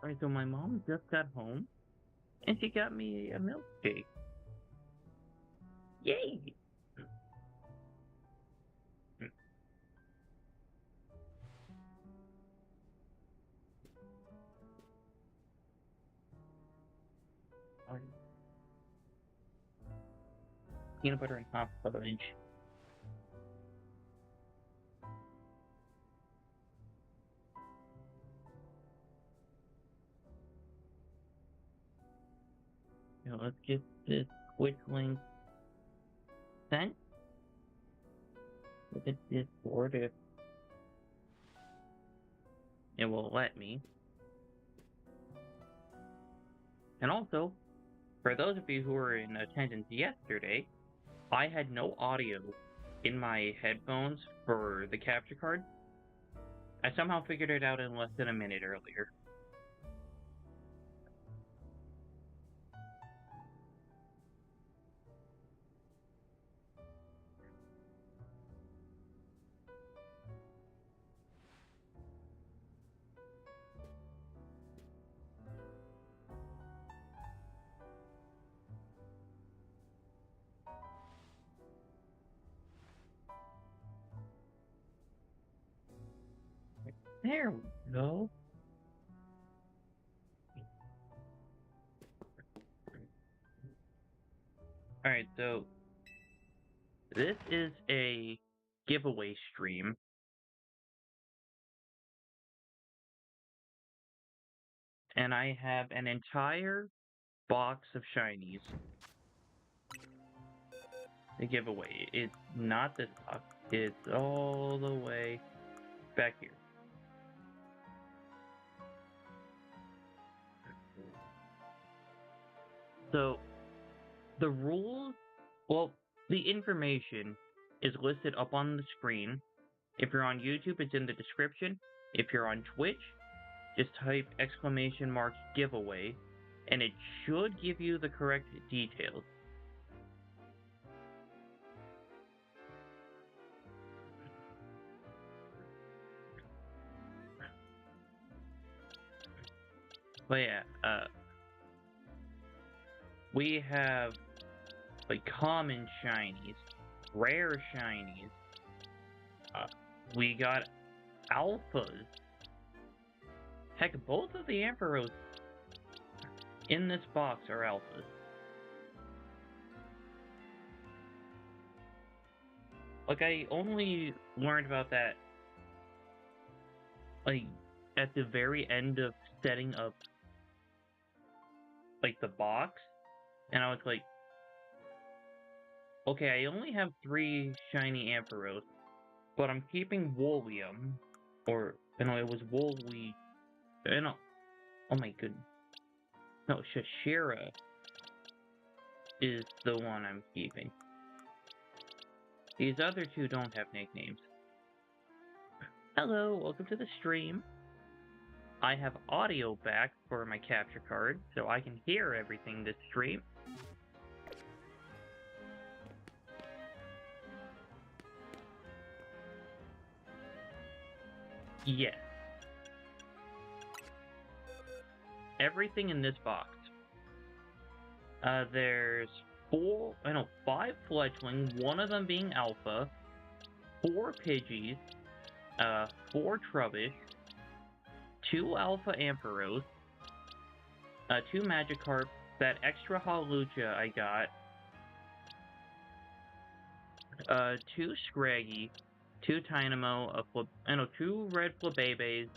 Alright, so my mom just got home, and she got me a milkshake. Yay! Peanut butter and hot fudge. Now let's get this quick link sent. Look at this board if it will let me. And also, for those of you who were in attendance yesterday, I had no audio in my headphones for the capture card. I somehow figured it out in less than a minute earlier. There we go. Alright, so this is a giveaway stream. And I have an entire box of shinies to give away. It's not this box, it's all the way back here. So, the rules, well, the information is listed up on the screen. If you're on YouTube, it's in the description. If you're on Twitch, just type !giveaway, and it should give you the correct details. But yeah, we have like common shinies, rare shinies. We got alphas. Heck, both of the Ampharos in this box are alphas. Like, I only learned about that, like, at the very end of setting up, like, the box. And I was like, okay, I only have 3 shiny Ampharos, but I'm keeping Woolium, or, no, it was Woolly, no, oh my goodness. No, Shashira is the one I'm keeping. These other 2 don't have nicknames. Hello, welcome to the stream. I have audio back for my capture card, so I can hear everything this stream. Yes. Everything in this box. There's 5 Fletchling, one of them being Alpha, 4 Pidgeys, 4 Trubbish, 2 Alpha Ampharos, 2 Magikarp, that extra Hawlucha I got, 2 Scraggy, 2 Tynamo, 2 Red Flabebes,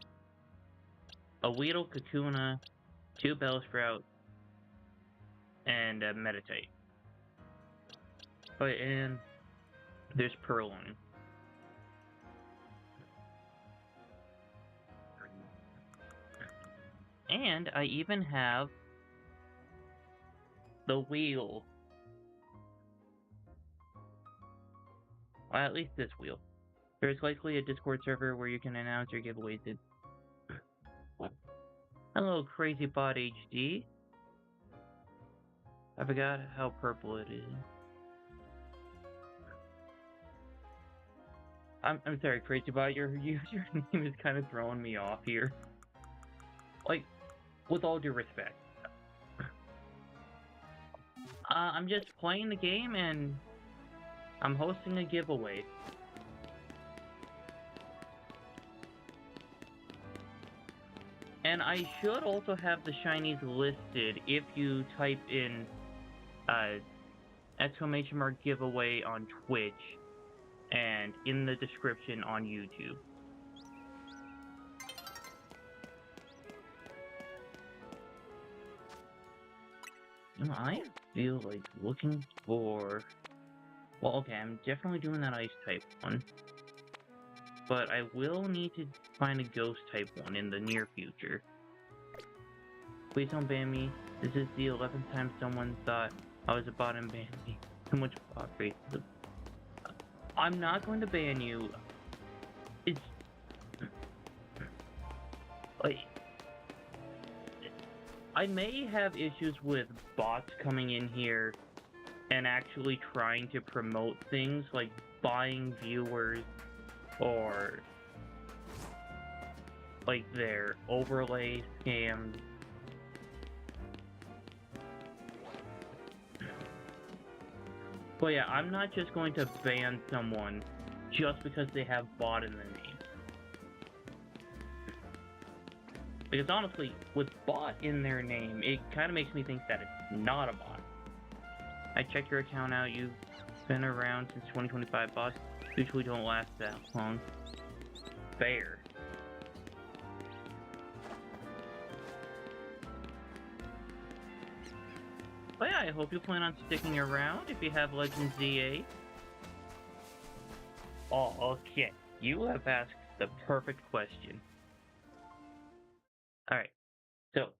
a Weedle, Kakuna, 2 Bellsprout, and a Meditite. Oh, and there's Purrloin. And I even have the wheel. Well, at least this wheel. There's likely a Discord server where you can announce your giveaways. Hello, CrazyBot HD. I forgot how purple it is. I'm sorry, CrazyBot. Your name is kind of throwing me off here. Like, with all due respect. I'm just playing the game and I'm hosting a giveaway. And I should also have the shinies listed if you type in exclamation mark giveaway on Twitch and in the description on YouTube. I feel like looking for... Well, okay, I'm definitely doing that Ice-type one. But I will need to find a Ghost-type one in the near future. Please don't ban me. This is the 11th time someone thought I was a bot and banned me. Too much bot racism. I'm not going to ban you. It's... like... I may have issues with bots coming in here and actually trying to promote things like buying viewers or like their overlay scams. But yeah, I'm not just going to ban someone just because they have bot in their name. Because honestly, with bot in their name, it kind of makes me think that it's not a bot. I checked your account out, you've been around since 2025, bots usually don't last that long. Fair. But yeah, I hope you plan on sticking around if you have Legend ZA. Oh, okay. You have asked the perfect question. Alright, so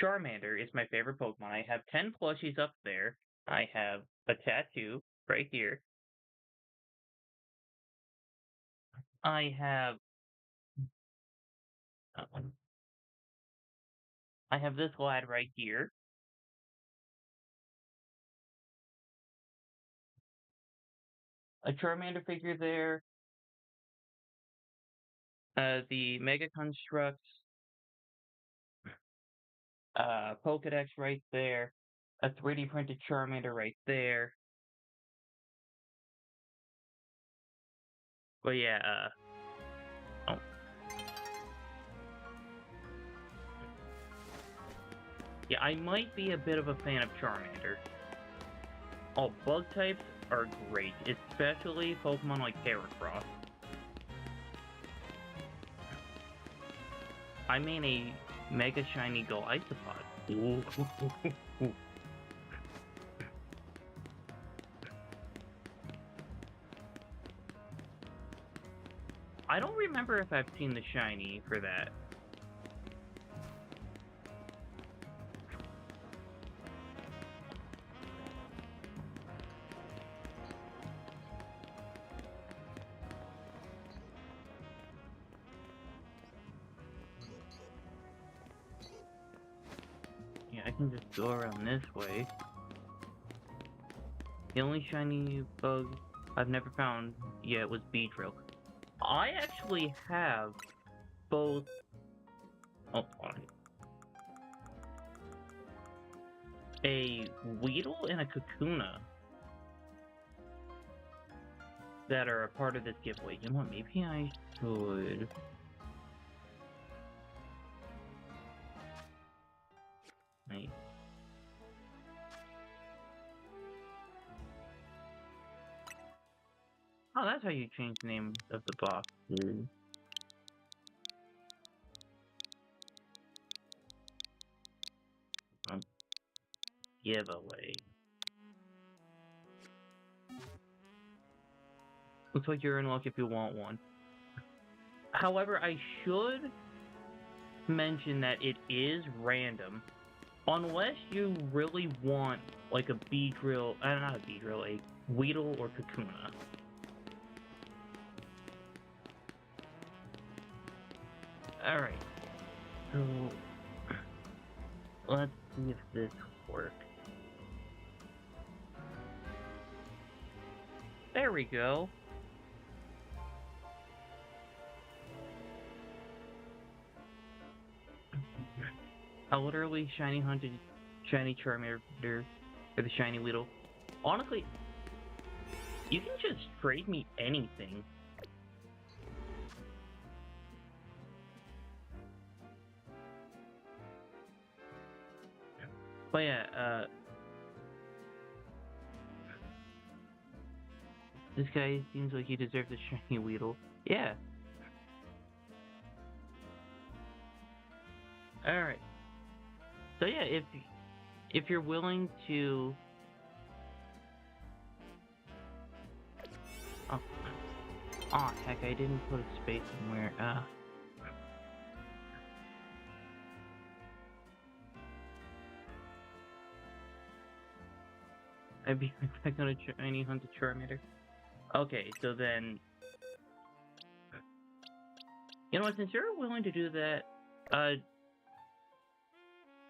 Charmander is my favorite Pokemon. I have 10 plushies up there. I have a tattoo right here. I have this lad right here. A Charmander figure there. The Mega Constructs. Pokedex right there. A 3D printed Charmander right there. But yeah, oh. Yeah, I might be a bit of a fan of Charmander. All bug types are great, especially Pokemon like Heracross. I mean a Mega Shiny Go Isopod. Ooh. I don't remember if I've seen the shiny for that. Yeah, I can just go around this way. The only shiny bug I've never found yet was Beedrill. I actually have both... Oh, on. A Weedle and a Kakuna that are a part of this giveaway. You know what? Maybe I should... Wait. Oh, that's how you change the name of the box. Giveaway. Looks like you're in luck if you want one. However, I should mention that it is random. Unless you really want, like, a Beedrill, not a Beedrill, a Weedle or Kakuna. Alright. So, let's see if this works. There we go. I literally shiny hunted shiny Charmander or the shiny Weedle. Honestly, you can just trade me anything. But yeah, this guy seems like he deserves a shiny Weedle. Yeah. Alright. So yeah, if you're willing to... Oh, heck, I didn't put a space somewhere. I'd be back on a shiny hunted Charmander. Okay, so then... You know what, since you're willing to do that,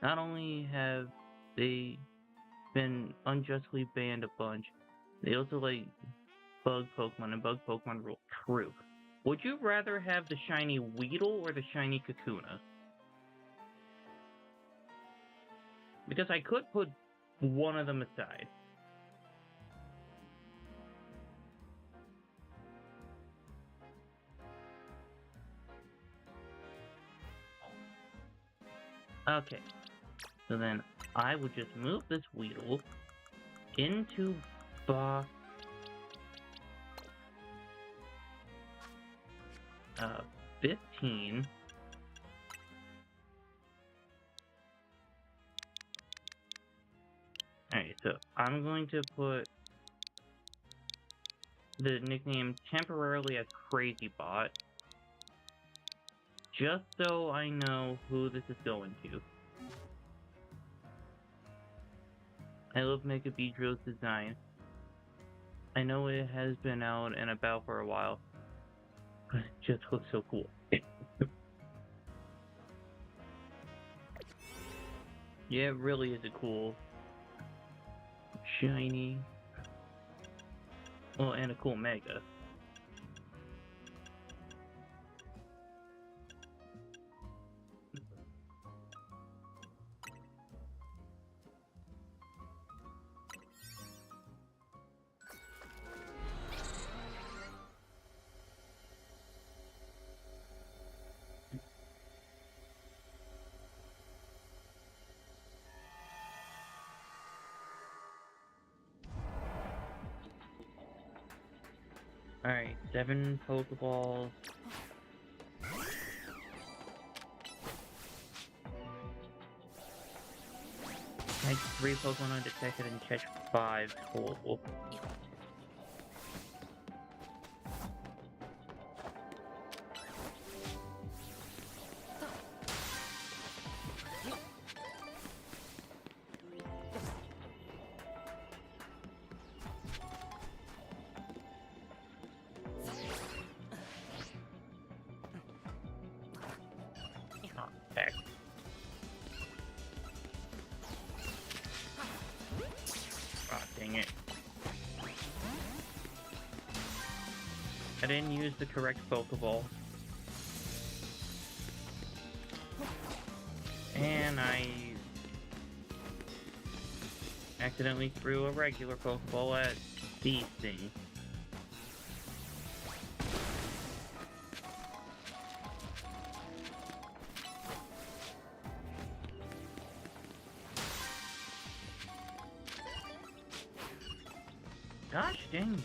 not only have they been unjustly banned a bunch, they also, like, bug Pokemon, and bug Pokemon rule true. Would you rather have the shiny Weedle or the shiny Kakuna? Because I could put one of them aside. Okay, so then I would just move this Weedle into box 15. Alright, so I'm going to put the nickname temporarily as Crazy Bot, just so I know who this is going to. I love Mega Beedrill's design. I know it has been out and about for a while, but it just looks so cool. Yeah, it really is a cool, shiny, well, and a cool Mega. Alright, 7 Pokeballs. Catch 3 Pokemon undetected and catch 5 total. I didn't use the correct Pokeball. And I accidentally threw a regular Pokeball at these things. Gosh dang it.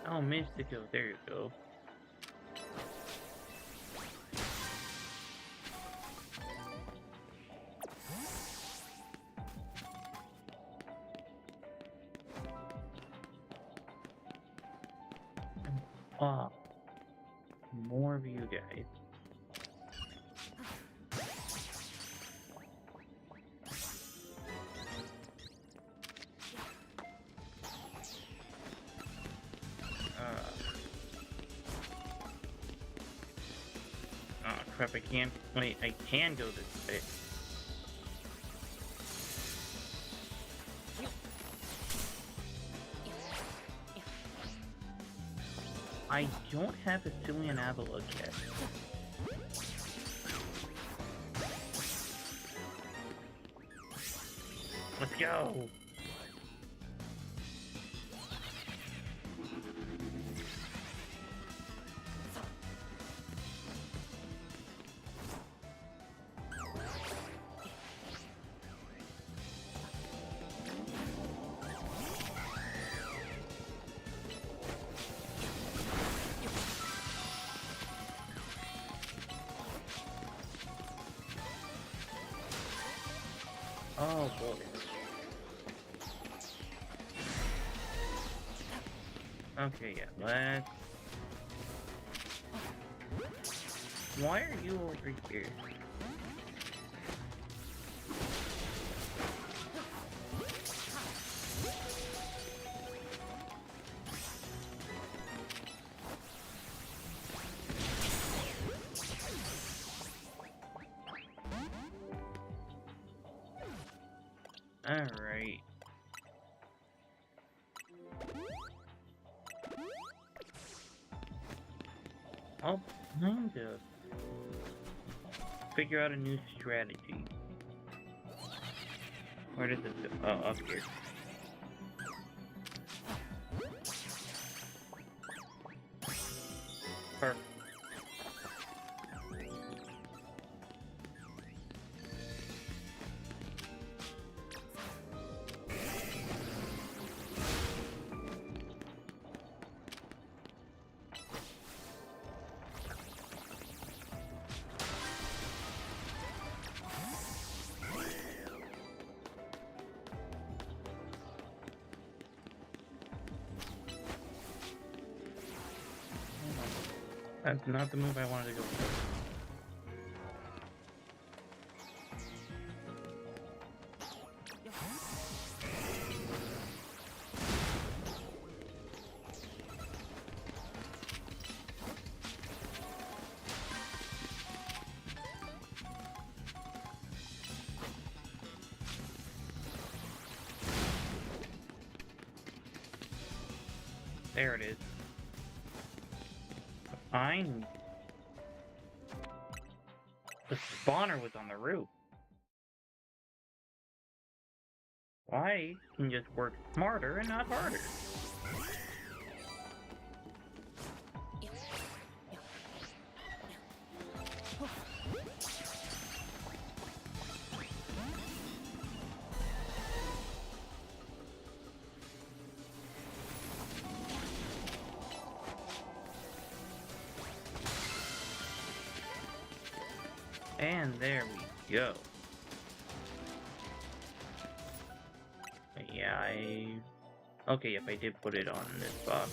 Oh, Mystico, there you go. Ah, more of you guys. crap, I can't. Wait, I can go this way. I don't have a Cillian Avalanche yet. Let's go! Oh boy. Okay, yeah, let's... Why are you over here? Alright. I'll kind of figure out a new strategy. Where does this go? Oh, up here. Perfect. That's not the move I wanted to go for. There it is. Fine. The spawner was on the roof. Why can just work smarter and not harder? And there we go. Yeah, okay, yep, I did put it on this box.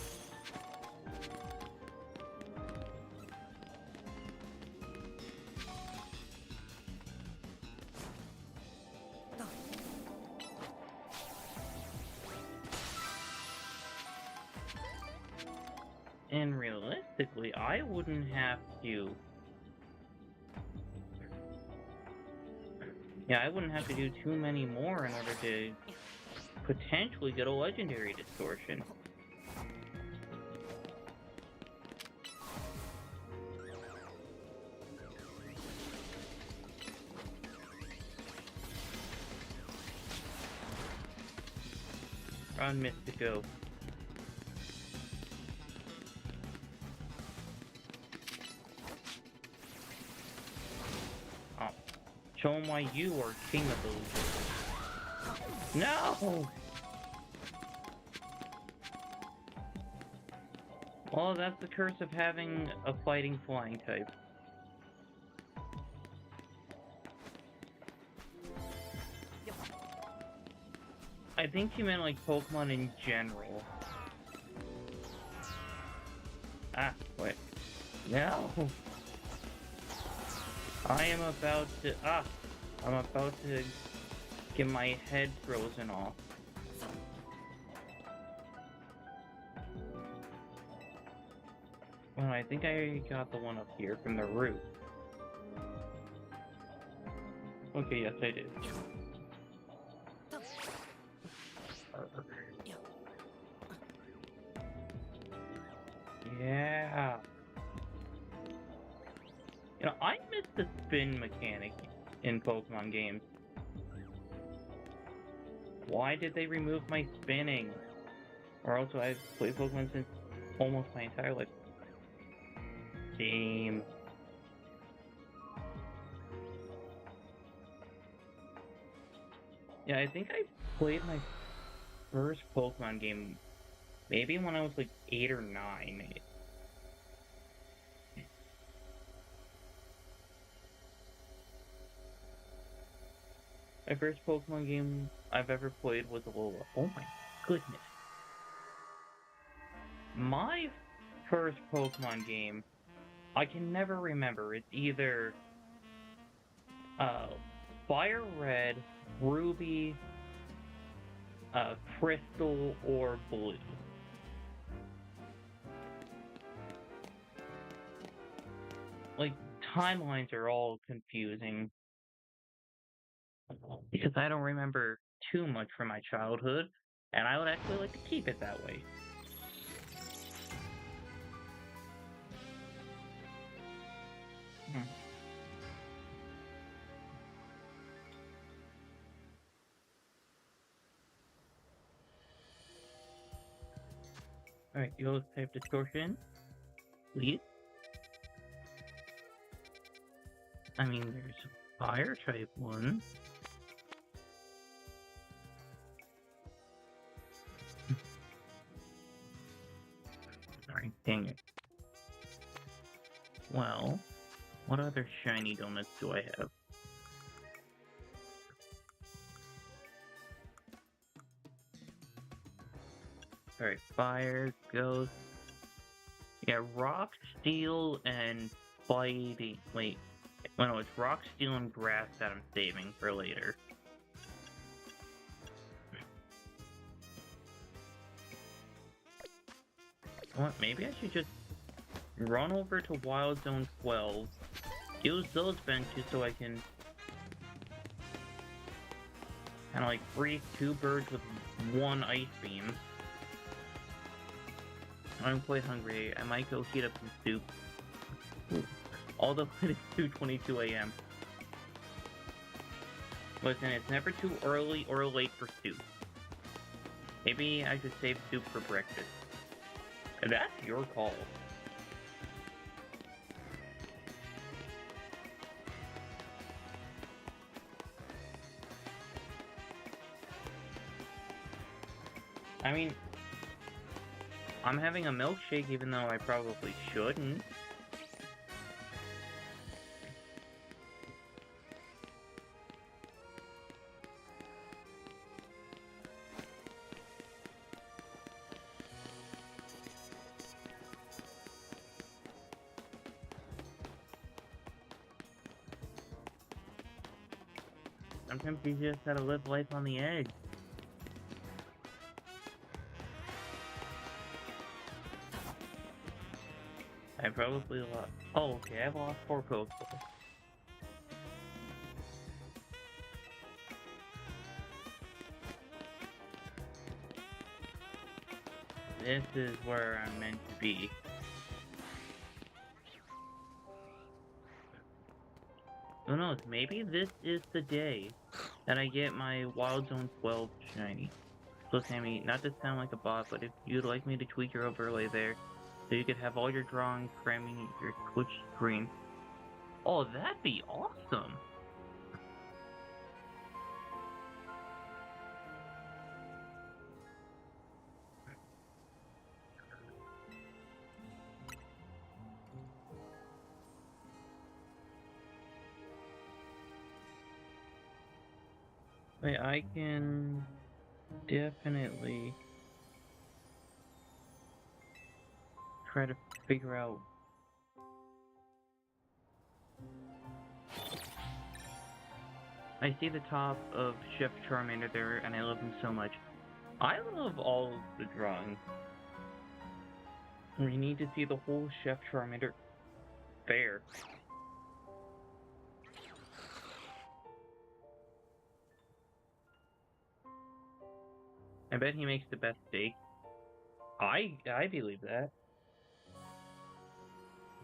And realistically, I wouldn't have to... Yeah, I wouldn't have to do too many more in order to potentially get a legendary distortion. On Mystico. Show him why you are king of the losers. No! Well, that's the curse of having a fighting flying type. I think you meant like Pokemon in general. Ah, wait. No! I'm about to get my head frozen off. Well, I think I got the one up here from the roof. Okay, yes, I did. Yeah. You know, I miss the spin mechanic in Pokemon games. Why did they remove my spinning? Or also, I've played Pokemon since almost my entire life. Damn. Yeah, I think I played my first Pokemon game maybe when I was like 8 or 9. My first Pokemon game I've ever played was Alola. Oh my goodness. My first Pokemon game, I can never remember. It's either uh, Fire Red, Ruby, Crystal, or Blue. Like, timelines are all confusing because I don't remember too much from my childhood, and I would actually like to keep it that way. Hmm. Alright, Ghost type distortion, please. I mean, there's fire type one. Sorry, dang it. Well, what other shiny donuts do I have? Alright, fire, ghost. Yeah, rock, steel, and fighting. Wait. Well, no, it's rock, steel, and grass that I'm saving for later. What? Maybe I should just run over to Wild Zone 12, use those benches so I can kind of like freeze two birds with one ice beam. I'm quite hungry. I might go heat up some soup. Ooh. Although it is 2:22 a.m. Listen, it's never too early or late for soup. Maybe I should save soup for breakfast. That's your call. I mean, I'm having a milkshake even though I probably shouldn't. Sometimes you just gotta live life on the edge. I probably lost. Oh, okay, I've lost 4 Pokeballs. This is where I'm meant to be. Who knows, maybe this is the day that I get my Wild Zone 12 shiny. So Sammy, not to sound like a bot, but if you'd like me to tweak your overlay there, so you could have all your drawings framing your Twitch screen. Oh, that'd be awesome! Wait, I can definitely try to figure out. I see the top of Chef Charmander there, and I love him so much. I love all of the drawings. We need to see the whole Chef Charmander fair. I bet he makes the best steak. I believe that.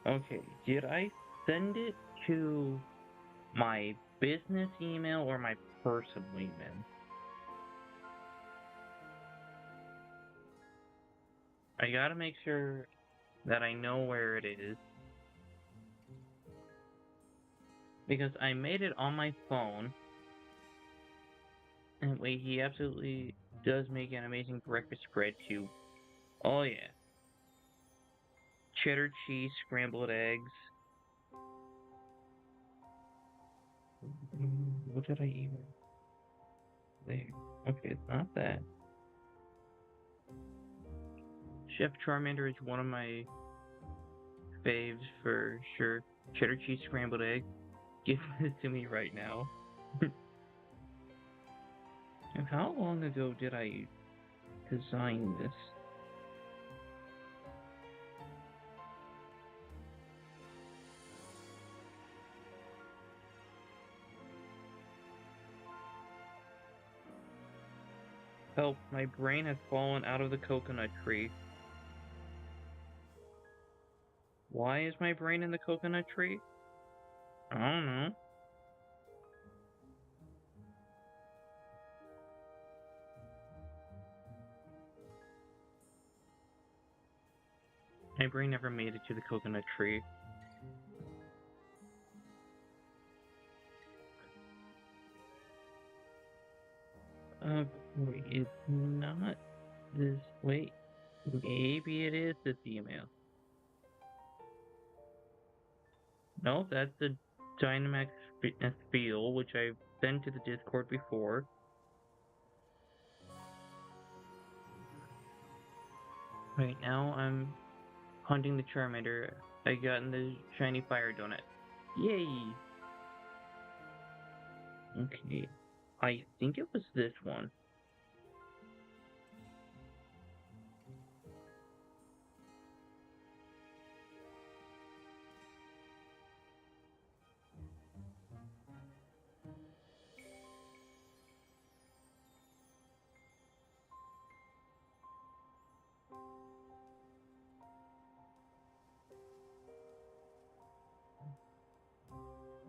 Okay, did I send it to my business email or my personal email? I gotta make sure that I know where it is. Because I made it on my phone. And wait, he absolutely does make an amazing breakfast spread too. Oh yeah. Cheddar cheese, scrambled eggs. What did I even... There. Okay, it's not that. Chef Charmander is one of my faves for sure. Cheddar cheese, scrambled egg. Give this to me right now. And how long ago did I design this? Help, my brain has fallen out of the coconut tree. Why is my brain in the coconut tree? I don't know. My brain never made it to the coconut tree. Wait, it's not this. Wait, maybe it is this email. No, that's the Dynamax Feel, which I've sent to the Discord before. Right now, I'm hunting the Charmander. I got in the shiny fire donut. Yay! Okay, I think it was this one.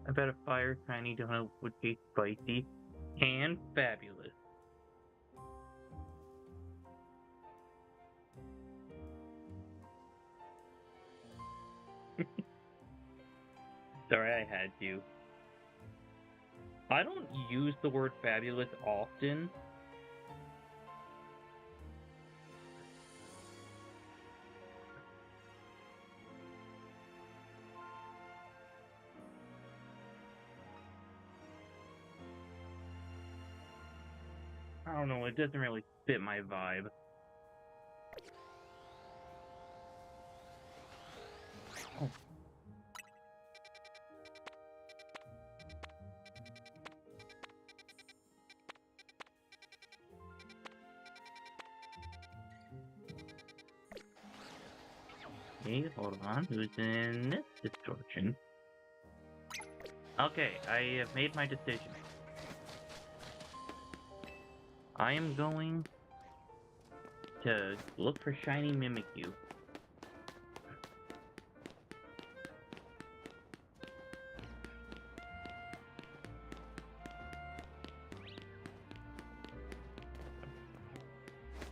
I bet a fire shiny donut would taste spicy and fabulous. Sorry, I had to. I don't use the word fabulous often. I don't know, it doesn't really fit my vibe. Oh. Okay, hold on. Who's in this distortion? Okay, I have made my decision. I am going to look for shiny Mimikyu.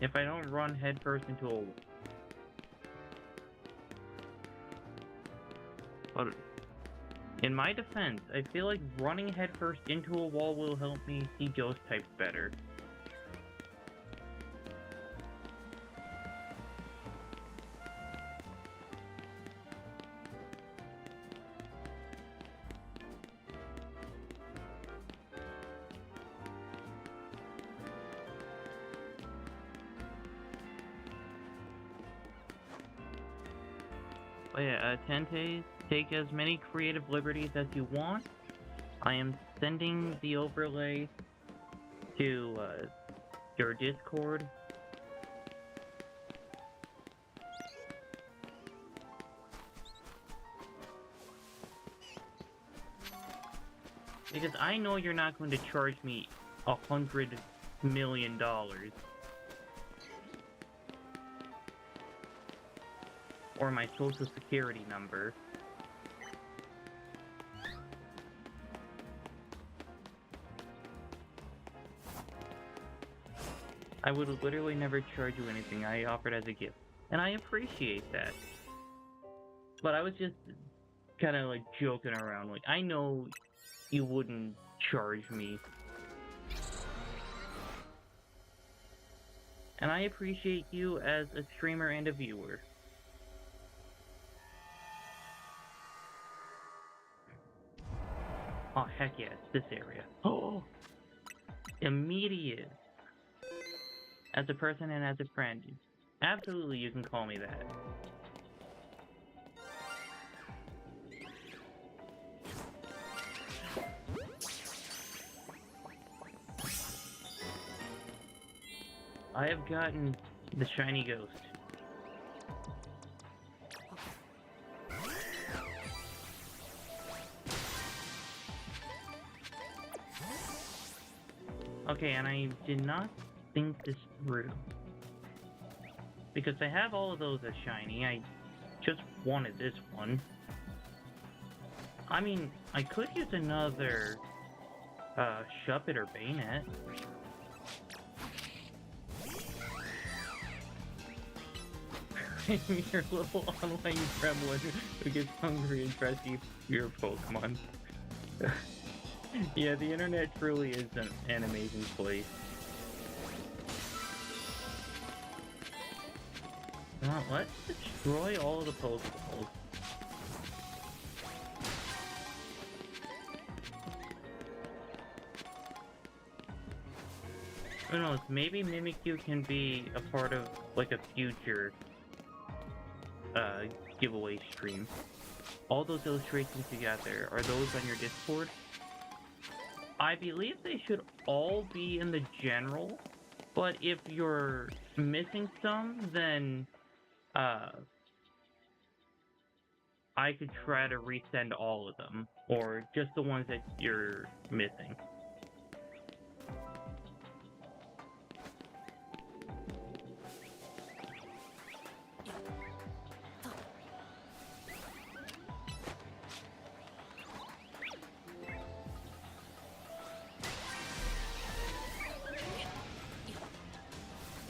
If I don't run headfirst into a... But in my defense, I feel like running headfirst into a wall will help me see ghost types better. But yeah, Tente's, take as many creative liberties as you want. I am sending the overlay to your Discord. Because I know you're not going to charge me $100 million or my social security number. I would literally never charge you anything. I offered as a gift. And I appreciate that. But I was just kind of like joking around. Like, I know you wouldn't charge me. And I appreciate you as a streamer and a viewer. Oh, heck yeah, it's this area. Oh! Immediate! As a person and as a friend. Absolutely, you can call me that. I have gotten the shiny ghost. Okay, and I did not think this through. Because I have all of those as shiny, I just wanted this one. I mean, I could use another Shuppet or Bayonet. Your little online gremlin who gets hungry and tries to eat your Pokemon. Yeah, the internet truly is an amazing place. Now, let's destroy all of the Pokeballs. Who knows, maybe Mimikyu can be a part of, like, a future giveaway stream. All those illustrations you got there, are those on your Discord? I believe they should all be in the general, but if you're missing some, then I could try to resend all of them, or just the ones that you're missing.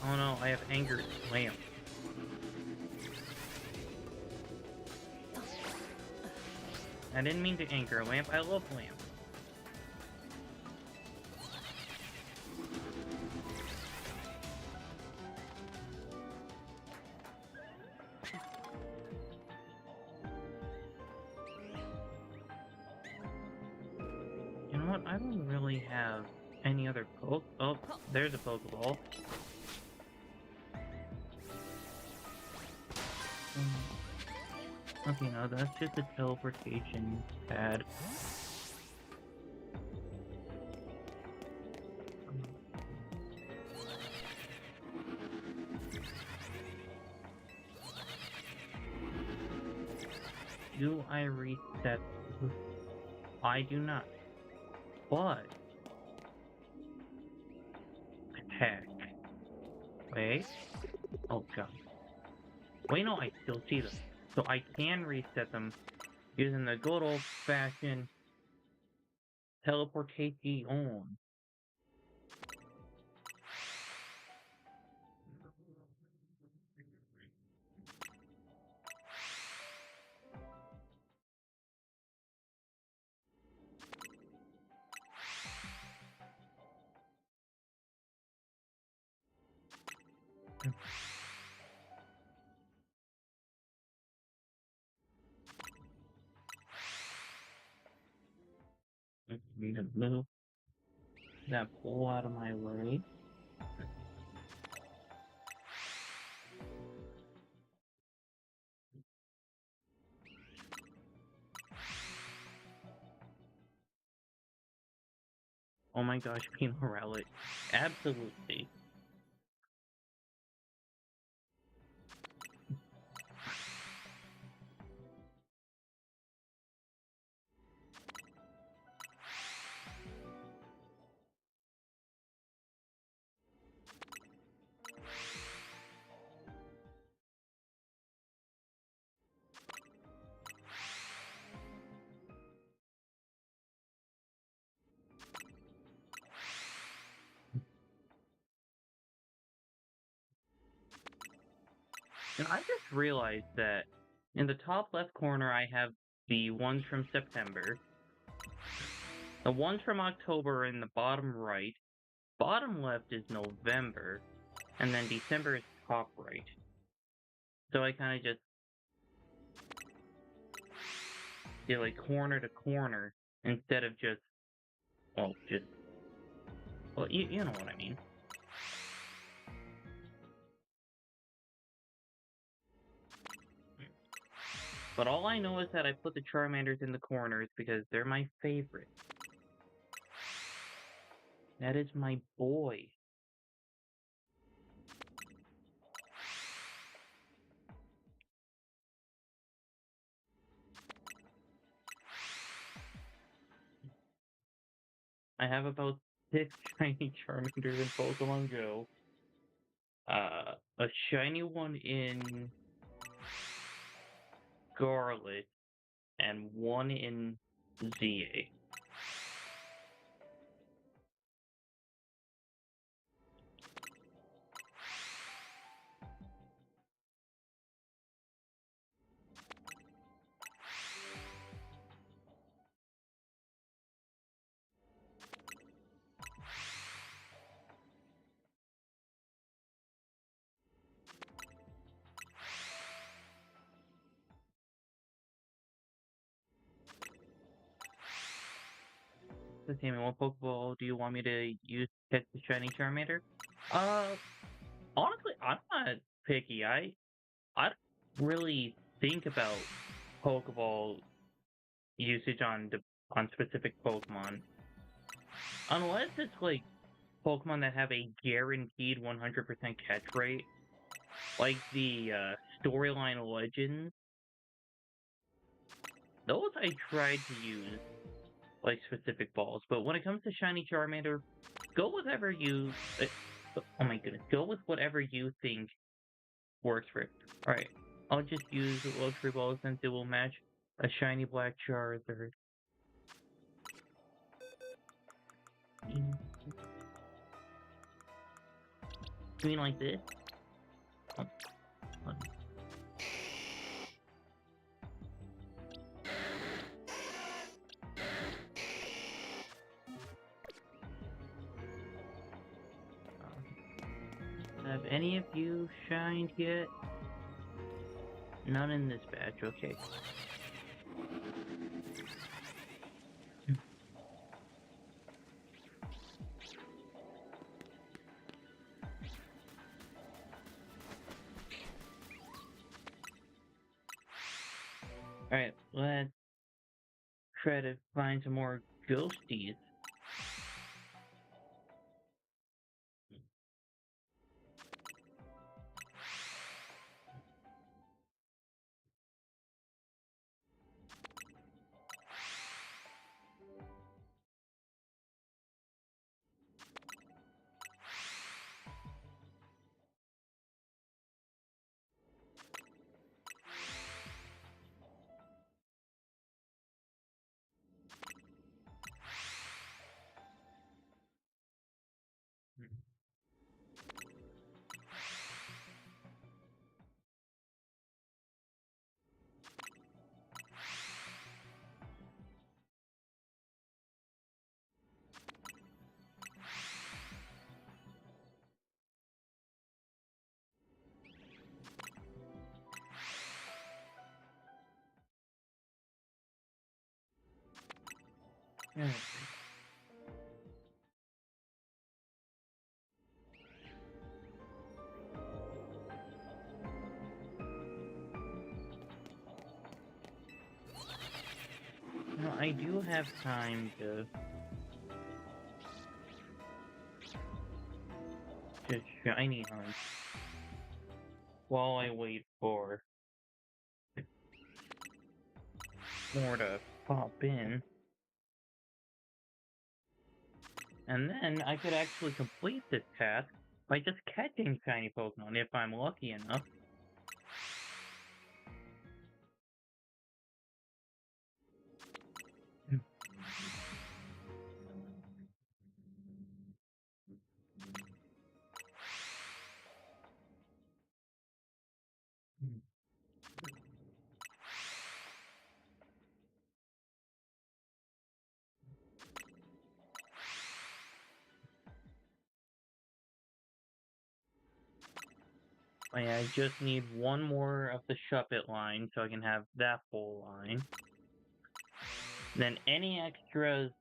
Oh no, I have Anger Lamp. I didn't mean to anger Lamp, I love Lamp. You know what, I don't really have any other oh, there's a Pokeball. Okay, no, that's just a teleportation pad. Do I reset? I do not. But attack. Wait. Oh god. Wait, no, I still see them. So I can reset them using the good old-fashioned teleportation. Need to move that pole out of my way. Oh my gosh, Pino Relic. Absolutely. And I just realized that in the top left corner, I have the ones from September. The ones from October are in the bottom right. Bottom left is November. And then December is top right. So I kind of just did like corner to corner instead of just, well, you know what I mean. But all I know is that I put the Charmanders in the corners because they're my favorite. That is my boy. I have about 6 shiny Charmanders in Pokemon Go. A shiny one in Scarlet, and one in ZA. Let's see, what Pokeball do you want me to use to catch the shiny Charmander? Honestly, I'm not picky. I don't really think about Pokeball usage on specific Pokemon, unless it's like Pokemon that have a guaranteed 100% catch rate, like the Storyline Legends. Those I tried to use like specific balls, but when it comes to shiny Charmander, go with whatever you. Oh my goodness, go with whatever you think works for it. All right, I'll just use luxury balls since it will match a shiny black Charizard. You mean like this? Oh, have any of you shined yet? None in this batch, okay. Alright, let's try to find some more ghosties. Yeah. Now, I do have time to shiny hunt while I wait for more to pop in. And then I could actually complete this task by just catching shiny Pokemon if I'm lucky enough. I just need one more of the Shuppet line so I can have that full line. Then any extras,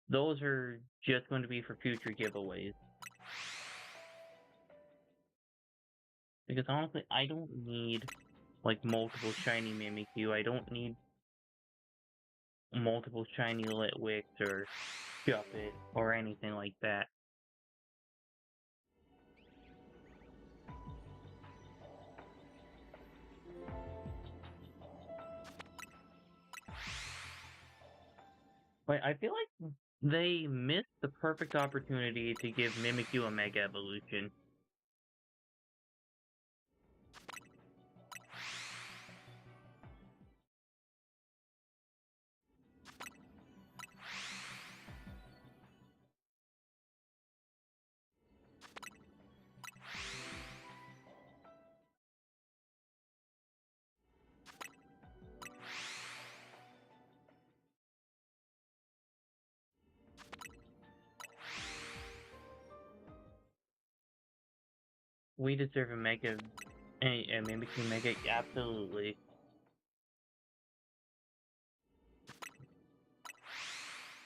those are just going to be for future giveaways. Because honestly, I don't need, like, multiple shiny Mimikyu. I don't need multiple shiny Litwicks or Shuppet or anything like that. But I feel like they missed the perfect opportunity to give Mimikyu a Mega Evolution. We deserve a Mimikyu Mega, absolutely.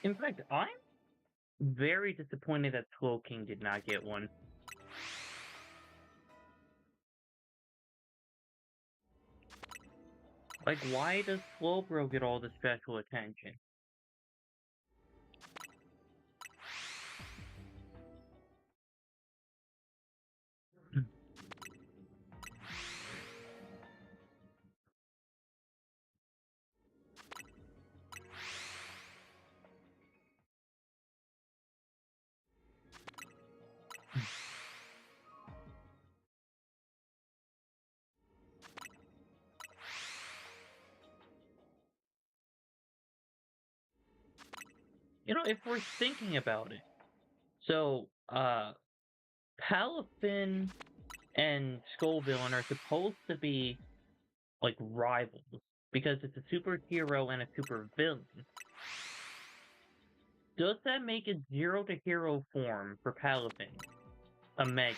In fact, I'm very disappointed that Slowking did not get one. Like, why does Slowbro get all the special attention? You know, if we're thinking about it, so, Palafin and Skullvillain are supposed to be, like, rivals, because it's a superhero and a supervillain. Does that make it zero to hero form for Palafin a Mega?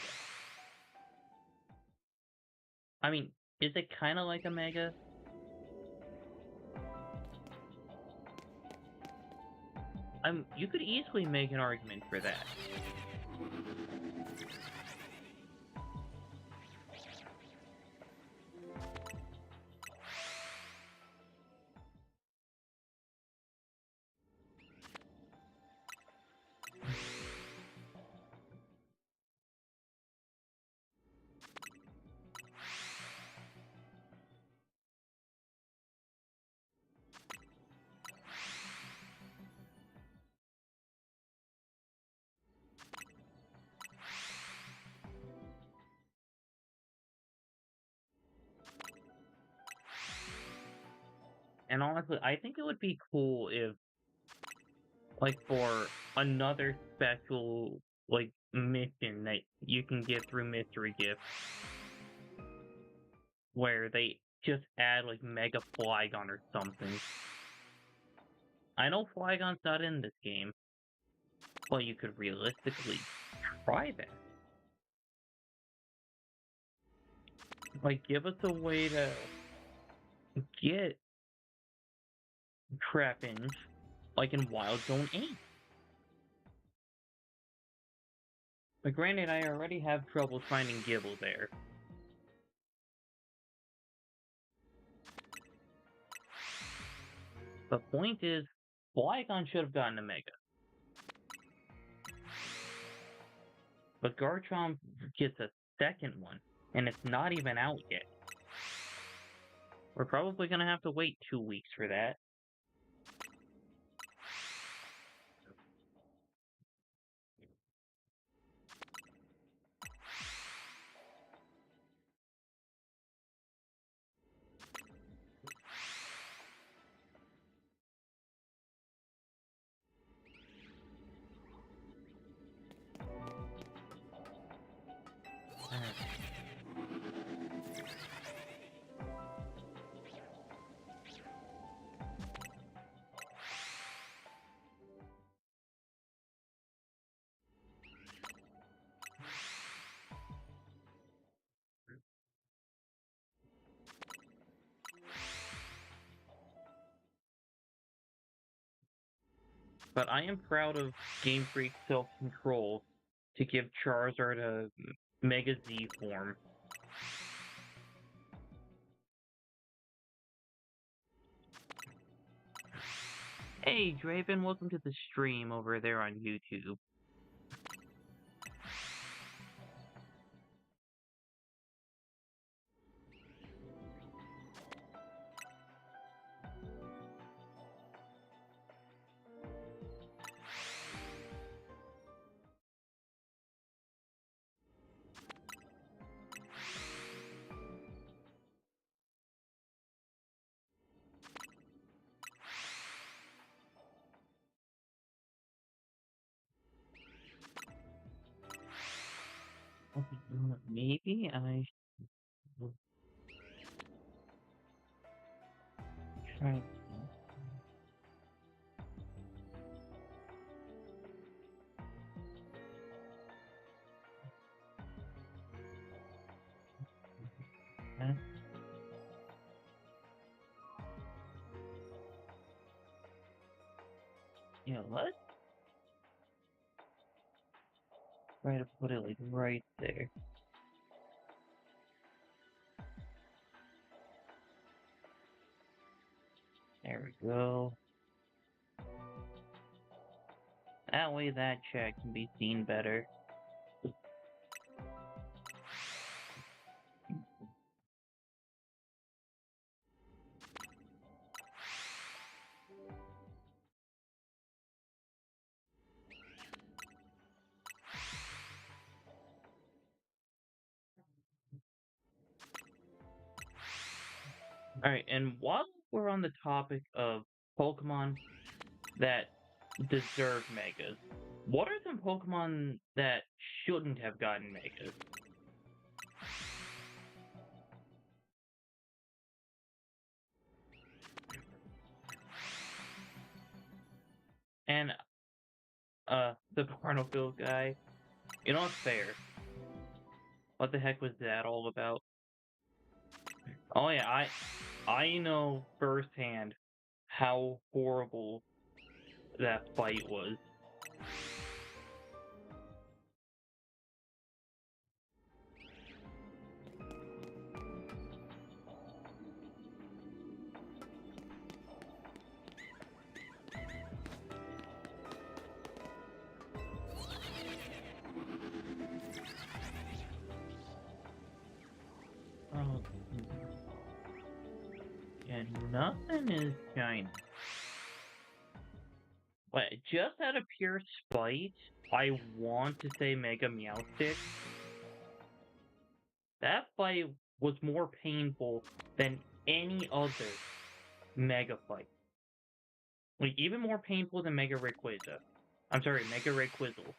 I mean, is it kind of like a Mega? You could easily make an argument for that. And honestly, I think it would be cool if, like, for another special, like, mission that you can get through Mystery Gift, where they just add, like, Mega Flygon or something. I know Flygon's not in this game, but you could realistically try that. Like, give us a way to get Trapinch, like in Wild Zone 8. But granted, I already have trouble finding Gibble there. The point is, Flygon should have gotten a Mega. But Garchomp gets a second one, and it's not even out yet. We're probably gonna have to wait 2 weeks for that. But I am proud of Game Freak's self-control to give Charizard a Mega Z form. Hey, Draven, welcome to the stream over there on YouTube. Maybe I should try. That. You know what? Try to put it like right there. There we go. That way that chat can be seen better. Alright, and while we're on the topic of Pokemon that deserve Megas, what are some Pokemon that shouldn't have gotten Megas? And, the Pornophile guy, you know, it's fair. What the heck was that all about? Oh yeah, I know firsthand how horrible that fight was. Oh, yeah, nothing is shiny. But just out of pure spite, I want to say Mega Meowstic. That fight was more painful than any other Mega fight. Like, even more painful than Mega Rayquaza. I'm sorry, Mega Rayquazzle.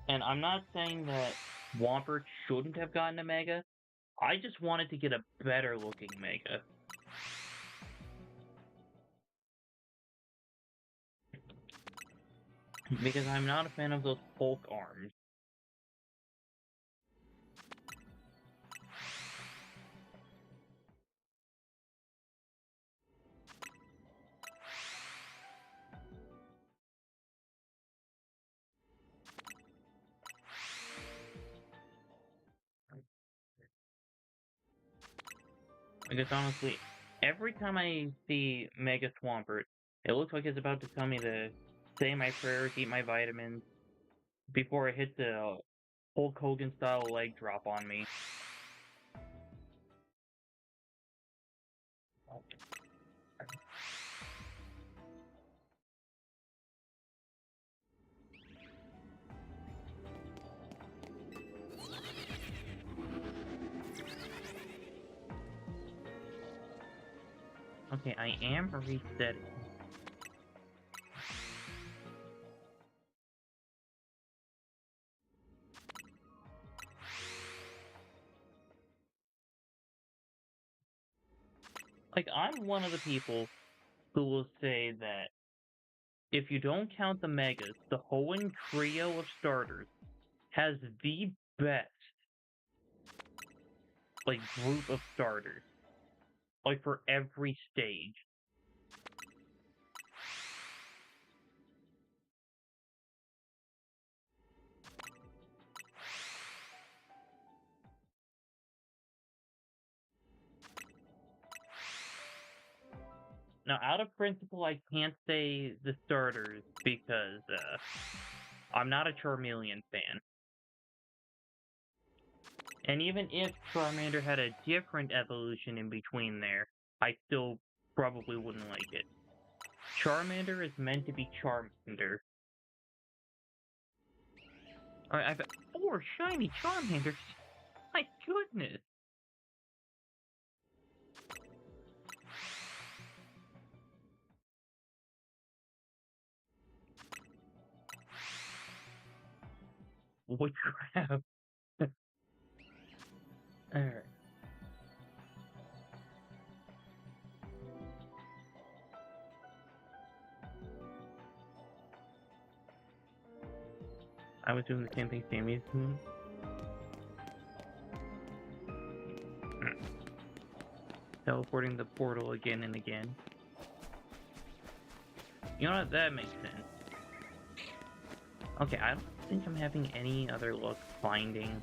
And I'm not saying that Swampert shouldn't have gotten a Mega. I just wanted to get a better looking Mega. Because I'm not a fan of those Hulk arms. Because honestly, every time I see Mega Swampert, it looks like it's about to tell me to say my prayers, eat my vitamins, before it hits a Hulk Hogan style leg drop on me. Okay, I am resetting. Like, I'm one of the people who will say that if you don't count the Megas, the Hoenn trio of starters has the best, like, group of starters. Like, for every stage. Now, out of principle, I can't say the starters because I'm not a Charmeleon fan. And even if Charmander had a different evolution in between there, I still probably wouldn't like it. Charmander is meant to be Charmander. Alright, I've got 4 shiny Charmanders! My goodness! What crap? Alright. I was doing the same thing Sammy's doing. Teleporting the portal again and again. You know what? That makes sense. Okay, I don't think I'm having any other luck finding.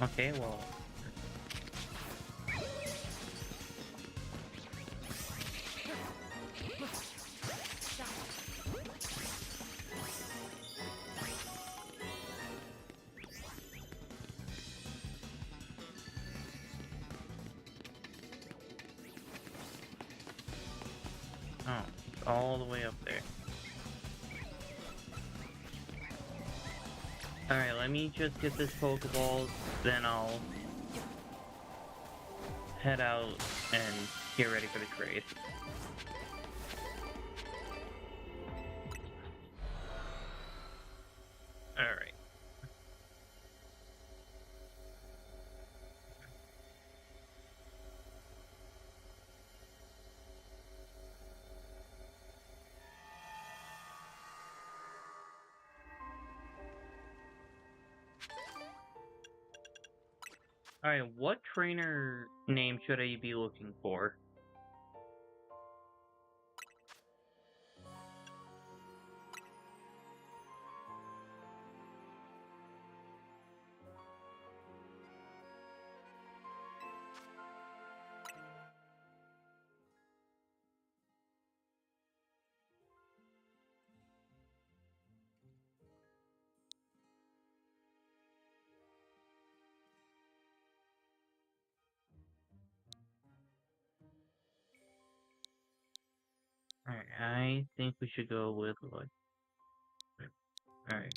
Okay, well. Oh, it's all the way up there. Alright, let me just get this Pokeball, then I'll head out and get ready for the trade. Alright. Alright, what trainer name should I be looking for? Alright, I think we should go with what? Alright.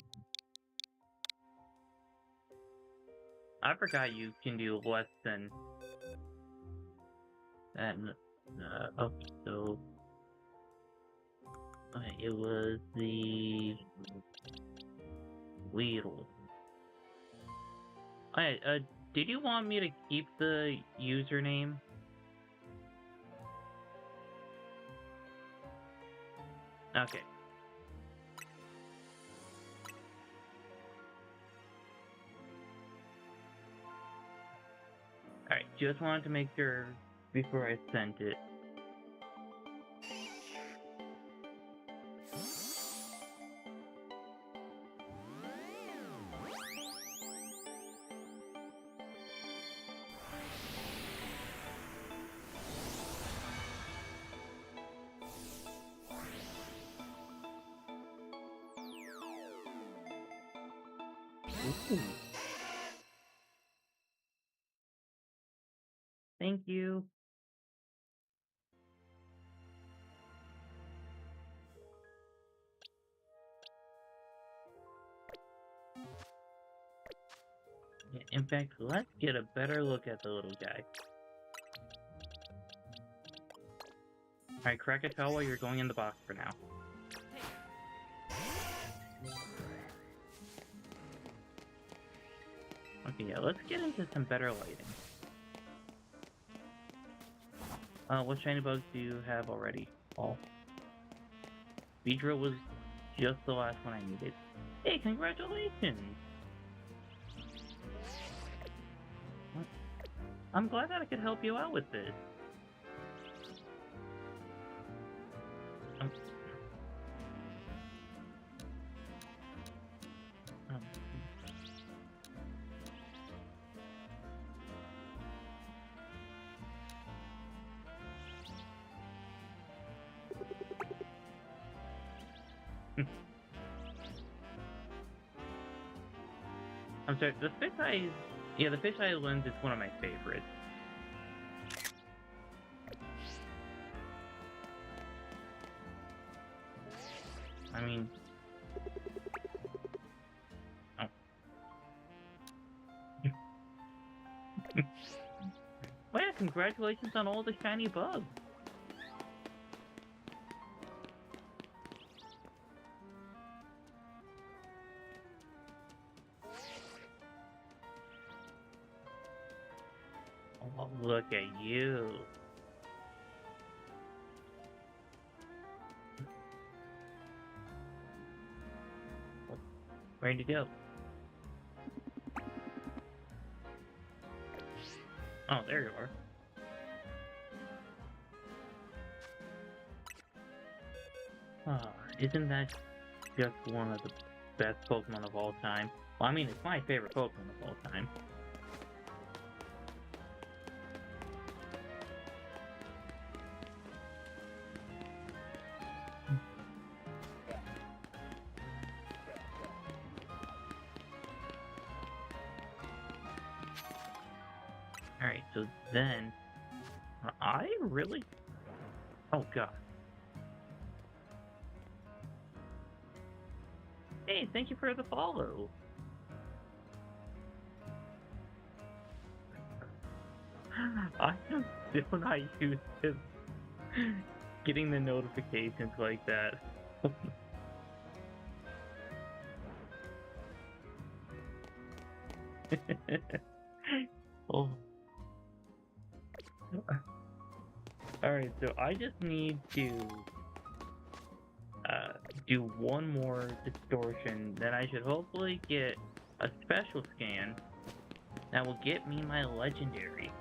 I forgot you can do less than that. Okay, so it was the Weedle. Alright, did you want me to keep the username? Okay. Alright, just wanted to make sure before I sent it. Ooh. Thank you. Yeah, in fact, let's get a better look at the little guy. Alright, Krakatoa, you're going in the box for now. Okay, yeah, let's get into some better lighting. What shiny bugs do you have already? Oh. Beedrill was just the last one I needed. Hey, congratulations! I'm glad that I could help you out with this. I'm sorry, the fisheye, yeah, the fisheye lens is one of my favorites. I mean, oh. Well, yeah, congratulations on all the shiny bugs. Oh, look at you. Ready to go. Oh, there you are. Isn't that just one of the best Pokemon of all time? Well, I mean, it's my favorite Pokemon of all time. Alright, so then... I really... Oh, God. Hey, thank you for the follow. I am still not used to getting the notifications like that. Oh. Alright, so I just need to do one more distortion, then I should hopefully get a special scan that will get me my legendary.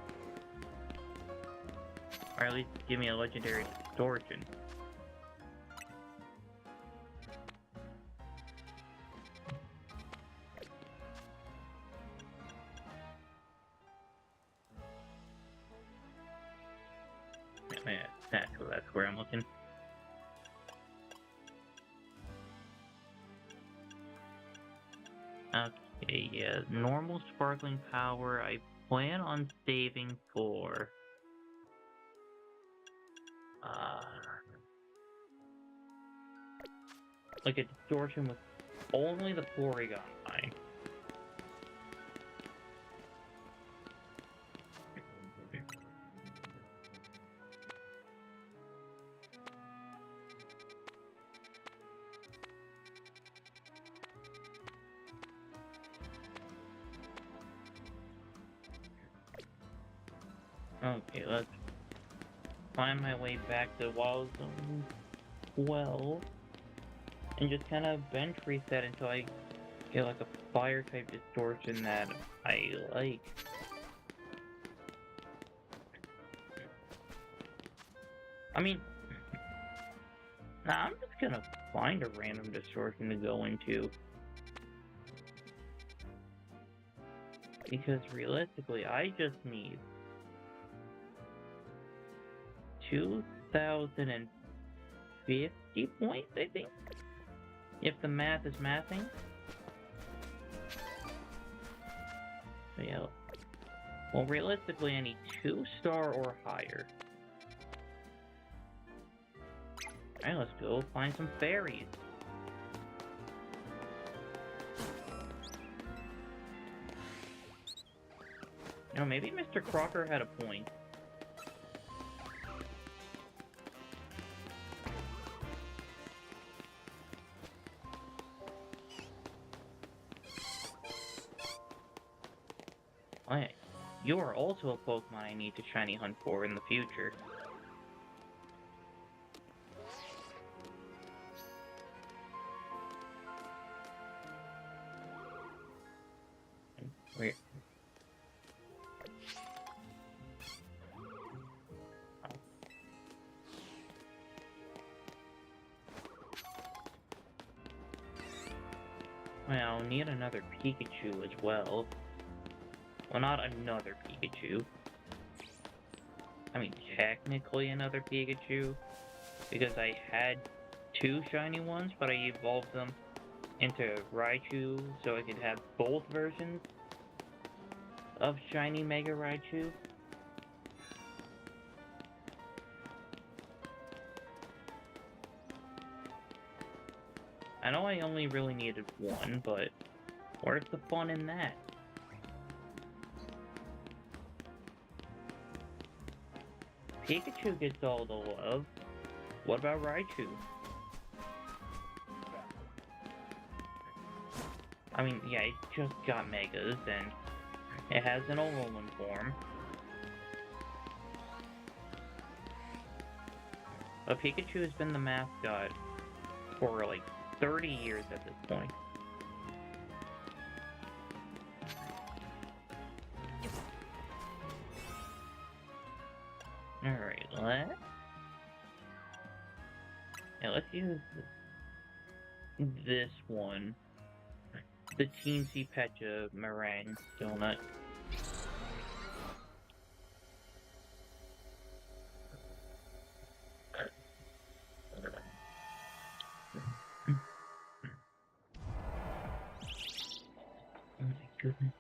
Or at least give me a legendary distortion. Yeah, that's where I'm looking. Okay, yeah, normal sparkling power. I plan on saving for like a distortion with only the Porygon line. Okay, let's find my way back to Wild Zone 12 and just kind of bench reset until I get like a fire type distortion that I like. I mean, I'm just gonna find a random distortion to go into. Because realistically, I just need 2,050 points, I think, if the math is mathing. So yeah, well, realistically, I need 2-star or higher. Alright, let's go find some fairies. You know, maybe Mr. Crocker had a point. You are also a Pokemon I need to shiny hunt for in the future. Wait. Well, I'll need another Pikachu as well. Well, not another Pikachu. I mean, technically another Pikachu, because I had 2 shiny ones, but I evolved them into Raichu so I could have both versions of shiny Mega Raichu. I know I only really needed 1, but where's the fun in that? Pikachu gets all the love. What about Raichu? I mean, yeah, it just got Megas, and it has an Alolan form. But Pikachu has been the mascot for like 30 years at this point. Alright, let's use this one. The Teensy Pecha Meringue Donut. Oh my goodness.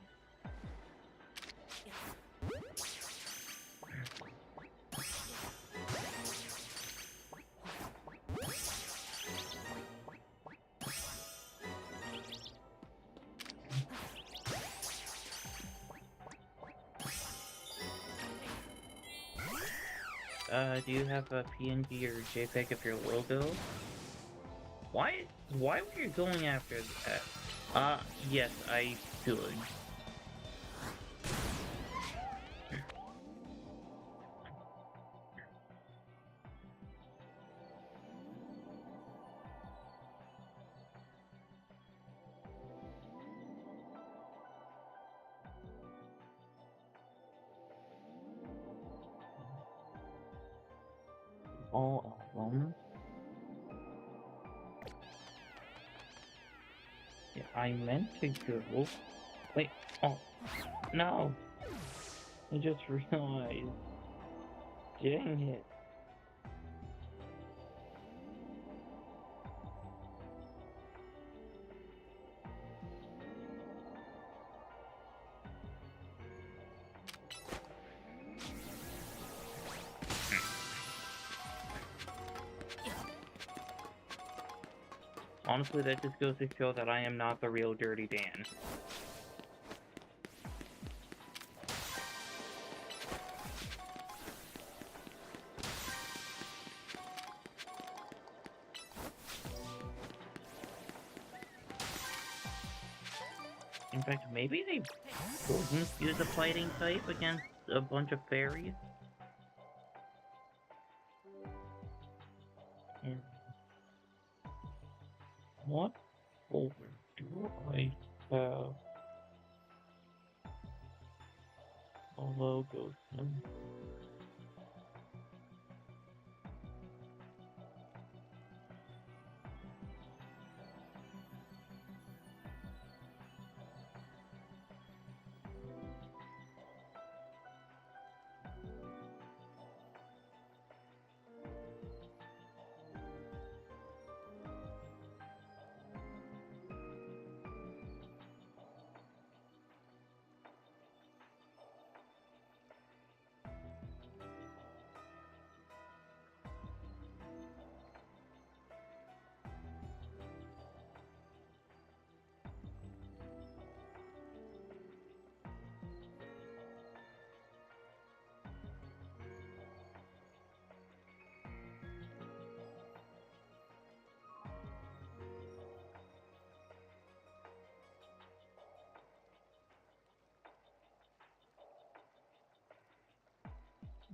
Do you have a PNG or JPEG of your logo? Why were you going after that? Yes, I should. All of them? Yeah, I meant to go. Wait, oh, no! I just realized. Dang it. Honestly, that just goes to show that I am not the real Dirty Dan. In fact, maybe they wouldn't use a fighting type against a bunch of fairies? And what folder do I have a logo in?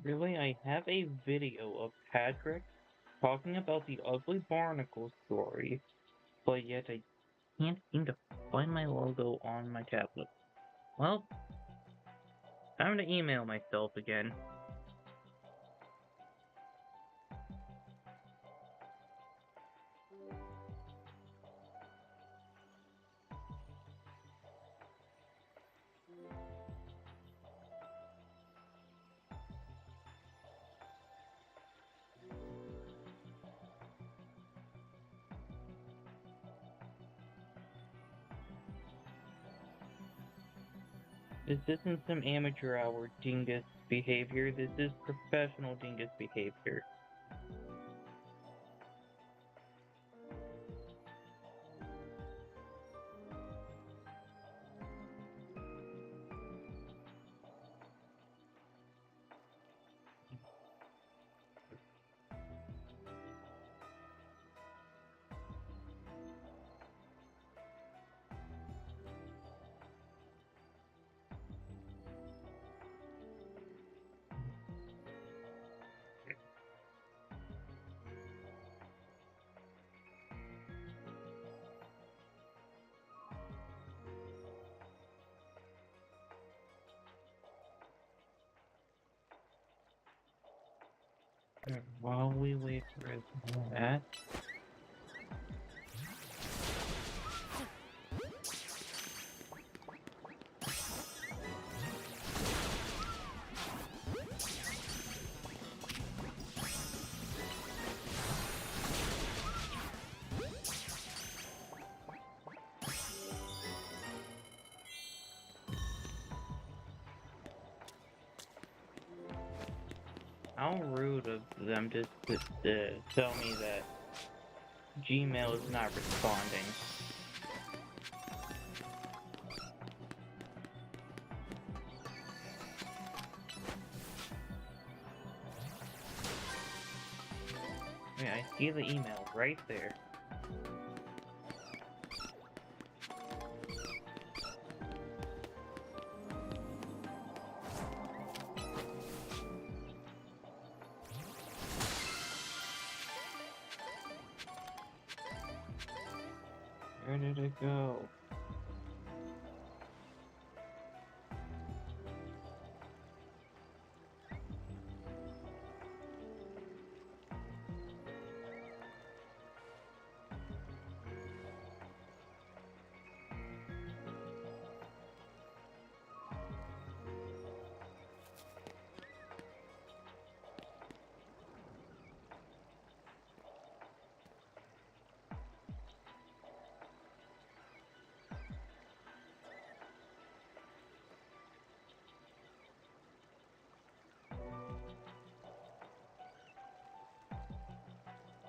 Really, I have a video of Patrick talking about the ugly barnacle story, but yet I can't seem to find my logo on my tablet. Well, time to email myself again. This isn't some amateur hour dingus behavior, this is professional dingus behavior. While we wait for that. How rude of them to tell me that Gmail is not responding. Yeah, I see the email right there. Where did it go?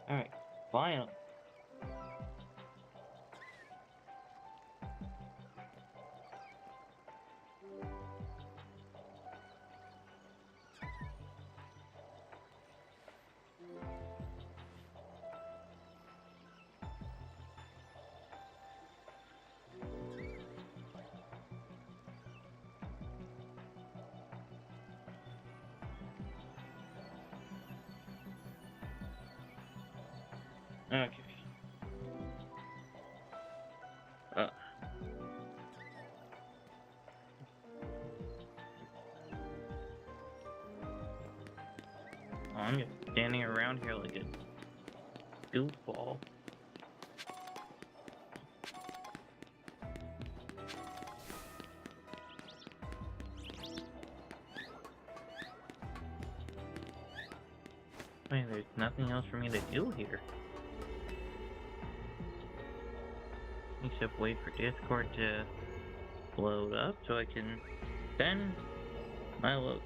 Alright, finally. Okay. I'm just standing around here like a goofball. Wait, there's nothing else for me to do here. Except wait for Discord to load up so I can send my logo.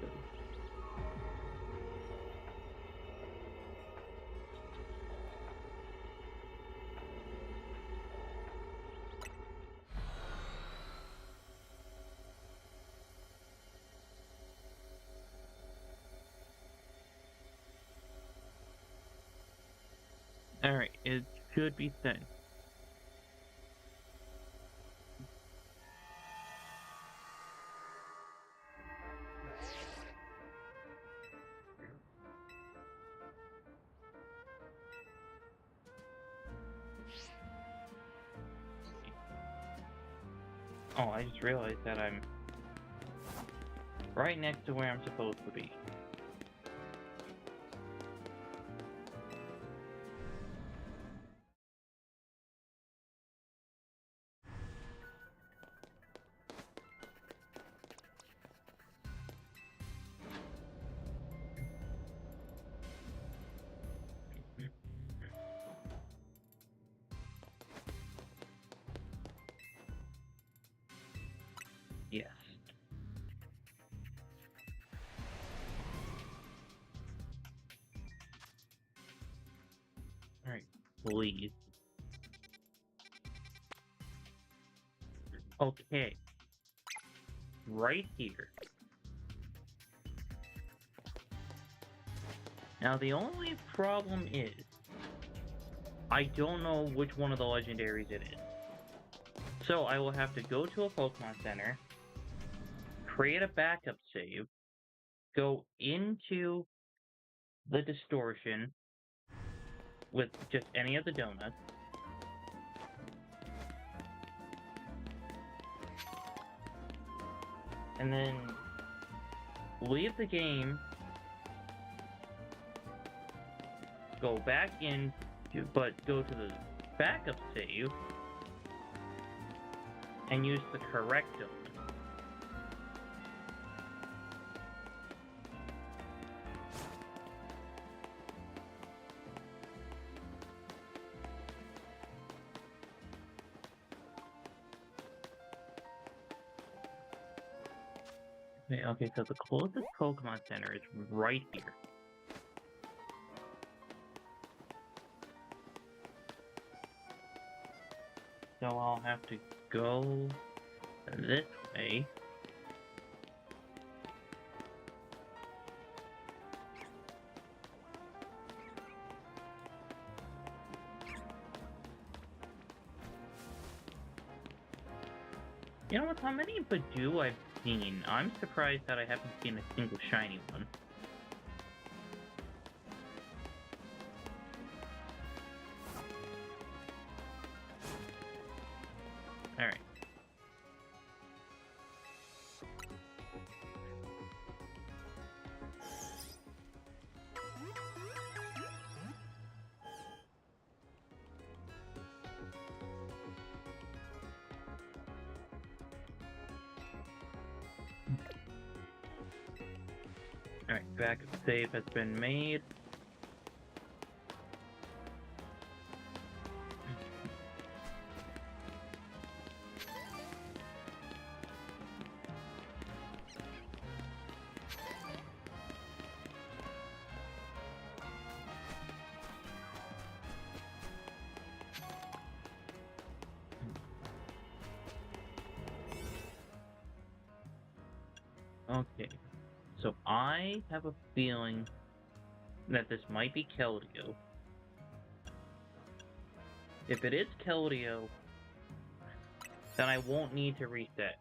Alright, it should be sent. Oh, I just realized that I'm right next to where I'm supposed to be. Yes. Alright, please. Okay. Right here. Now, the only problem is, I don't know which one of the legendaries it is. So, I will have to go to a Pokemon Center, create a backup save, go into the distortion with just any of the donuts, and then leave the game, go back in, but go to the backup save, and use the correct donut. Okay, so the closest Pokemon Center is right here. So I'll have to go this way. You know what, how many Badoo I've seen? I'm surprised that I haven't seen a single shiny one. Alright. Alright, backup save has been made. Okay, so I have a feeling that this might be Keldeo. If it is Keldeo, then I won't need to reset.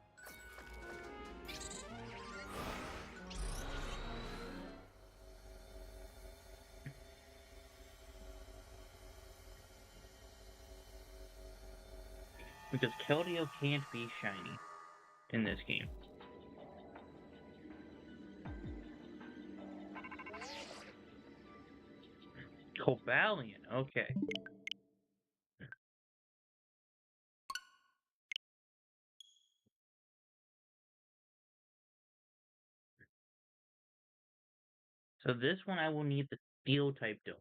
Because Keldeo can't be shiny in this game. Cobalion, okay. So this one I will need the Steel type Dome.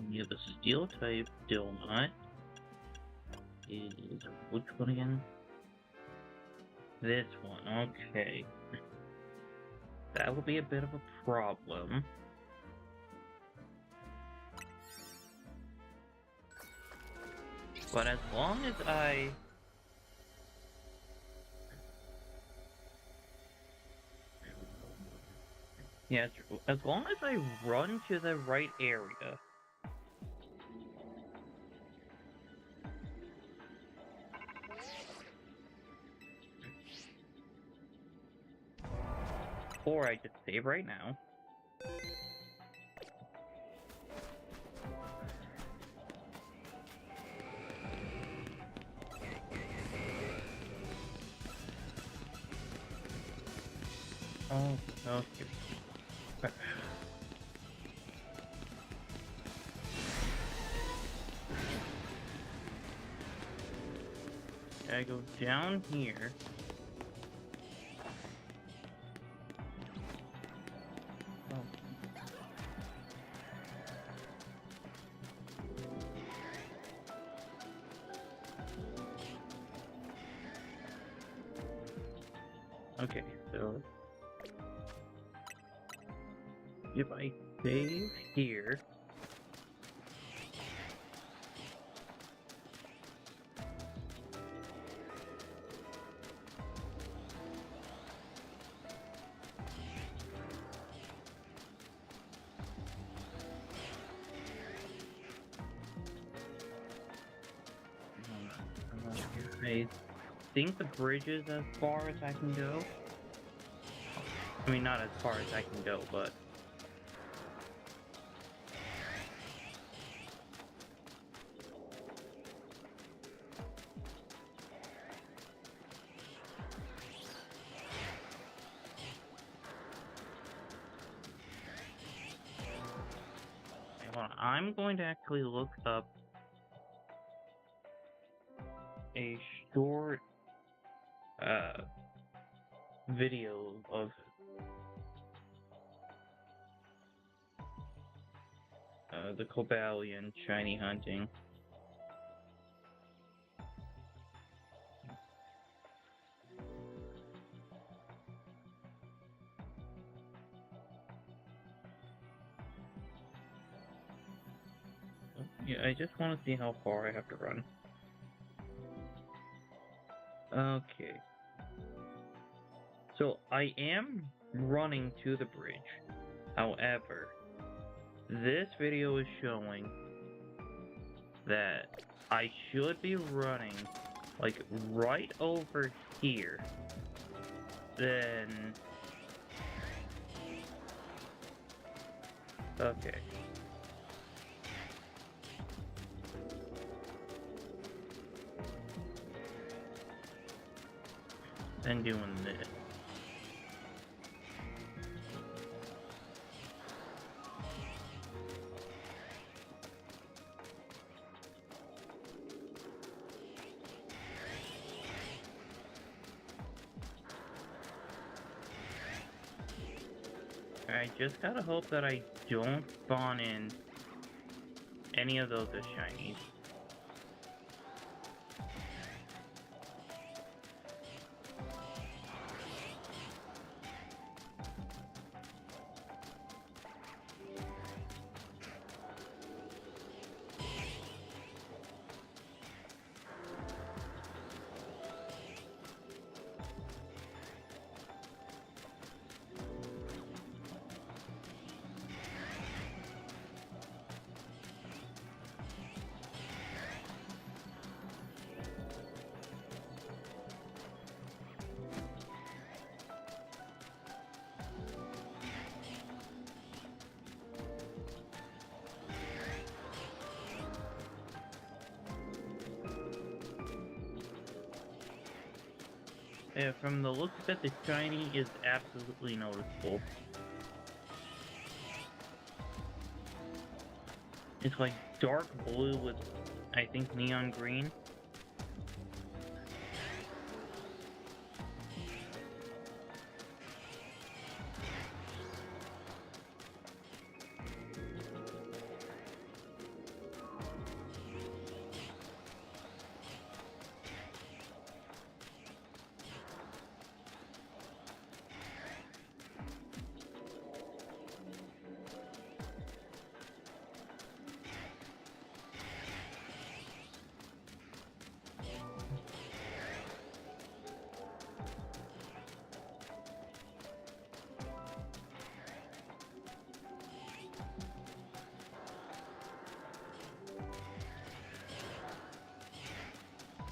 Yeah, the steel type, still not. It is which one again? This one, okay. That will be a bit of a problem. But as long as I... Yeah, as long as I run to the right area. Or I just save right now. Oh, okay. I go down here. Oh. Okay, so if I save here, I think the bridge is as far as I can go. I mean, not as far as I can go, but... I'm going to actually look up a short video of the Cobalion shiny hunting. Yeah, I just want to see how far I have to run. Okay. So I am running to the bridge. However, this video is showing that I should be running like right over here. Then... Okay. Then doing this. I just gotta hope that I don't spawn in any of those as shinies. Yeah, from the looks of it, the shiny is absolutely noticeable. It's like dark blue with, I think, neon green.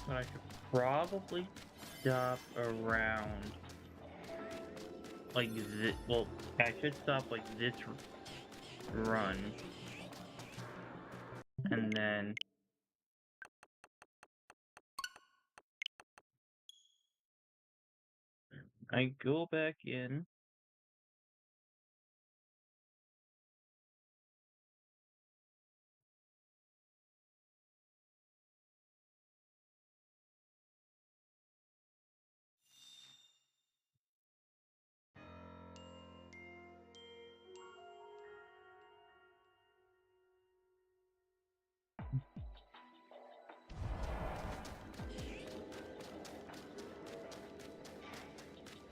But I should probably stop around like this. Well, I should stop like this run. And then I go back in.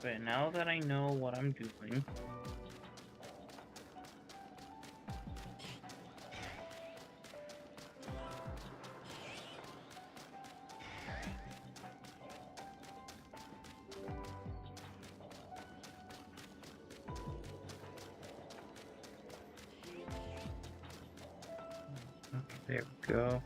But now that I know what I'm doing, okay, there we go.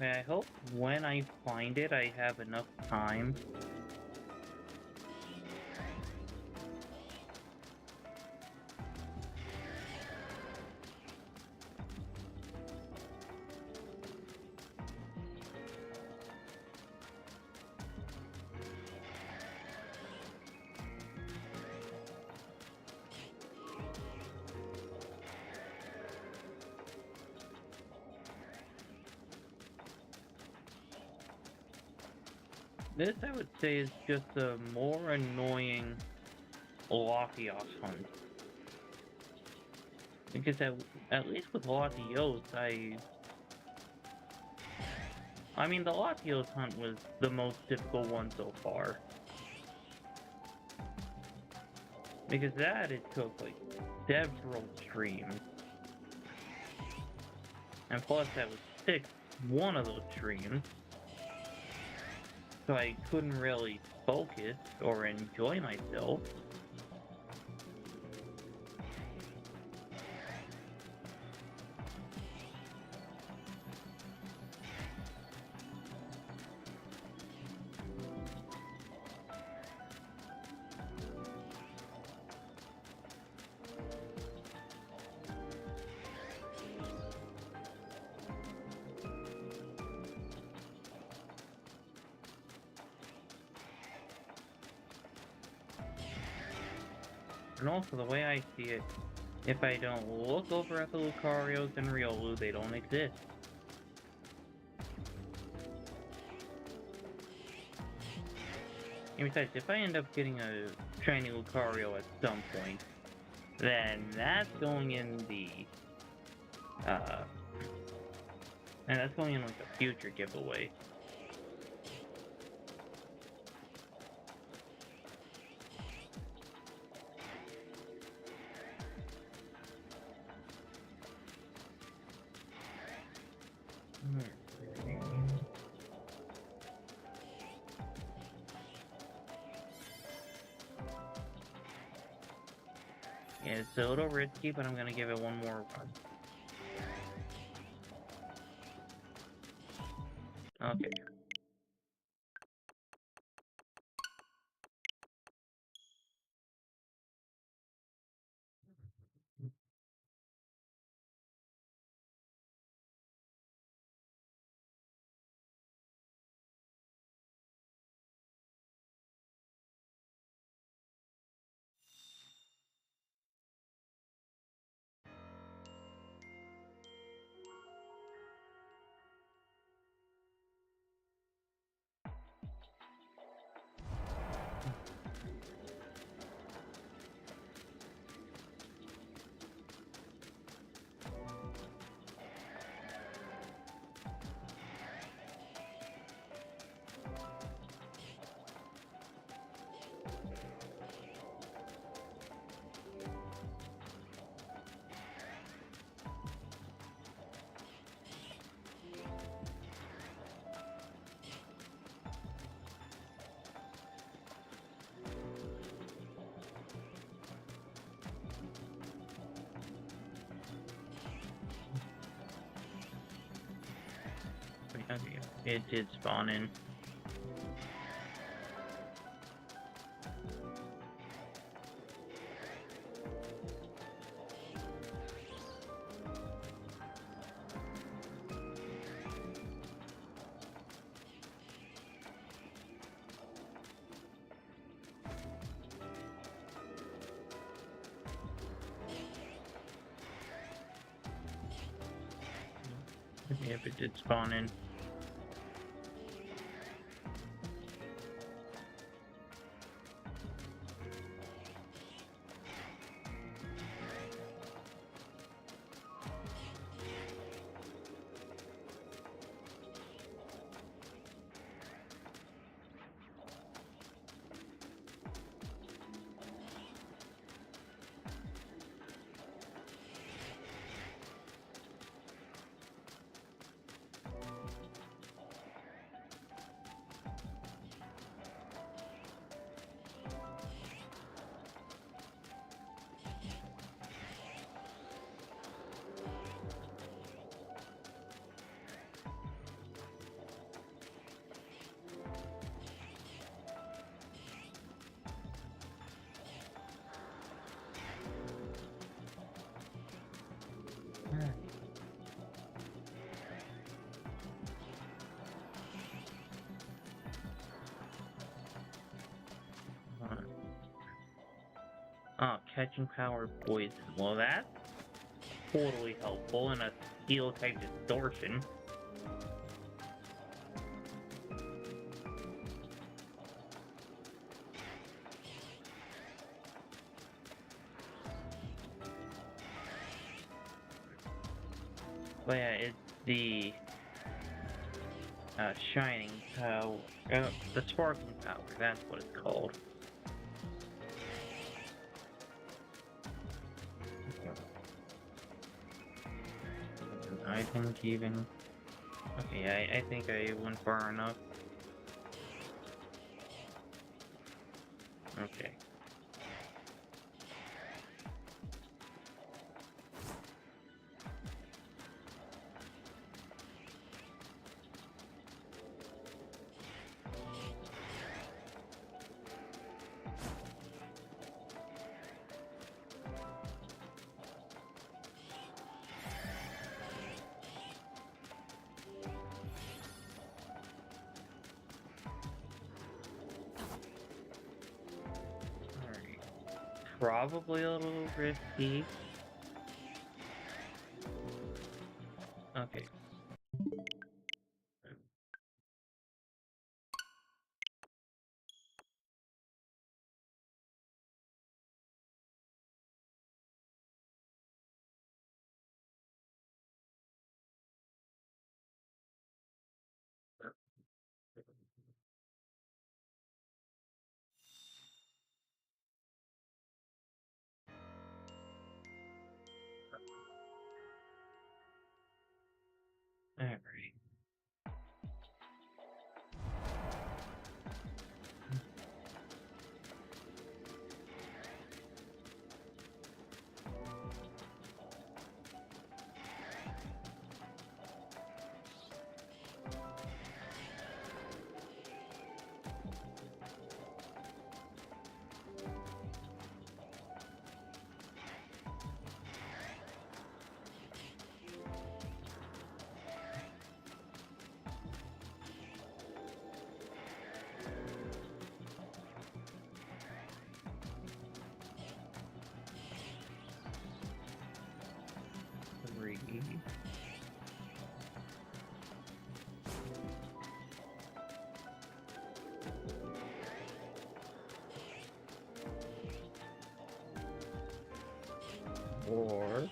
I hope when I find it, I have enough time. This, I would say, is just a more annoying Latios hunt. Because at least with Latios, I mean, the Latios hunt was the most difficult one so far. Because that, it took, like, several streams. And plus, that was one of those streams. So I couldn't really focus or enjoy myself. And also, the way I see it, if I don't look over at the Lucarios and Riolu, they don't exist. And besides, if I end up getting a shiny Lucario at some point, then that's going in the, and that's going in like a future giveaway. Yeah, it's a little risky, but I'm gonna give it one more run. Okay. Okay, it did spawn in. Yep, it did spawn in. Oh, catching power poison. Well, that's totally helpful in a steel type distortion. But yeah, it's the shining power, the sparkling power, that's what it's called. I think even... Okay, I think I went far enough. Okay. Probably a little risky. Okay. Alright. Three. Four.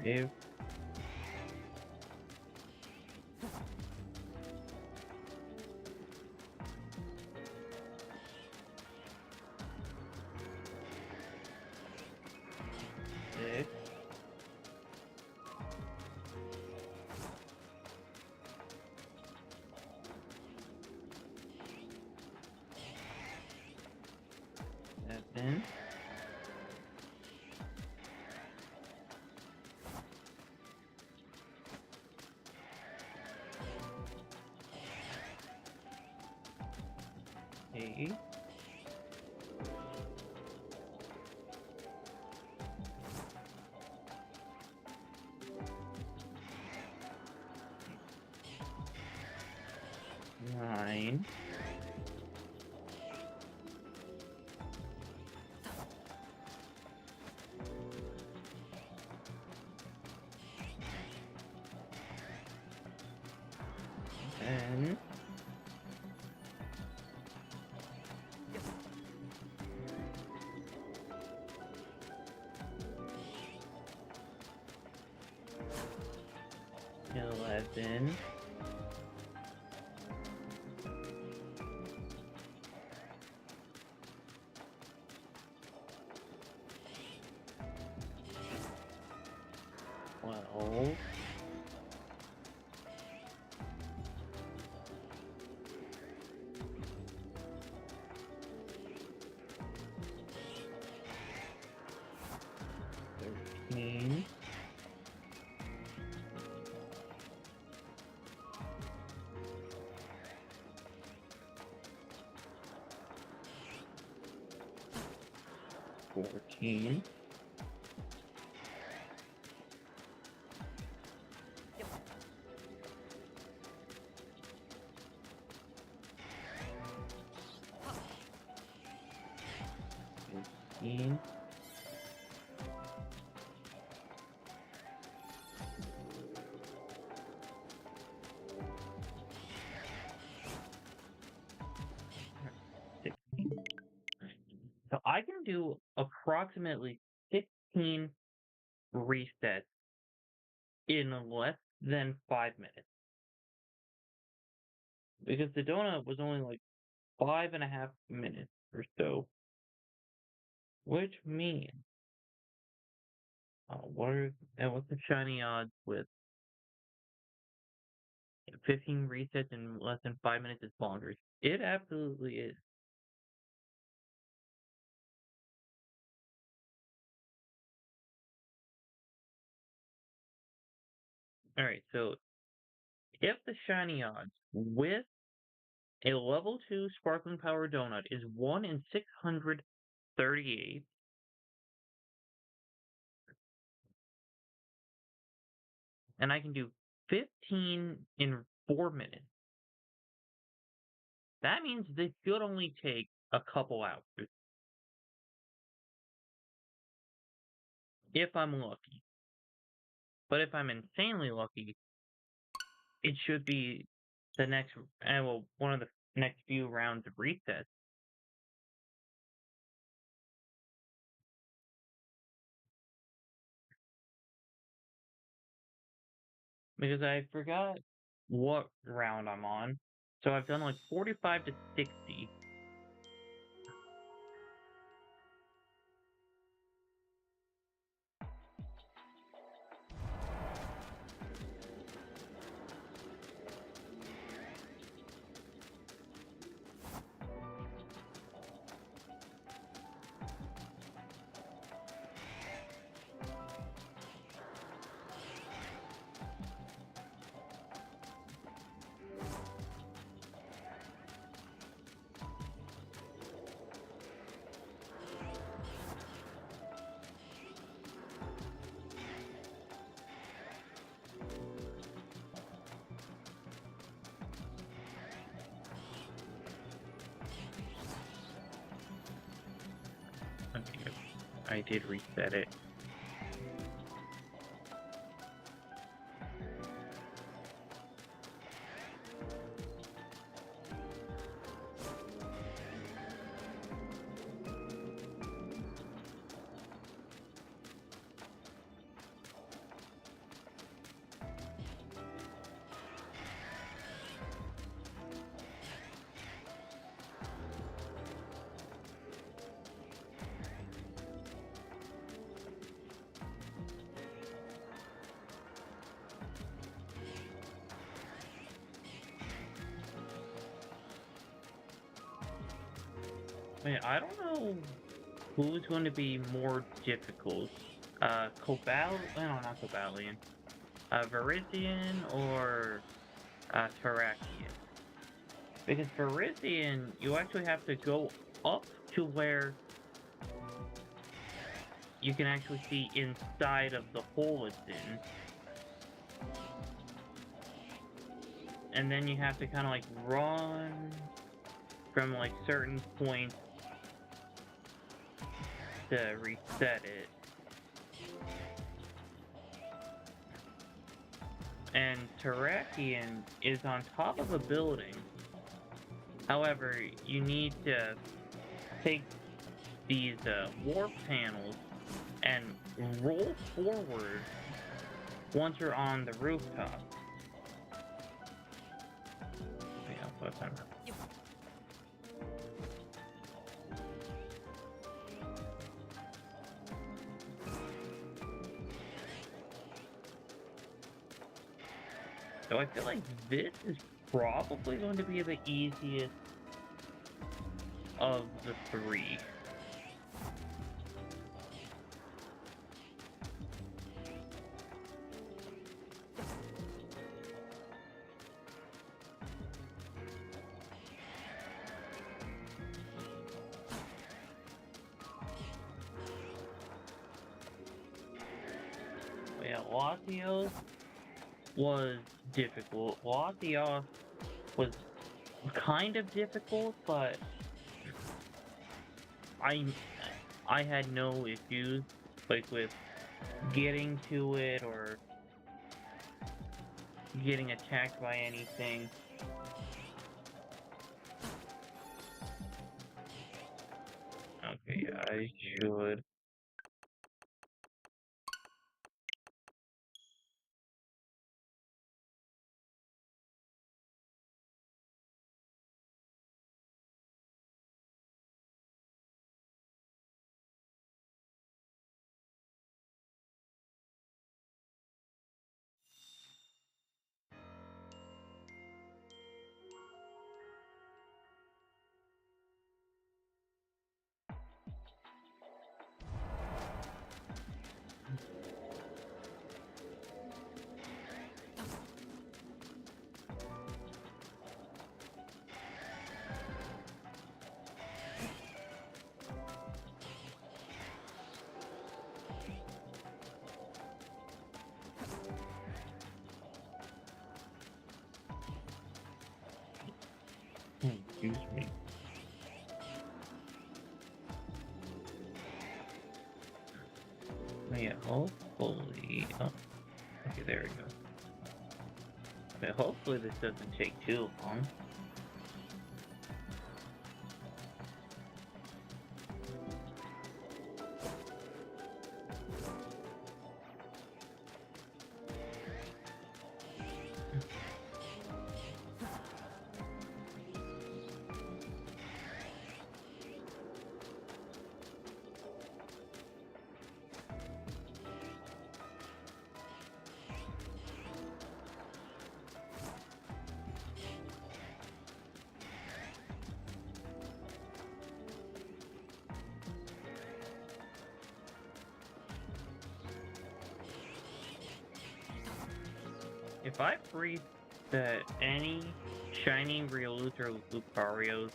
Five. Six. 10. Eight. 9. 10. 11. 12. 13. 14. 15. 16. So I can do approximately 16 resets in less than 5 minutes. Because the donut was only like 5.5 minutes or so. Which means, what's the shiny odds with 15 resets in less than 5 minutes is bonkers. It absolutely is. Alright, so if the shiny odds with a level 2 Sparkling Power Donut is 1 in 638, and I can do 15 in 4 minutes, that means this should only take a couple hours. If I'm lucky. But if I'm insanely lucky, it should be the next, one of the next few rounds of resets. Because I forgot what round I'm on. So I've done like 45 to 60. Okay, I did reset it. Man, I don't know who's going to be more difficult? No, not Cobalion. Virizion or Terrakion? Because Virizion, you actually have to go up to where you can actually see inside of the hole it's in. And then you have to kind of like run from like certain points to reset it. And Terrakion is on top of a building. However, you need to take these warp panels and roll forward once you're on the rooftop. Yeah, what's that? So I feel like this is probably going to be the easiest of the three. Yeah, Latios was difficult. Latios was kind of difficult, but I had no issues like with getting to it or getting attacked by anything. Okay, I should. Excuse me. Yeah, hopefully. Oh, okay, there we go. Okay, hopefully this doesn't take too long. If I freeze any shiny Riolu or Lucarios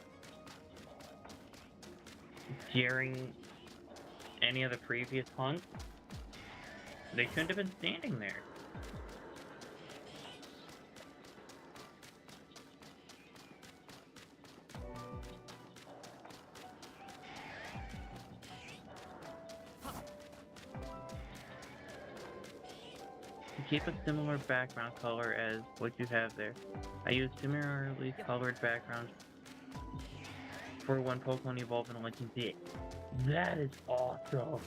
during any of the previous hunts, they shouldn't have been standing there. Keep a similar background color as what you have there. I use similarly colored backgrounds for when Pokemon evolve in Legends Z. That is awesome!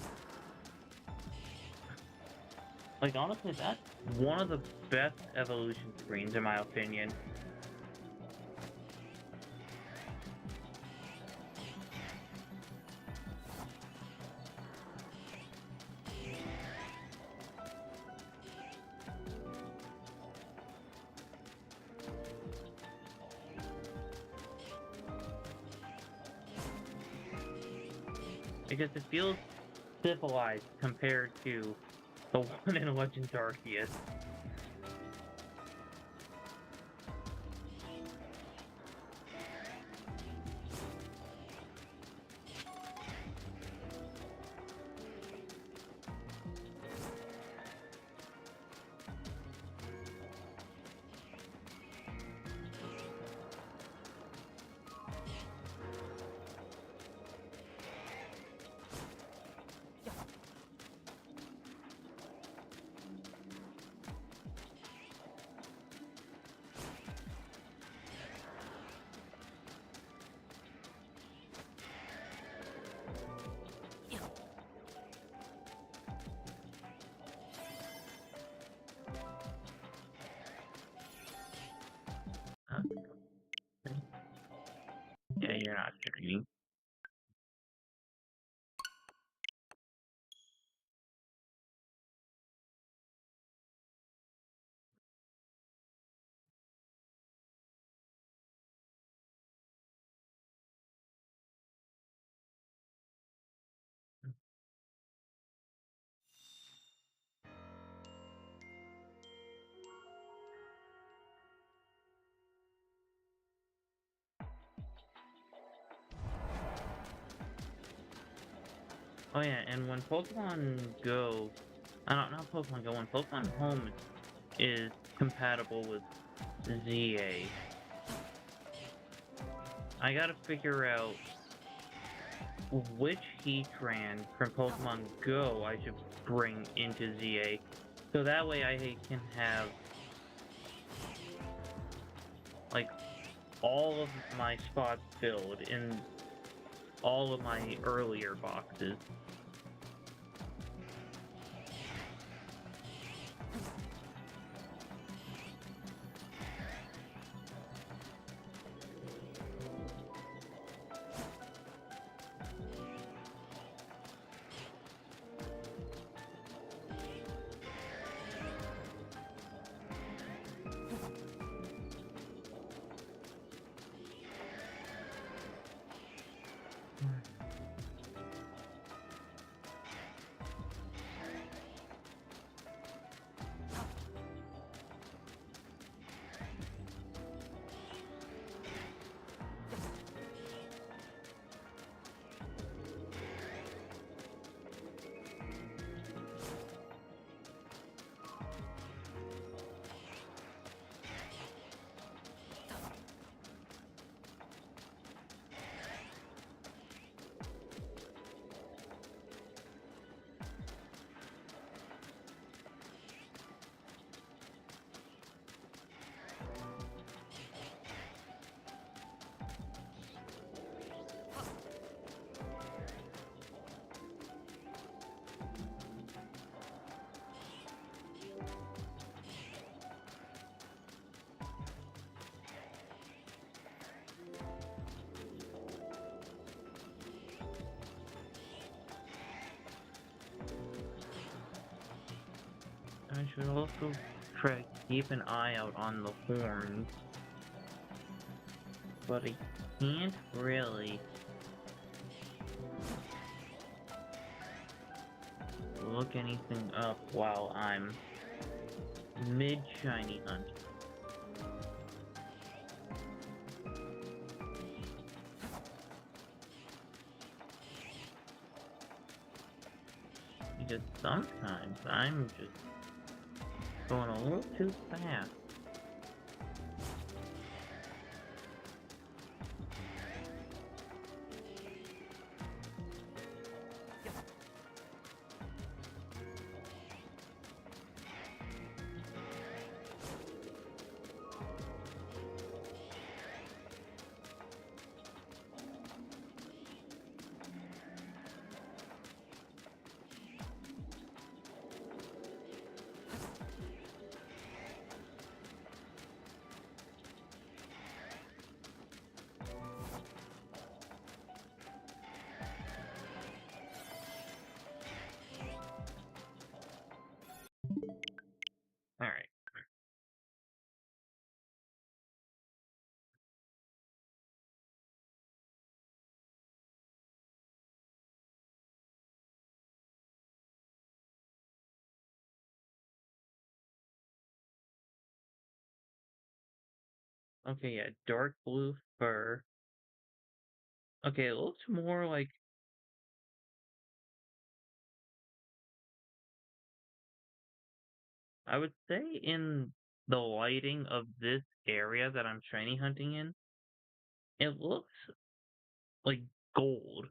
Like, honestly, that's one of the best evolution screens in my opinion. because it feels civilized compared to the one in Legends Arceus. Yeah, you're not screaming. Oh yeah, and when Pokemon Go, not Pokemon Go, when Pokemon Home is compatible with ZA, I gotta figure out which Heatran from Pokemon Go I should bring into ZA, so that way I can have, like, all of my spots filled in all of my earlier boxes. I should also try to keep an eye out on the horns, but I can't really look anything up while I'm mid-shiny hunt. Because sometimes I'm just going a little too fast. Okay, yeah, dark blue fur. Okay, it looks more like I would say in the lighting of this area that I'm shiny hunting in, it looks like gold.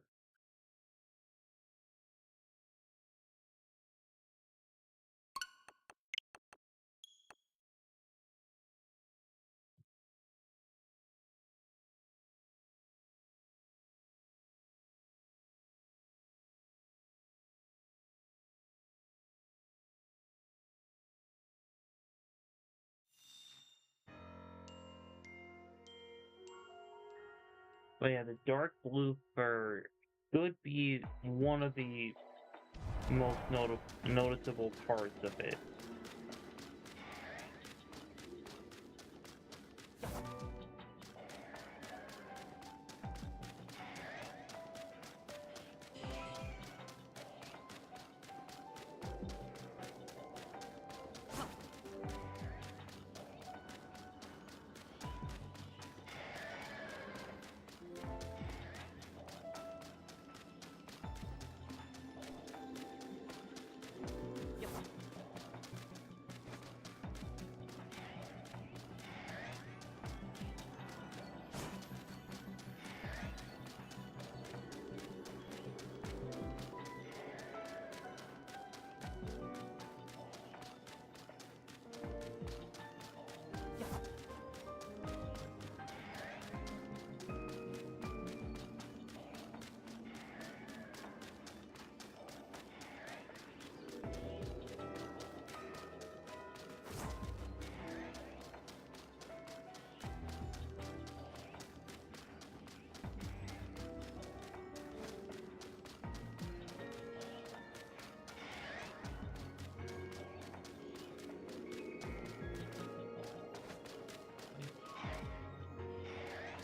But yeah, the dark blue fur could be one of the most noticeable parts of it.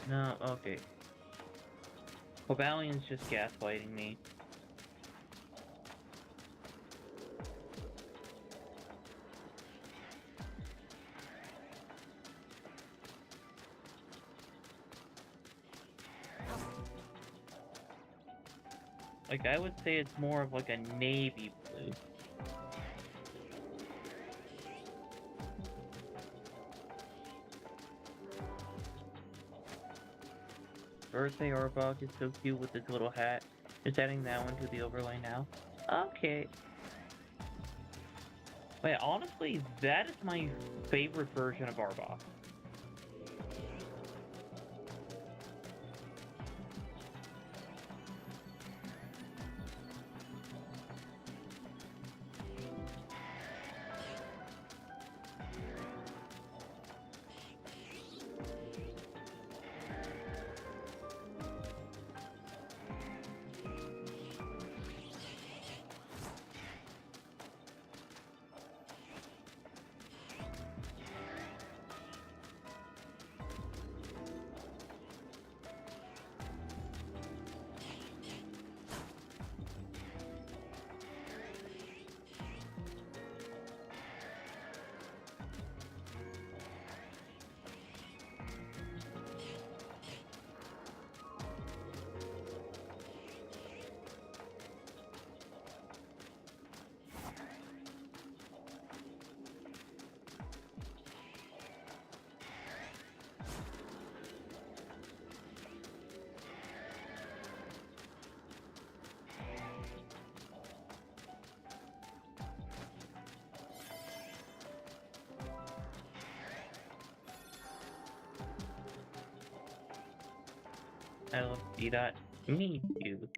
No, okay. Cobalion's just gaslighting me. Like, I would say it's more of like a navy blue. Birthday Arbok is so cute with his little hat. Just adding that one to the overlay now. Okay. Wait, honestly, that is my favorite version of Arbok. I love D-Dot. Me too.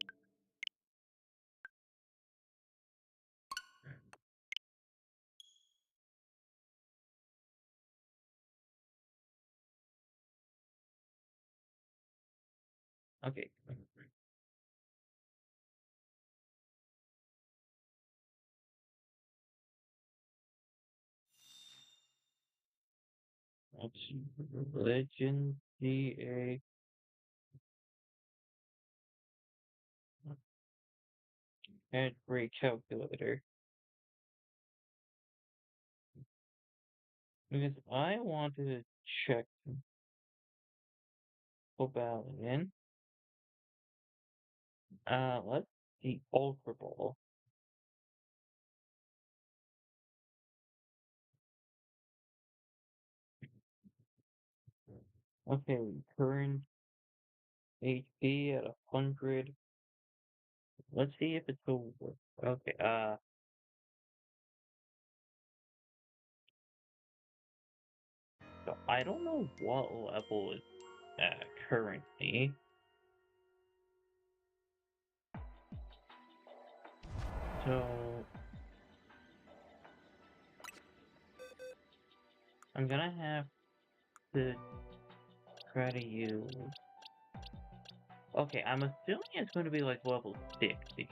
Okay. Legend GA. And great calculator. Because I wanted to check Rebellion. Let's see, Ultra Ball. Okay, current HP at 100. Let's see if it's will work. Okay, so I don't know what level it's at currently. So I'm gonna have to try to use. Okay, I'm assuming it's going to be like level 60.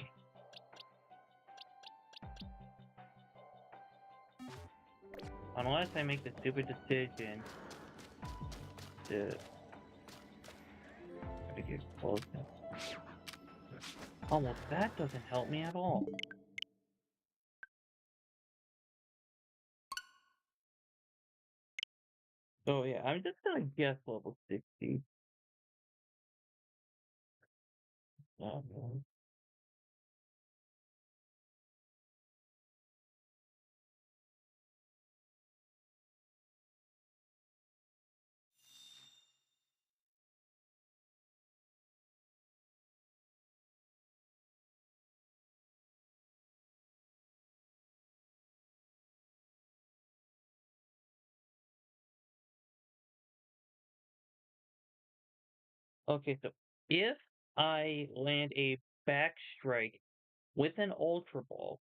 Unless I make the stupid decision to try to get close. Oh, well, that doesn't help me at all. So yeah, I'm just gonna guess level 60. Um, okay, so if I land a back strike with an Ultra Ball,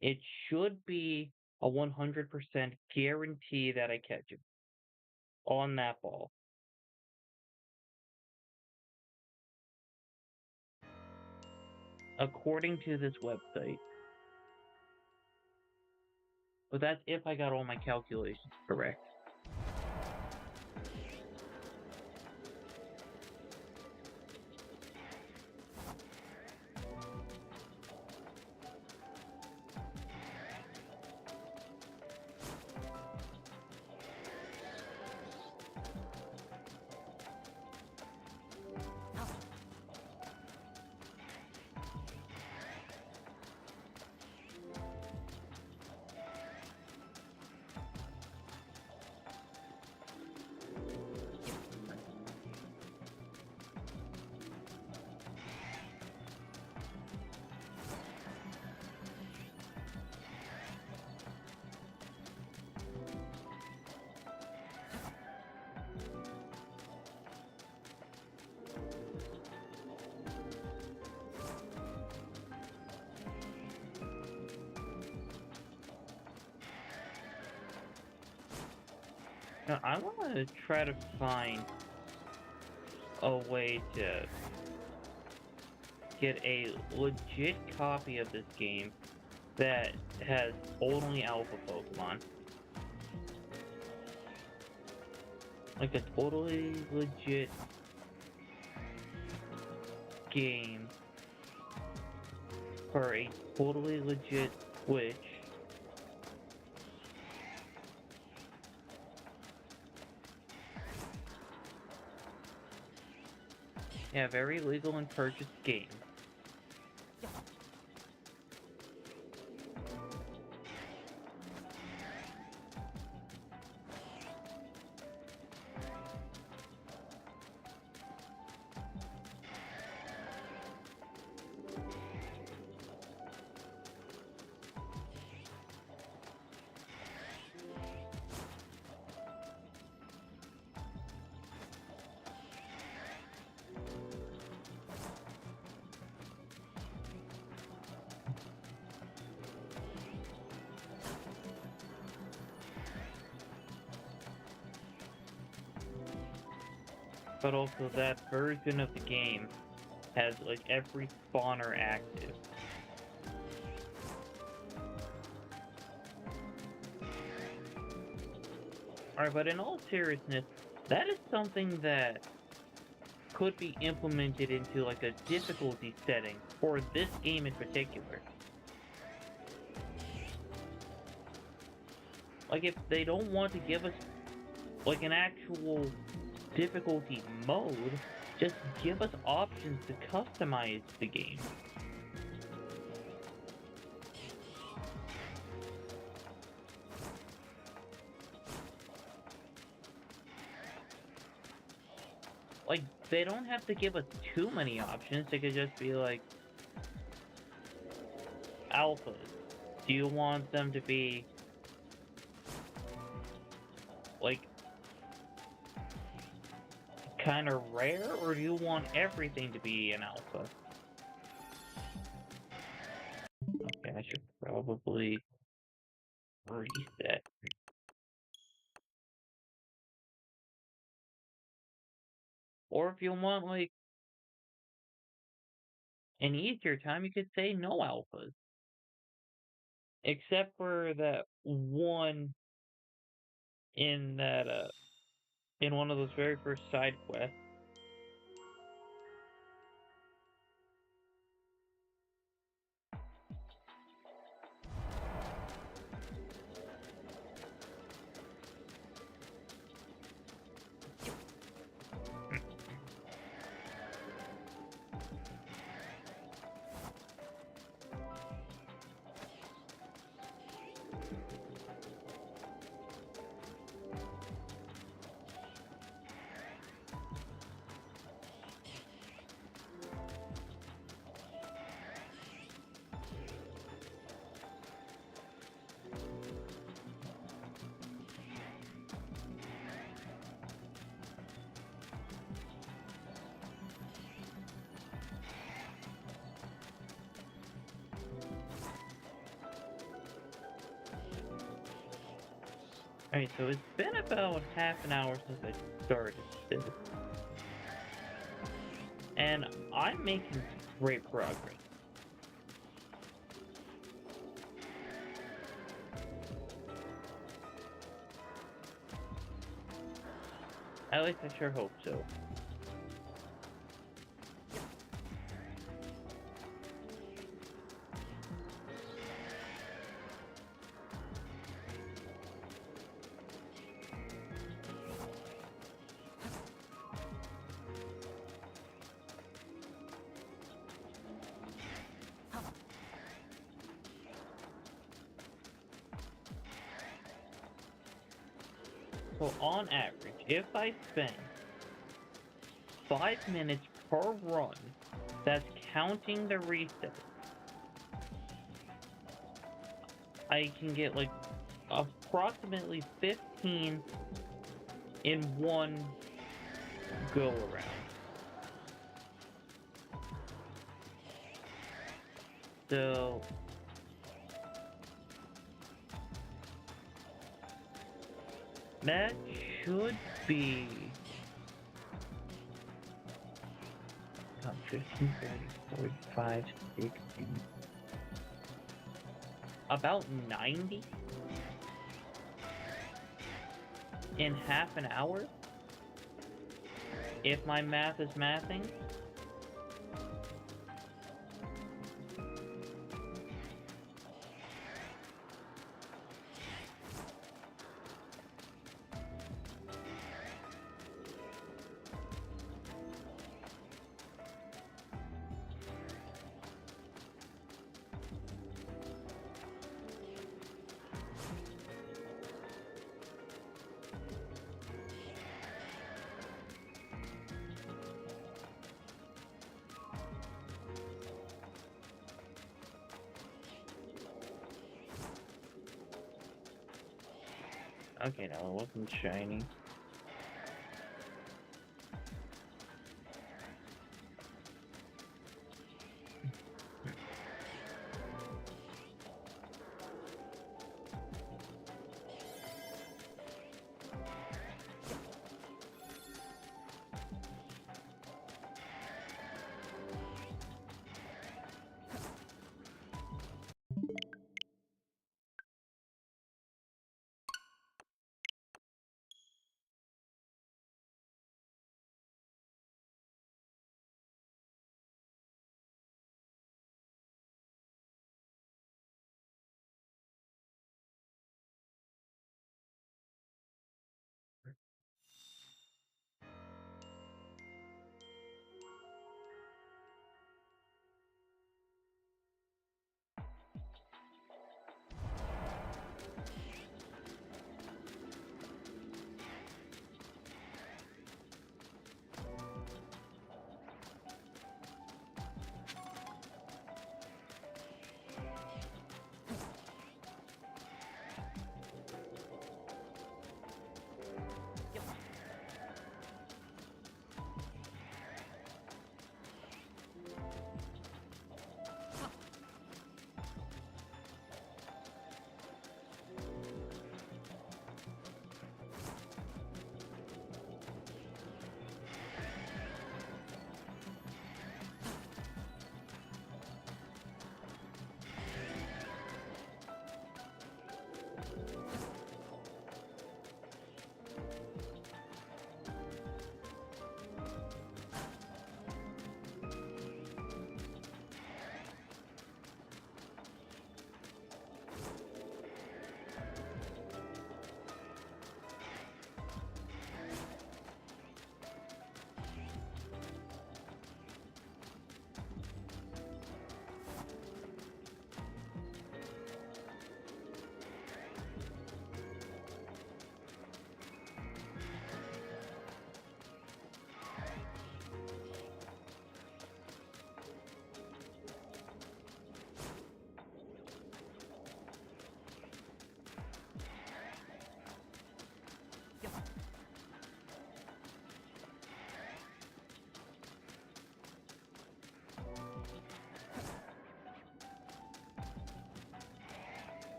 it should be a 100% guarantee that I catch it on that ball. According to this website. But that's if I got all my calculations correct. Now, I want to try to find a way to get a legit copy of this game that has only alpha Pokemon. Like a totally legit game for a totally legit Switch. Yeah, very legal and purchased game. But also that version of the game has like every spawner active. Alright, but in all seriousness, that is something that could be implemented into like a difficulty setting for this game in particular. Like if they don't want to give us like an actual difficulty mode, just give us options to customize the game. Like, they don't have to give us too many options. They could just be like, alphas. Do you want them to be, like, kind of rare, or do you want everything to be an alpha? Okay, I should probably reset. Or if you want, like, an easier time, you could say no alphas. Except for that one in that, in one of those very first side quests. Alright, so it's been about half an hour since I started this. And I'm making great progress. At least I sure hope so. So on average, if I spend 5 minutes per run, that's counting the reset, I can get like approximately 15 in one go around. So that should be 15, 30, 45, 60. About 90 in half an hour, if my math is mathing. Okay, no, it wasn't shiny.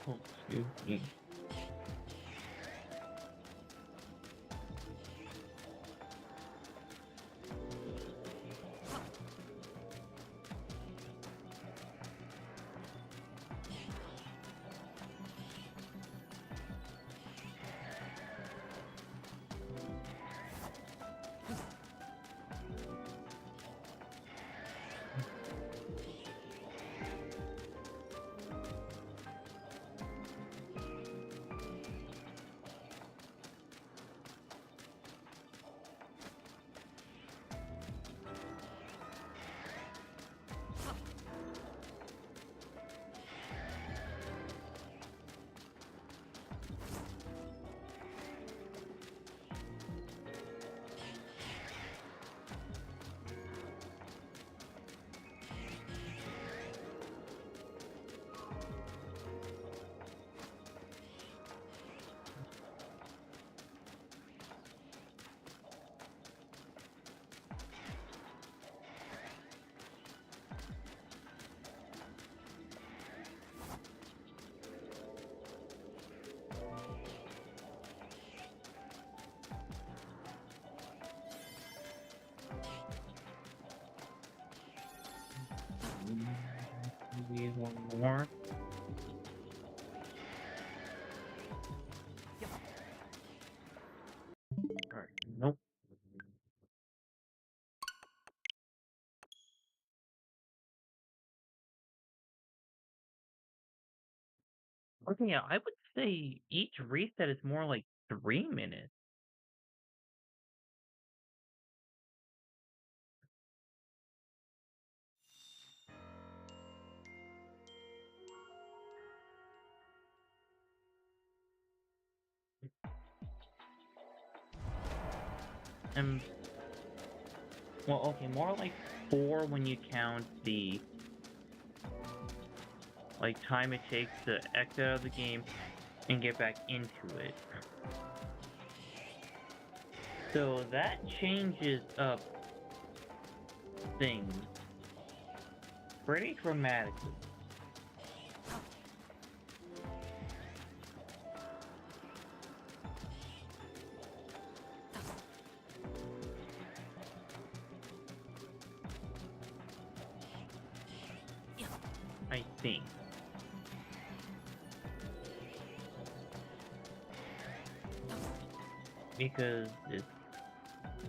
Oh, excuse me. Maybe one more. Alright, nope. Okay, yeah, I would say each reset is more like 3 minutes. And well, okay, more like 4 when you count the like time it takes to exit out of the game and get back into it. So that changes up things pretty dramatically. I think. Because it's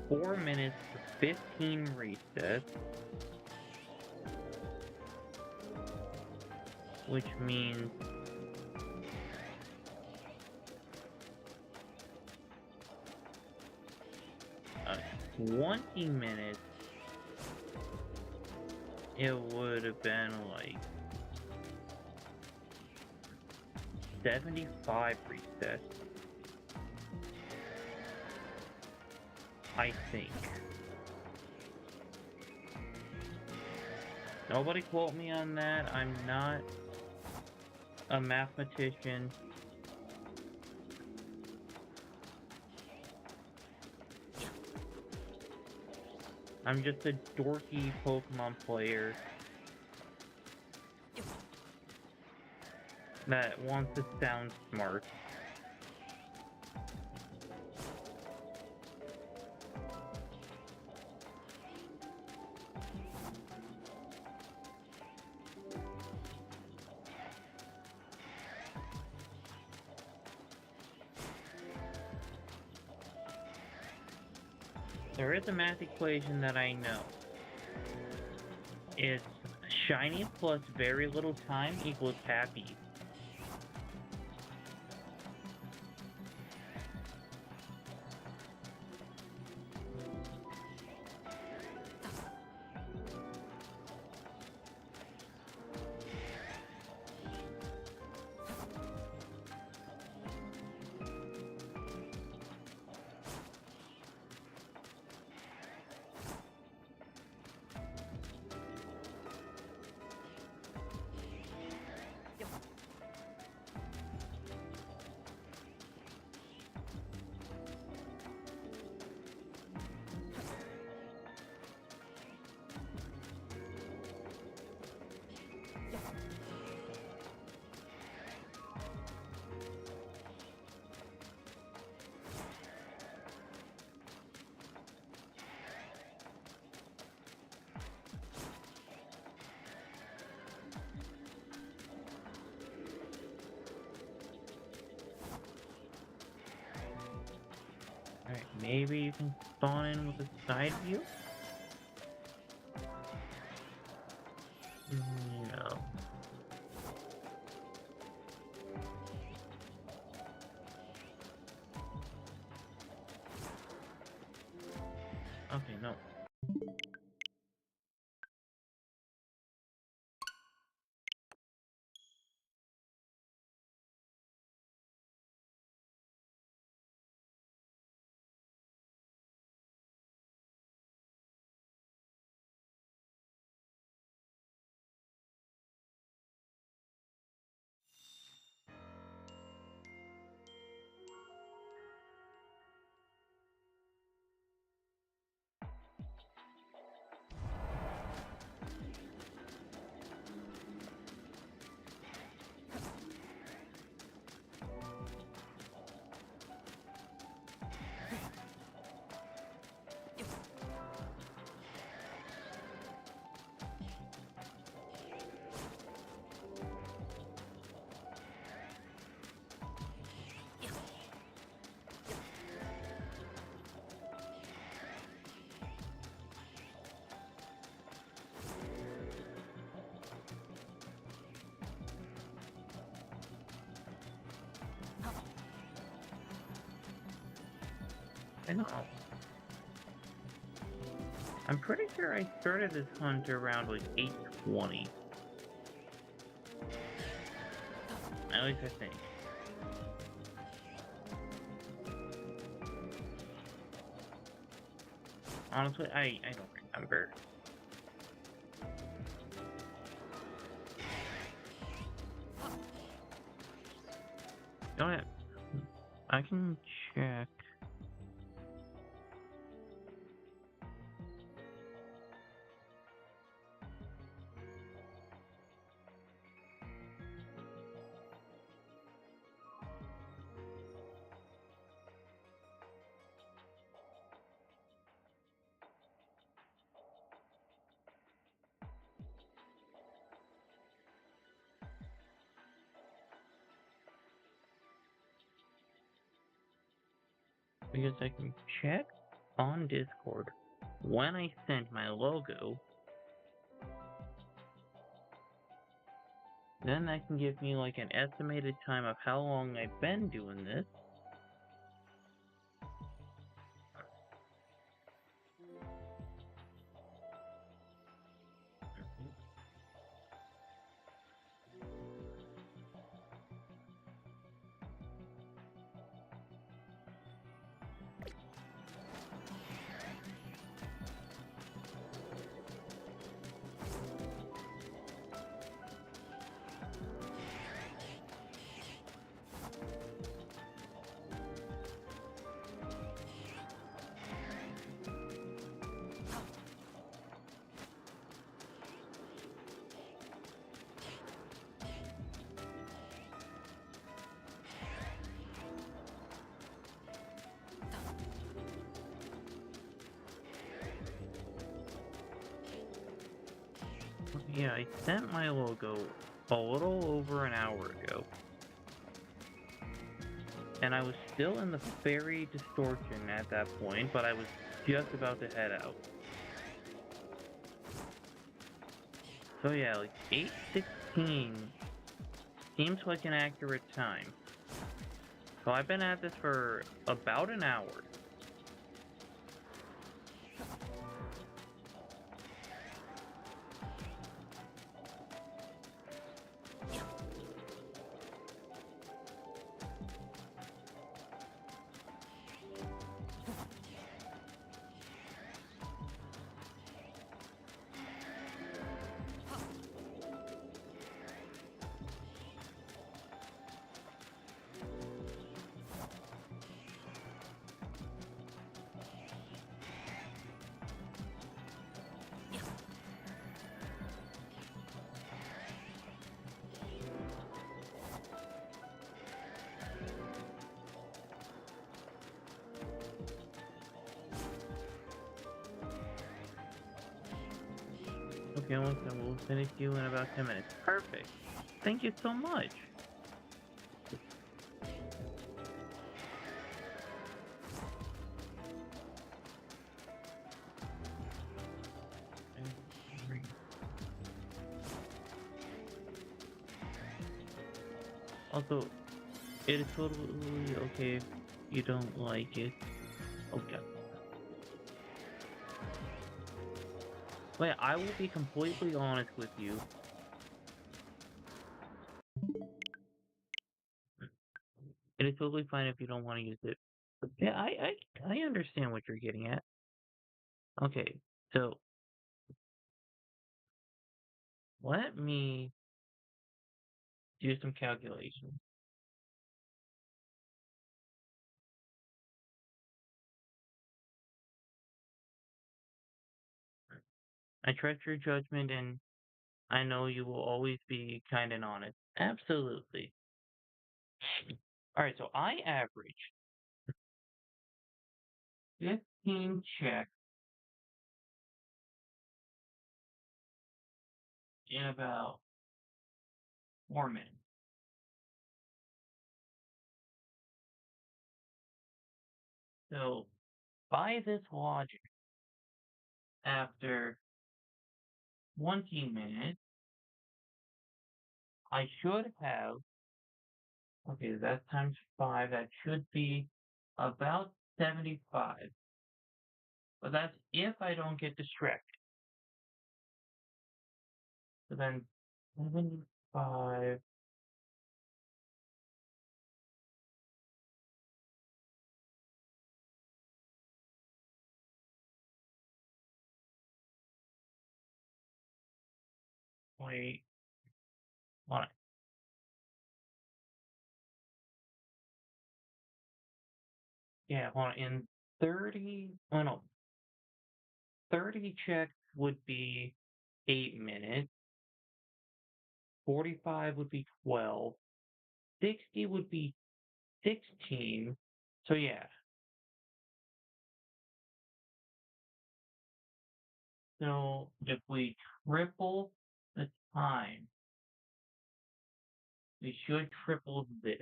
4 minutes to 15 resets, which means 20 minutes, it would have been like 75 resets. I think. Nobody quote me on that. I'm not a mathematician. I'm just a dorky Pokemon player that wants to sound smart. There is a math equation that I know. It's shiny plus very little time equals happy. maybe you can spawn in with a side view? No. Okay, no. I know. I'm pretty sure I started this hunt around like 8:20. At least I think. Honestly, I don't remember. Go ahead. I can check. Because I can check on Discord when I sent my logo. Then that can give me like an estimated time of how long I've been doing this. Yeah, I sent my logo a little over an hour ago. And I was still in the fairy distortion at that point, but I was just about to head out. So yeah, like 8:16 seems like an accurate time. So I've been at this for about an hour. Okay, we'll finish you in about 10 minutes. Perfect. Thank you so much. Also, it is totally okay if you don't like it. Okay. But I will be completely honest with you. It is totally fine if you don't want to use it. Yeah, I understand what you're getting at. Okay, so let me do some calculations. I trust your judgment, and I know you will always be kind and honest. Absolutely. All right, so I average 15 checks in about 4 minutes. So, by this logic, after 20 minutes, I should have, okay, that's times 5, that should be about 75. But that's if I don't get distracted. So then 75, wait, hold on. Yeah, hold on. In 30, oh no, 30 checks would be 8 minutes, 45 would be 12, 60 would be 16. So yeah, so if we triple the time, we should triple this.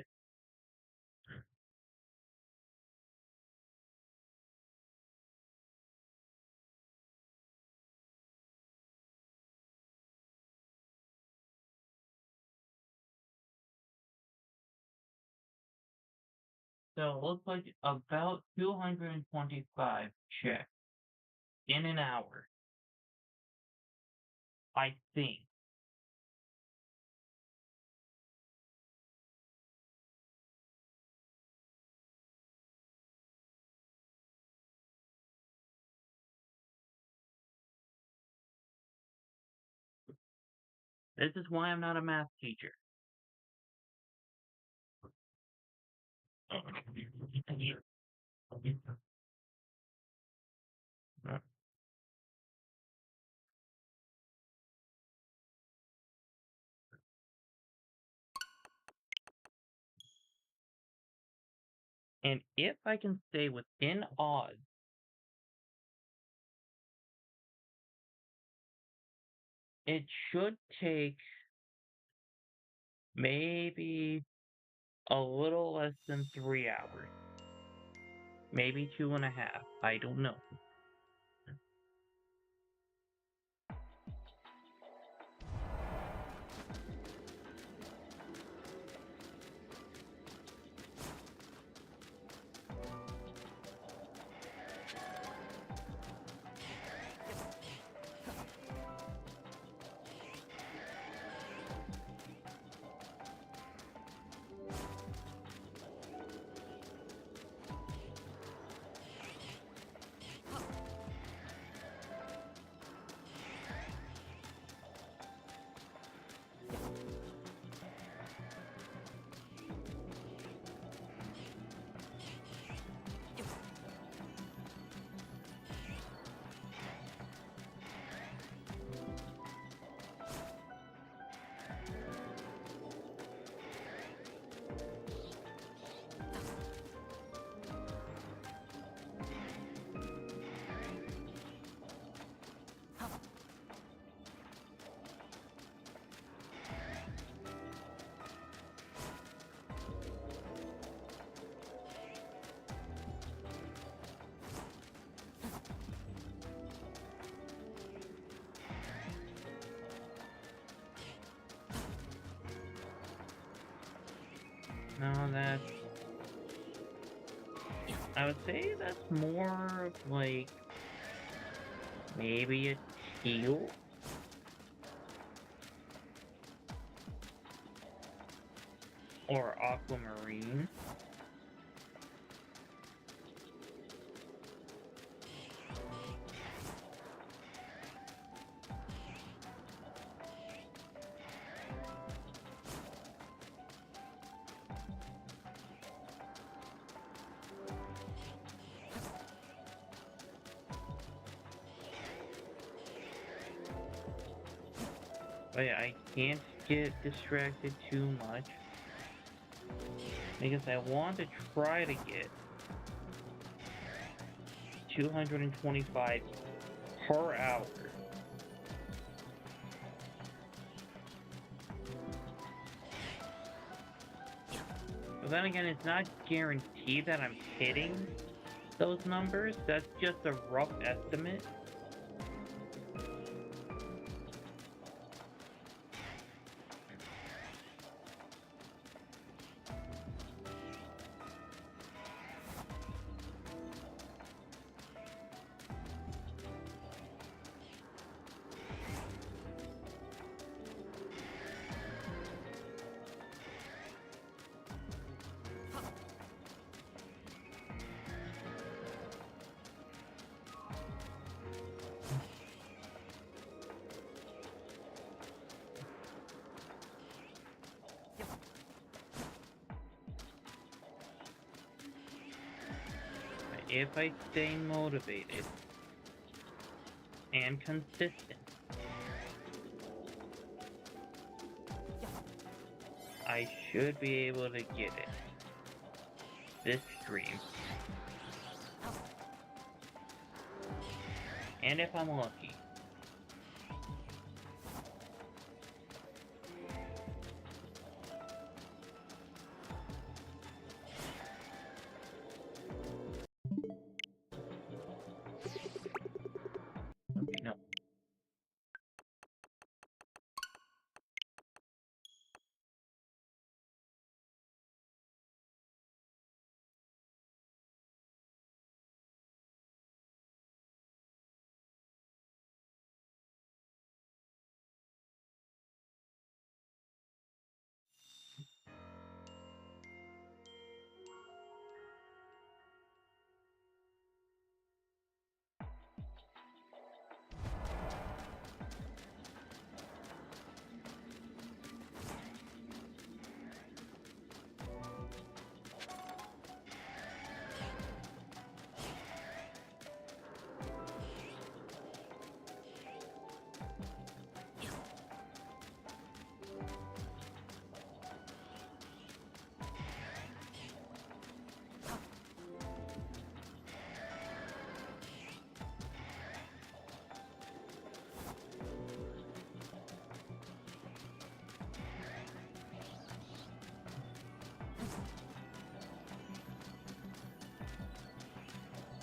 So it looks like about 225 checks in an hour, I think. This is why I'm not a math teacher. And if I can stay within odds, it should take maybe a little less than 3 hours. Maybe 2.5. I don't know. No, that's... I would say that's more of like... maybe a teal? Or aquamarine? But yeah, I can't get distracted too much. Because I want to try to get 225 per hour. But then again, it's not guaranteed that I'm hitting those numbers. That's just a rough estimate. If I stay motivated and consistent, I should be able to get it this stream. And if I'm lucky. Okay, no.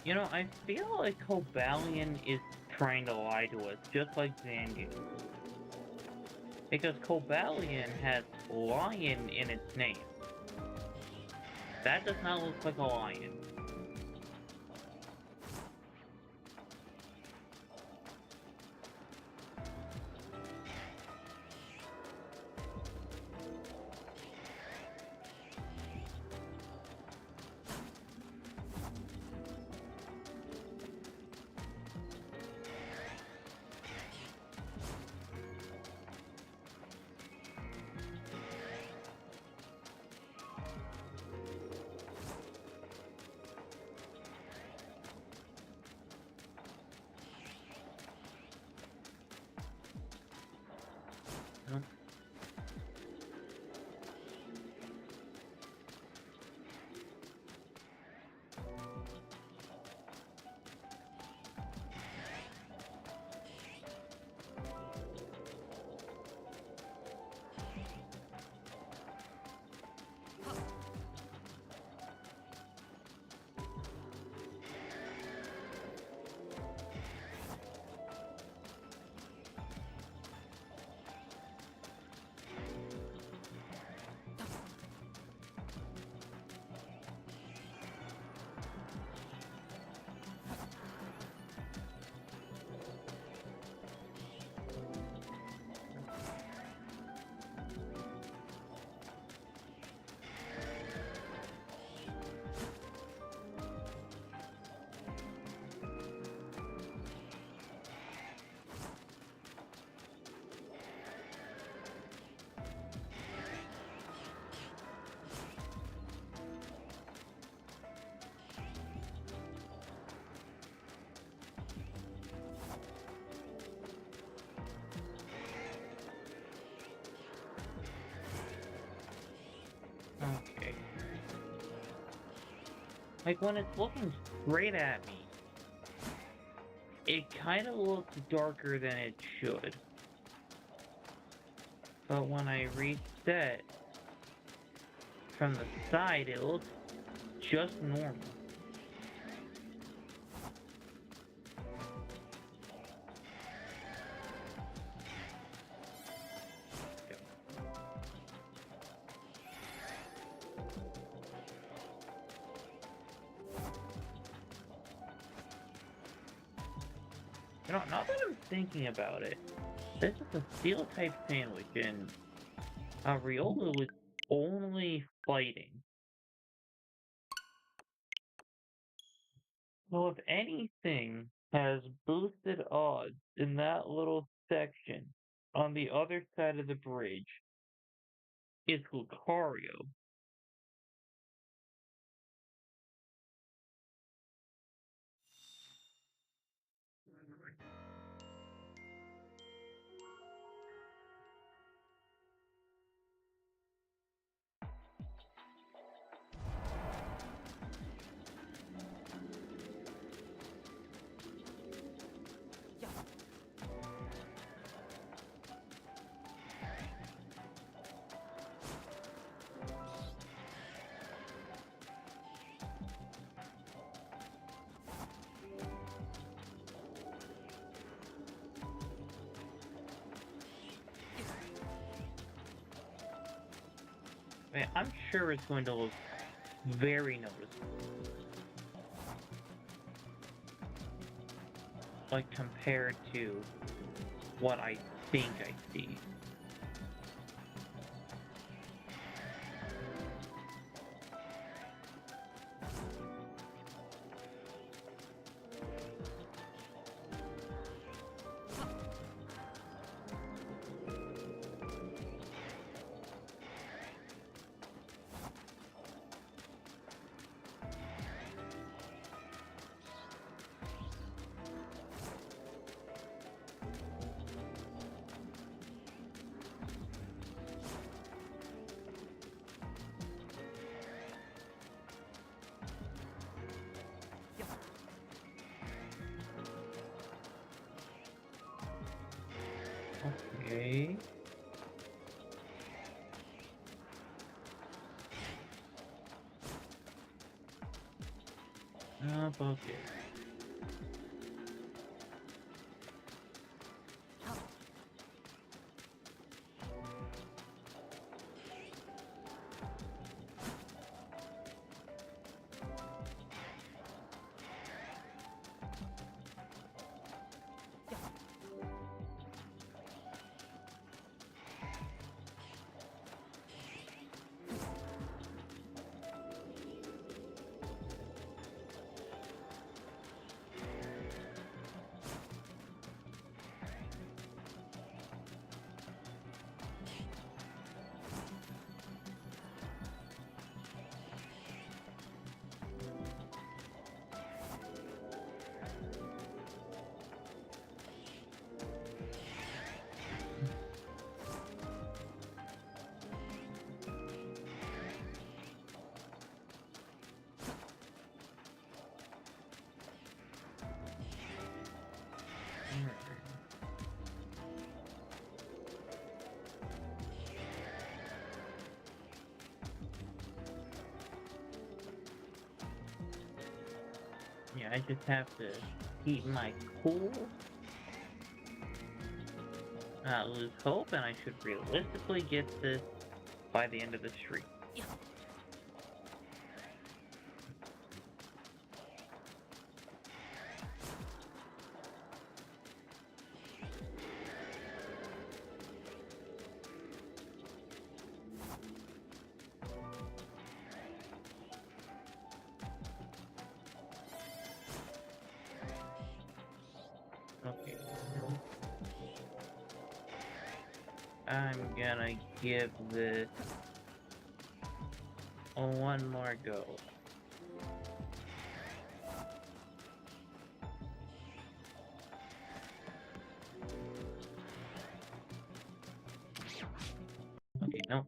You know, I feel like Cobalion is trying to lie to us, just like Zangoose. Because Cobalion has lion in its name. That does not look like a lion. Like, when it's looking straight at me, it kind of looks darker than it should. But when I reset from the side, it looks just normal. You know, now that I'm thinking about it, this is a steel-type sandwich, and Riolu is only fighting. So if anything has boosted odds in that little section on the other side of the bridge, it's Lucario. Man, I'm sure it's going to look very noticeable. Like, compared to what I think I see. Okay. How about this? Yeah, I just have to keep my cool, not lose hope, and I should realistically get this by the end of the stream. Okay. I'm gonna give this one more go. Okay, no.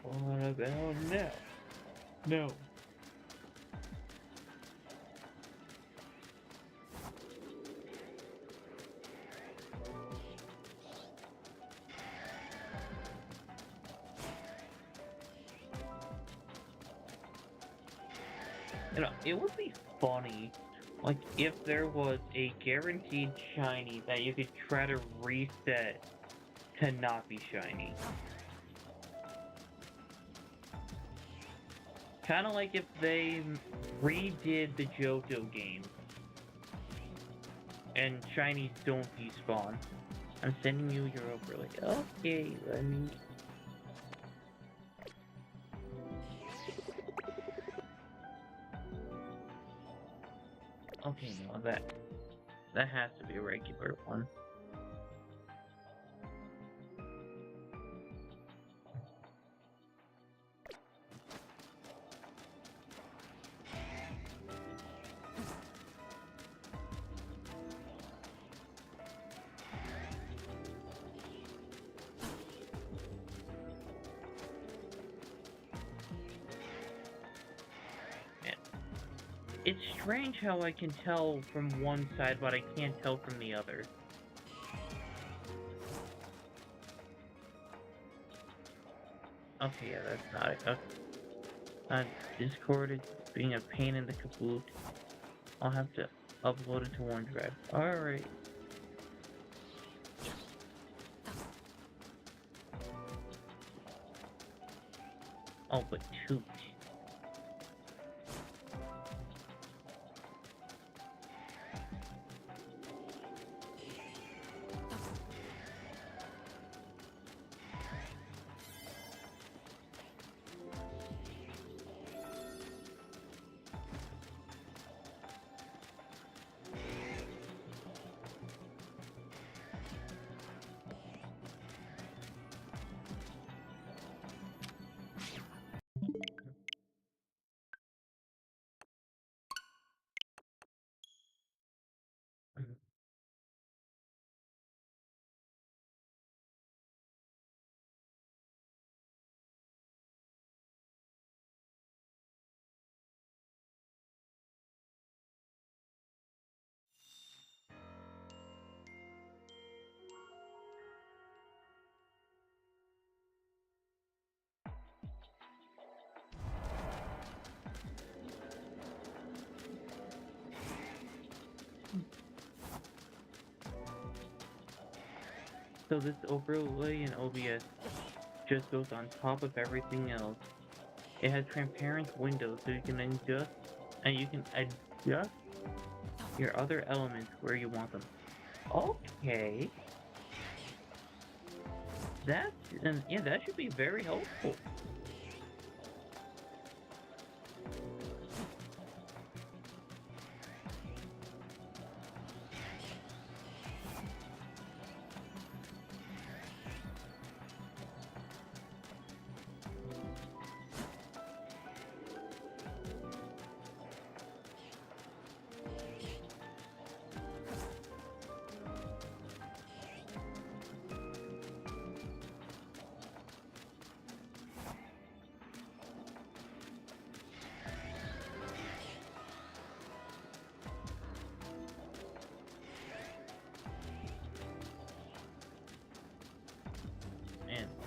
What about now? No. You know, it would be funny, like, if there was a guaranteed shiny that you could try to reset to not be shiny. Kind of like if they redid the Johto game and shinies don't despawn. I'm sending you your overlay. Okay, let me... Okay, no, that has to be a regular one. It's strange how I can tell from one side, but I can't tell from the other. Okay, yeah, that's not it. Okay. Discord is being a pain in the caboot. I'll have to upload it to OneDrive. Alright. Oh, but two. So this overlay in OBS just goes on top of everything else. It has transparent windows so you can adjust your other elements where you want them. Okay. That should be very helpful.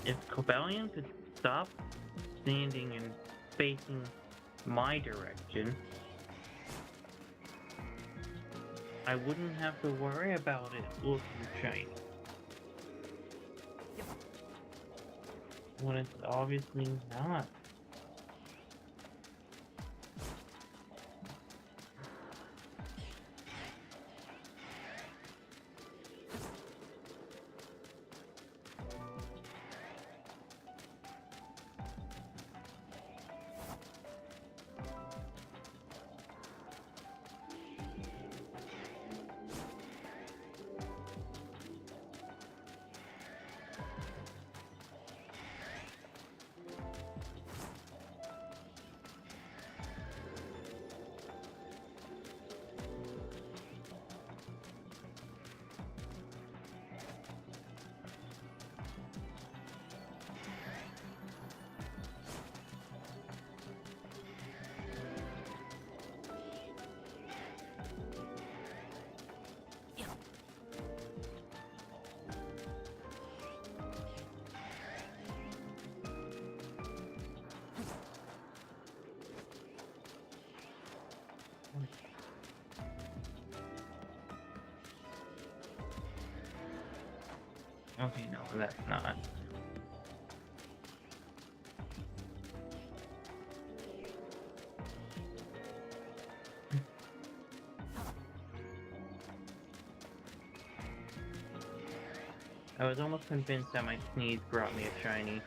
If Cobalion could stop standing and facing my direction, I wouldn't have to worry about it looking shiny. When it's obviously not. Okay, no, that's not. I was almost convinced that my sneeze brought me a shiny.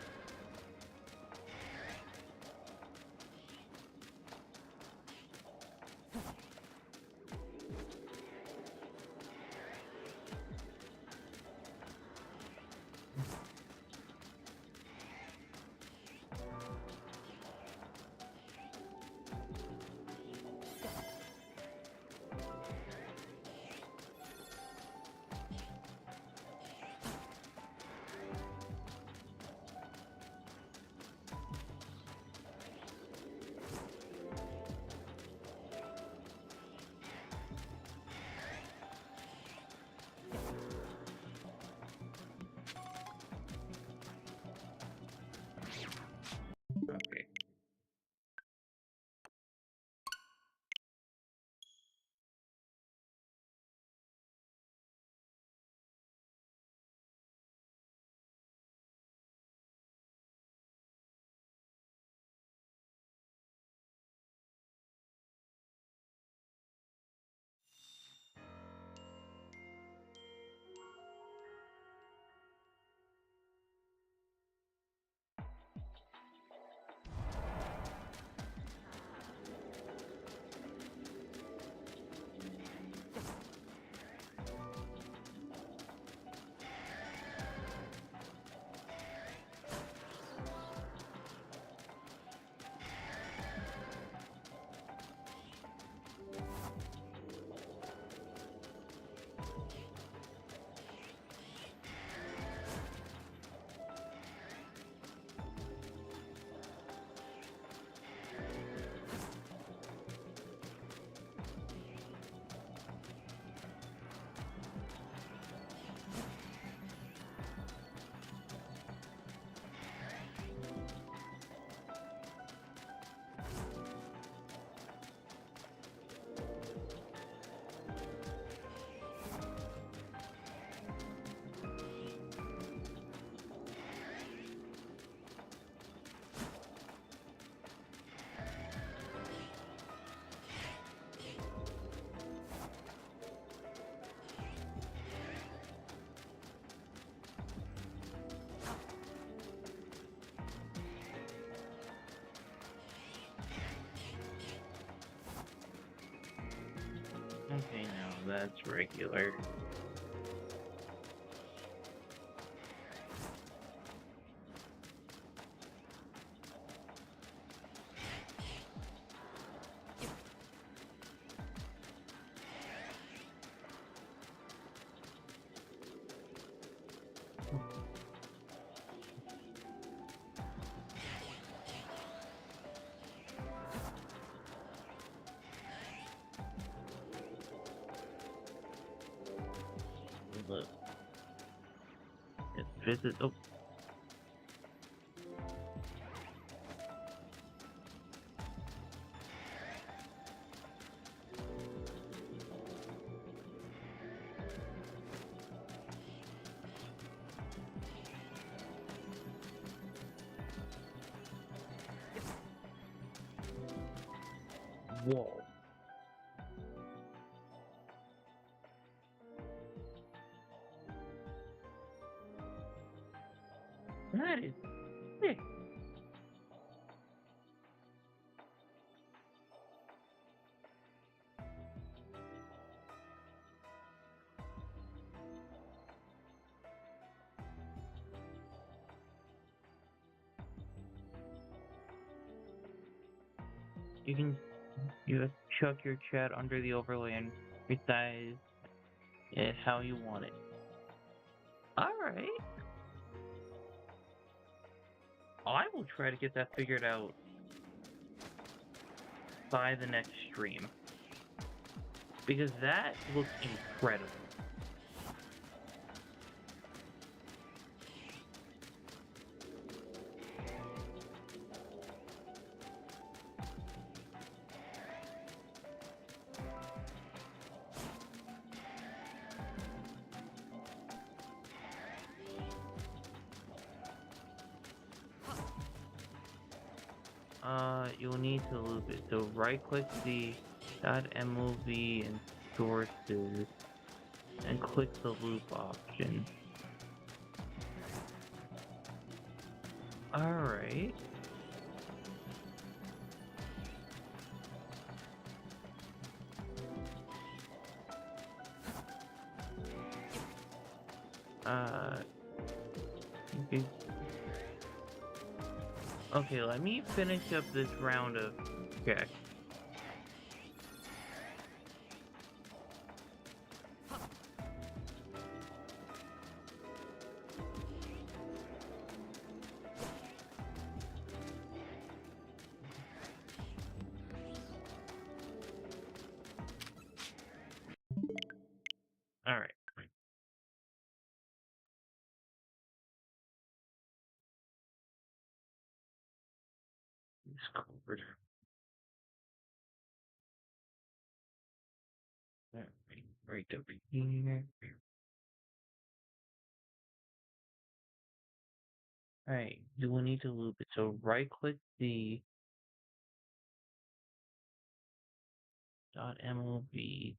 Okay. Okay, no, that's regular. Look. Let's visit. Oh. Whoa. That is sick. You just chuck your chat under the overlay and resize it how you want it. Alright. I will try to get that figured out by the next stream. Because that looks incredible. you'll need to loop it. So right-click the .mov and sources, and click the loop option. Alright. Okay. Okay, let me finish up this round of checks. Alright. Discord. Right over here. Alright, you will need to loop it. So right click the .mov.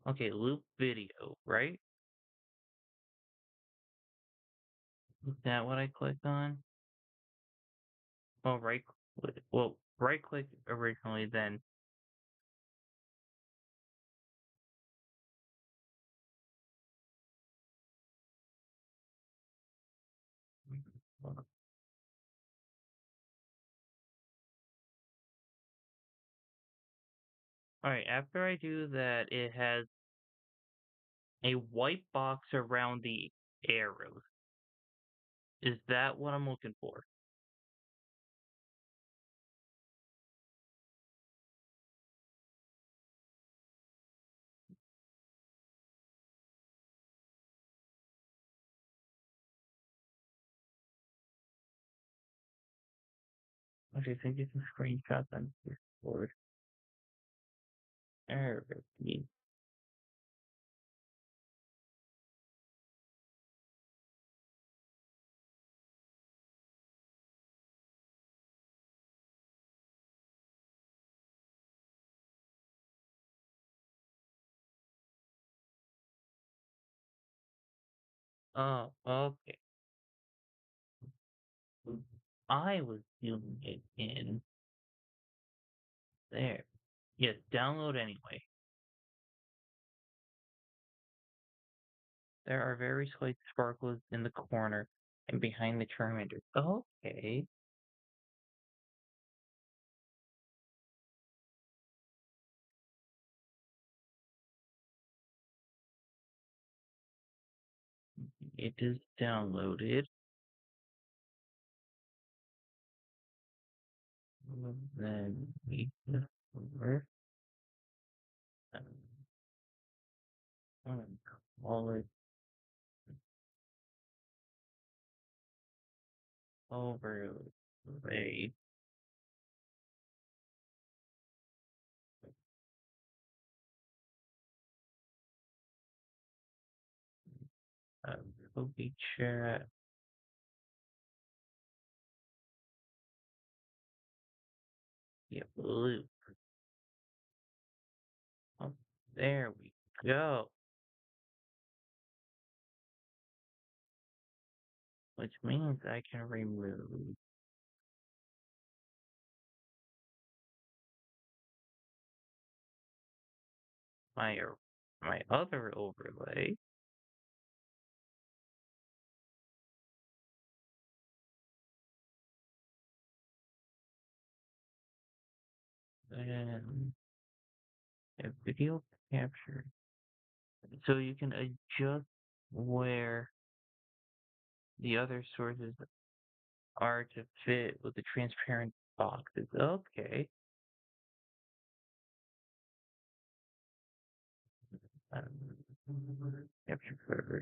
Okay, loop video, right? Is that what I clicked on? Well, right click originally, then. Alright, after I do that, it has a white box around the arrows. Is that what I'm looking for? Okay, so get some screenshots on Discord. There it is. Oh, okay. I was doing it in there. Yes, download anyway. There are very slight sparkles in the corner and behind the Charmander. Okay. It is downloaded. Then we over. Call it overlay. Copy chat. Yeah, blue. Oh, there we go. Which means I can remove my my other overlay. And a video capture. So you can adjust where the other sources are to fit with the transparent boxes. Okay. Capture photo.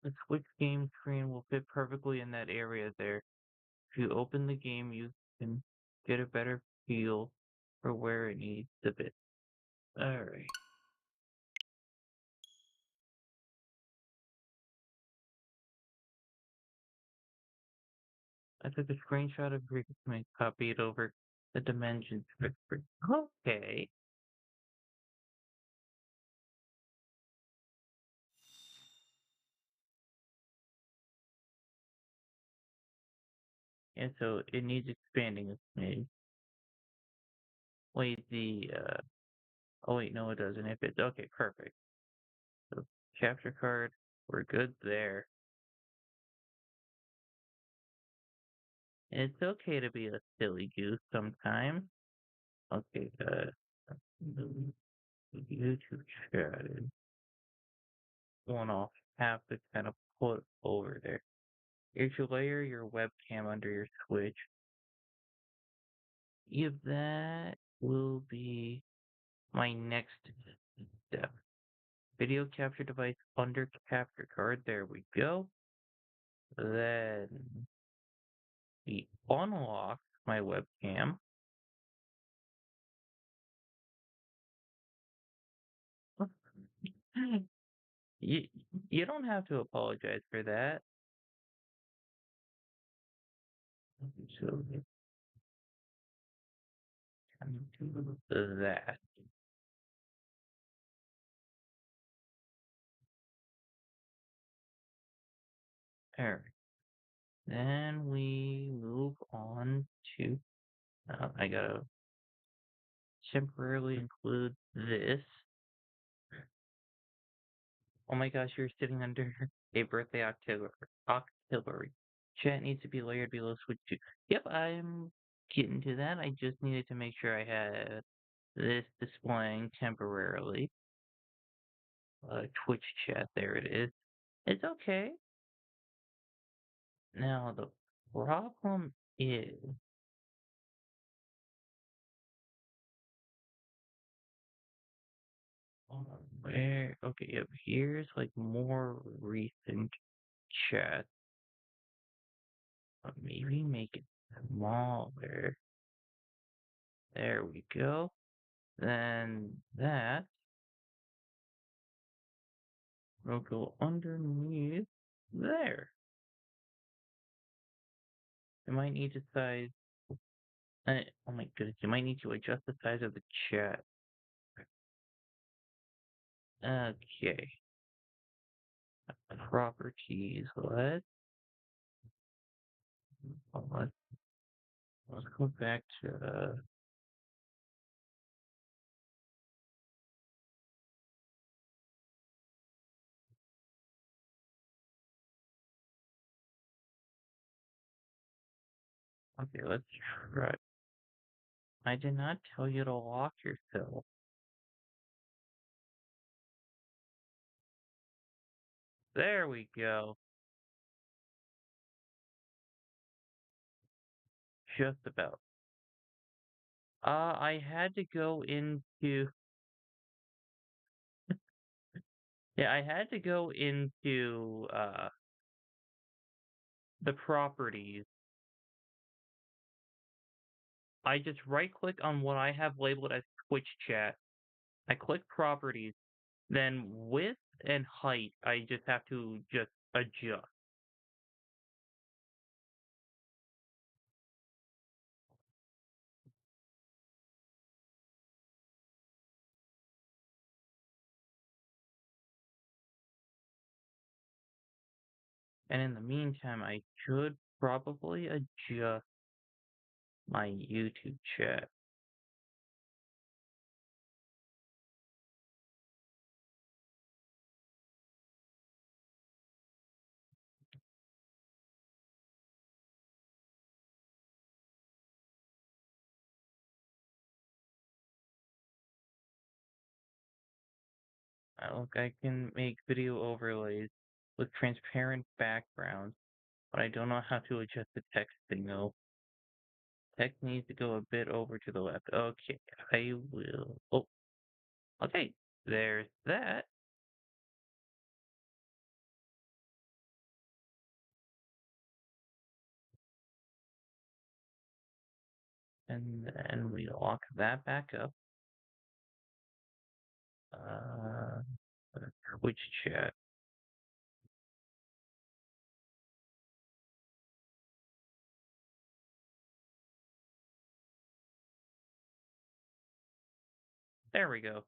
The Switch game screen will fit perfectly in that area there. If you open the game, you can get a better feel for where it needs to fit. Alright. I took a screenshot of your and copied over the dimensions. Okay. And so it needs expanding a smidge. Wait, oh wait, no it doesn't. If it's, okay, perfect. So, capture card, we're good there. It's okay to be a silly goose sometimes. Okay, the YouTube chat is one off. Have to kind of put over there. You should layer your webcam under your Switch. If that will be my next step. Video capture device under capture card. There we go. Then we unlock my webcam. You, you don't have to apologize for that. So that. Alright. Then we move on to. I gotta temporarily include this. Oh my gosh, you're sitting under a birthday auxiliary. Chat needs to be layered below Switch 2. Yep, I'm getting to that. I just needed to make sure I had this displaying temporarily. Twitch chat, there it is. It's okay. Now the problem is where okay, yep, here's like more recent chat. Maybe make it smaller. There we go. Then that will go underneath there. You might need to size. Oh my goodness, you might need to adjust the size of the chat. Okay. Properties. Let's let's go back to okay, let's try. I did not tell you to lock yourself. There we go. Just about. I had to go into yeah, I had to go into the properties. I just right click on what I have labeled as Twitch chat. I click properties, then width and height I just have to just adjust. And in the meantime I should probably adjust my YouTube chat. Look, I can make video overlays with transparent backgrounds, but I don't know how to adjust the text signal. Text needs to go a bit over to the left. Okay, I will. Oh, okay, there's that. And then we lock that back up. Which chat? There we go.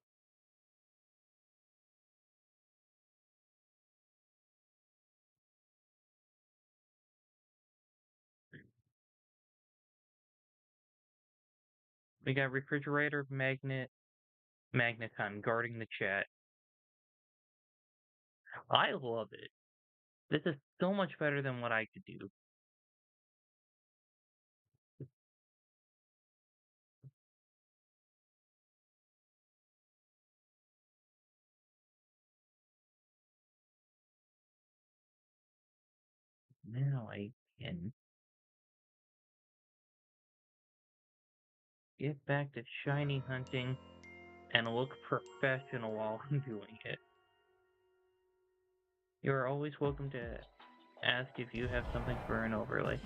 We got refrigerator, magneton guarding the chat. I love it. This is so much better than what I could do. Now I can get back to shiny hunting and look professional while I'm doing it. You are always welcome to ask if you have something for an overlay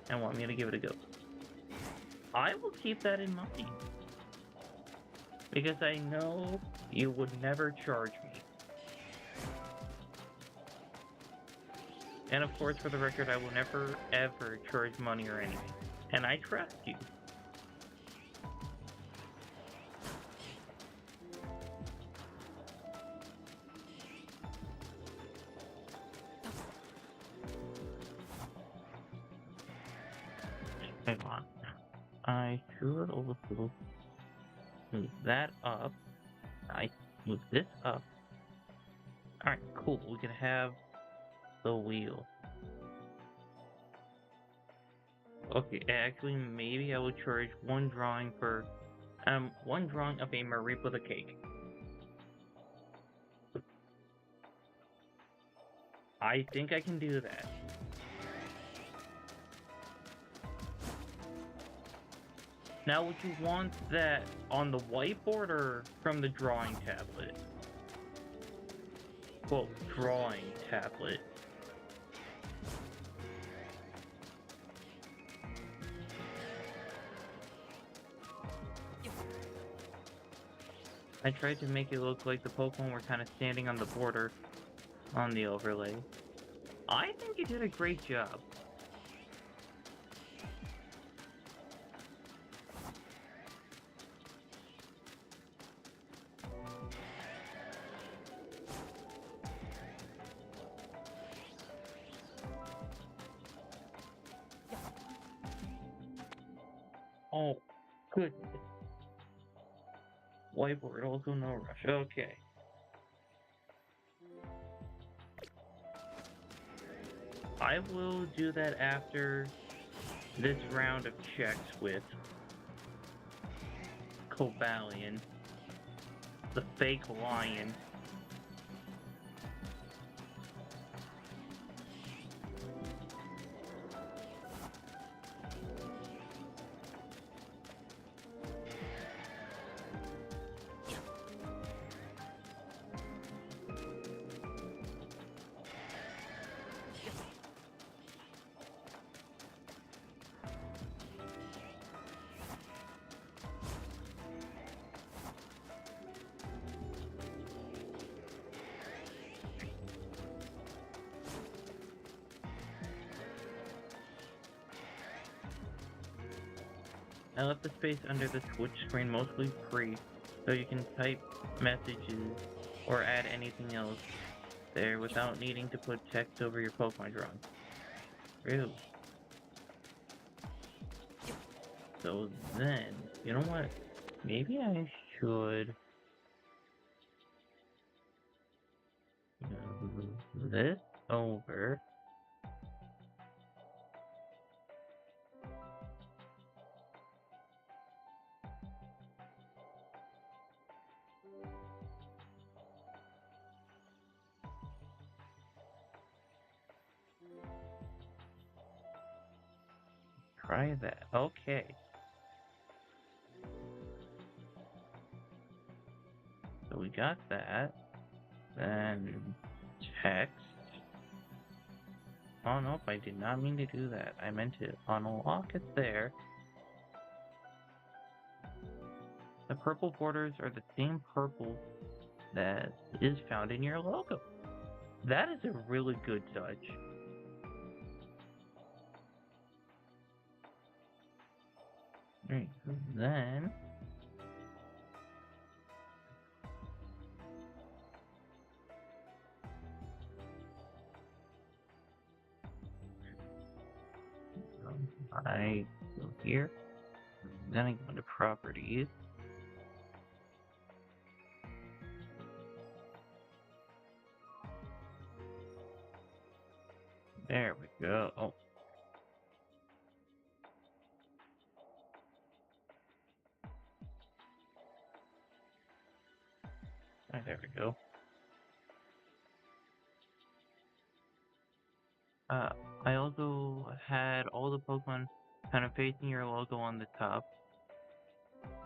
and want me to give it a go. I will keep that in mind because I know you would never charge me. And of course, for the record, I will never ever charge money or anything. And I trust you. Hang on. I should also move that up. I move this up. Alright, cool. We can have the wheel. Okay, actually, maybe I will charge one drawing of a Mareep with a cake. I think I can do that. Now, would you want that on the whiteboard or from the drawing tablet? Well, drawing tablet. I tried to make it look like the Pokemon were kind of standing on the border on the overlay. I think you did a great job. Oh, goodness. Whiteboard, also no rush. Okay. I will do that after this round of checks with Cobalion, the fake lion. I left the space under the switch screen mostly free, so you can type messages or add anything else there without needing to put text over your Pokemon drawing. Really? So then, you know what? Maybe I should move this over. Try that. Okay. So we got that. Then text Oh, nope, I did not mean to do that. I meant to unlock it there. The purple borders are the same purple that is found in your logo. That is a really good touch. Alright, then... I go here, then I go into properties. There we go. Oh. Ah, there we go. I also had all the Pokemon kind of facing your logo on the top.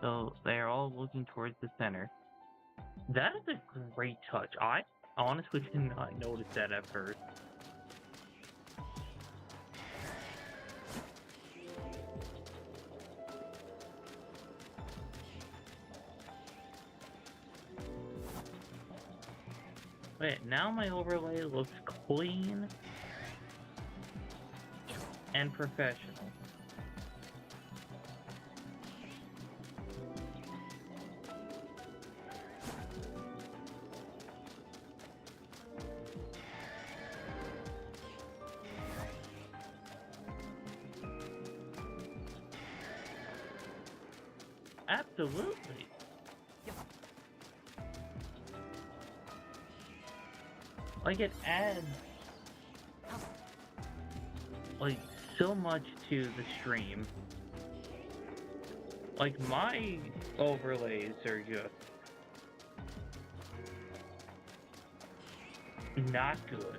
So they're all looking towards the center. That is a great touch. I honestly did not notice that at first. Wait, now my overlay looks clean and professional. Absolutely. Like, it adds, like, so much to the stream. Like, my overlays are just not good.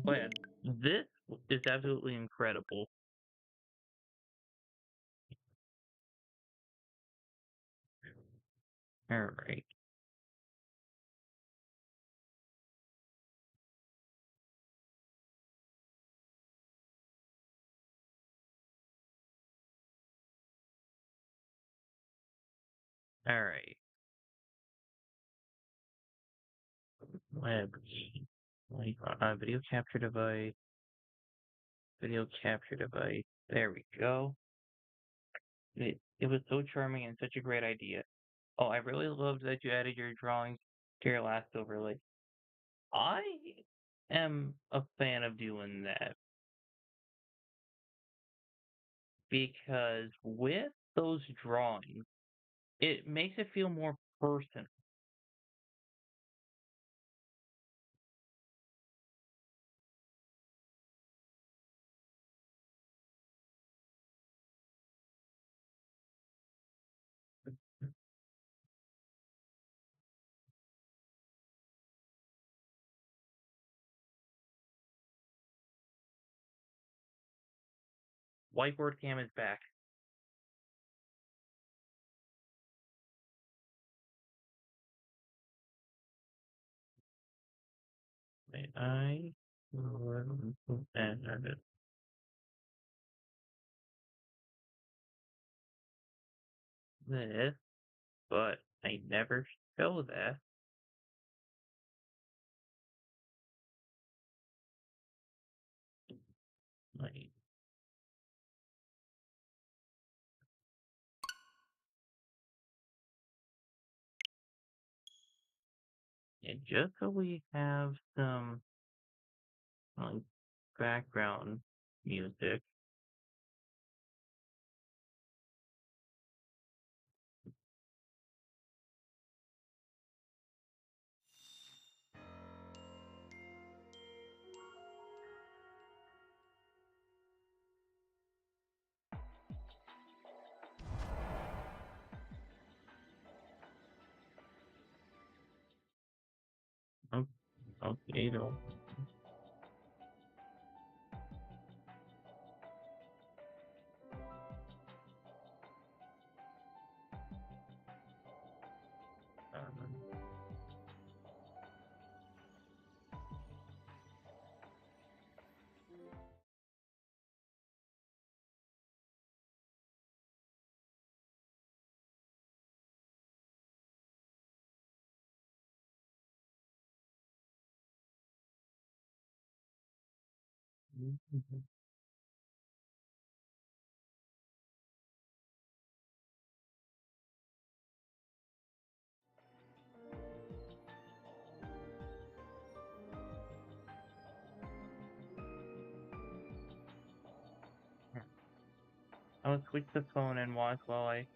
But this is absolutely incredible. Alright. Alright. Web. Like, video capture device. Video capture device. There we go. It was so charming and such a great idea. Oh, I really loved that you added your drawings to your last overlay. I am a fan of doing that because with those drawings, it makes it feel more personal. Whiteboard cam is back. Wait, I and this, but I never show that. Like, and just so we have some like background music. Oh, okay, though. Mhm. I'll switch the phone and watch while I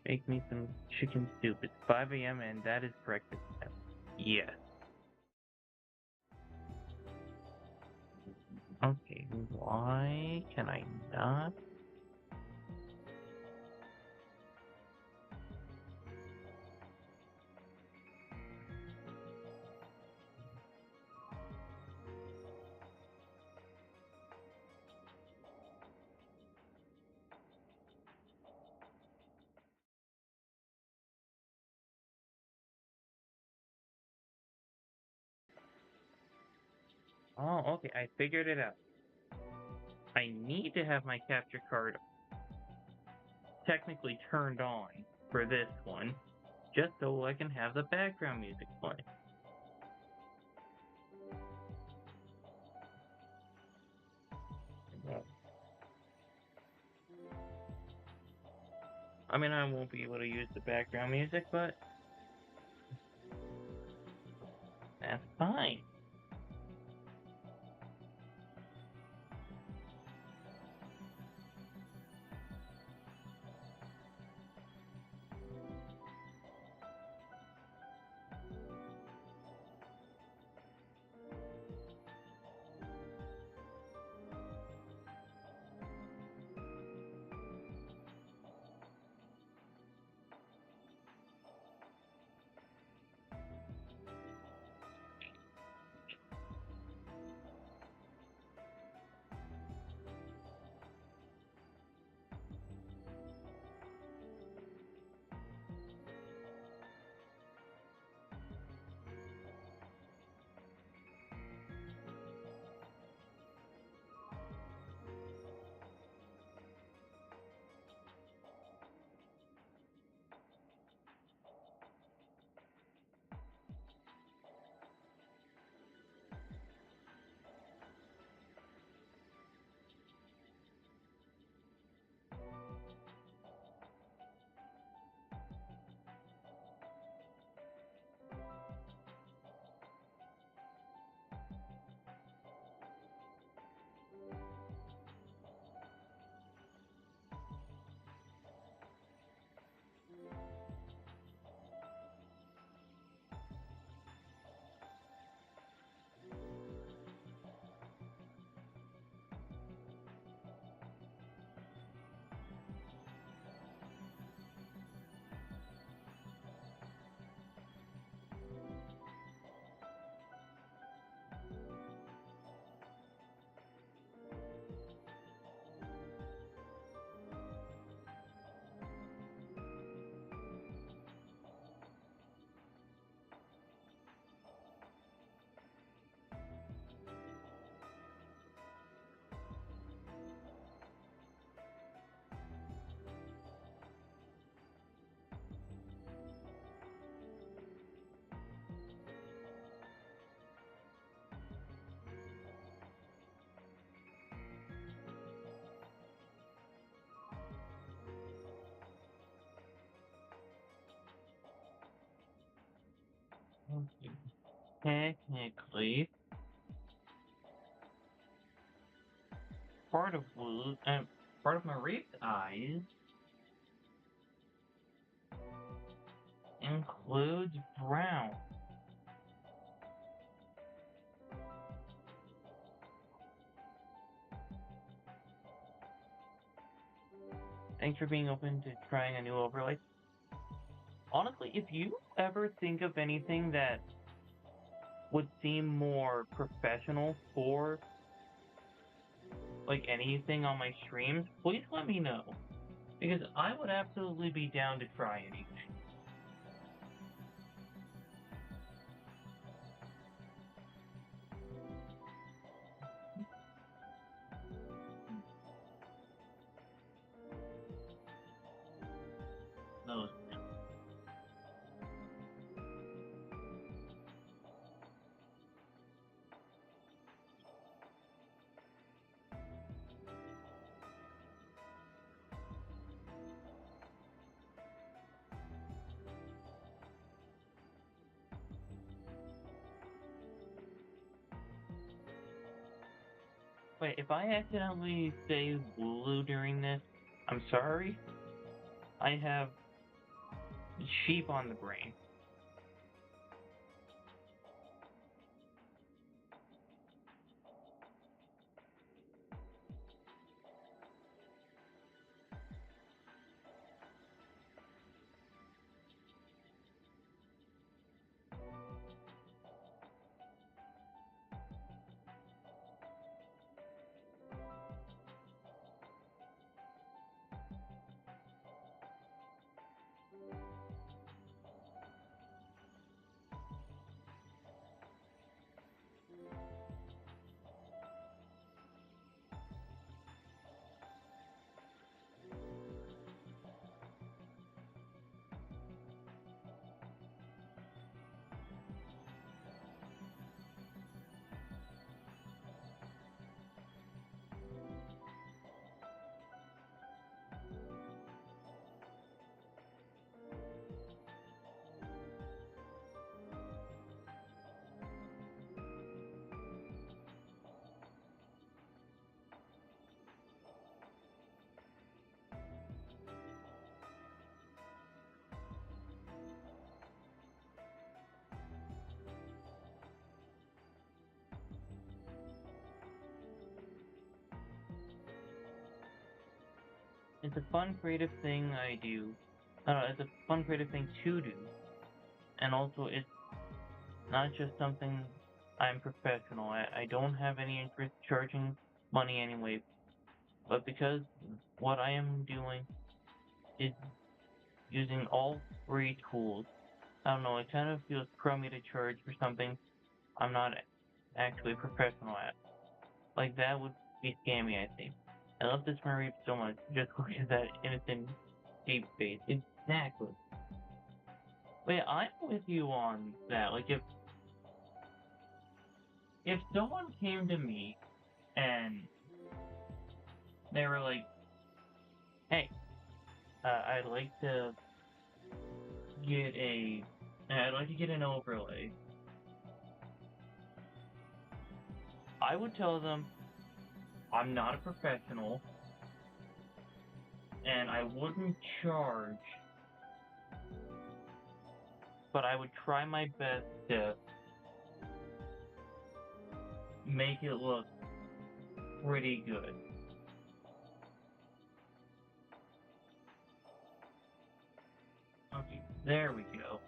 make me some chicken soup. It's 5 a.m. and that is breakfast time. Yes. Okay, why can I not? Oh, okay, I figured it out. I need to have my capture card technically turned on for this one, just so I can have the background music play. I mean, I won't be able to use the background music, but that's fine. Technically, part of part of Marie's eyes includes brown. Thanks for being open to trying a new overlay. Honestly, if you ever think of anything that would seem more professional for like anything on my streams, please let me know. Because I would absolutely be down to try anything. Those. Wait, if I accidentally say blue during this, I'm sorry. I have sheep on the brain. It's a fun, creative thing I do. It's a fun, creative thing to do. And also, it's not just something I'm professional. I don't have any interest charging money anyway. But because what I am doing is using all free tools, I don't know, it kind of feels crummy to charge for something I'm not actually professional at. Like, that would be scammy, I think. I love this Marie so much. Just look at that innocent deep face. Exactly. But yeah, I'm with you on that. Like, if someone came to me and they were like, "Hey, I'd like to get a, I'd like to get an overlay," I would tell them I'm not a professional and I wouldn't charge, but I would try my best to make it look pretty good. Okay, there we go.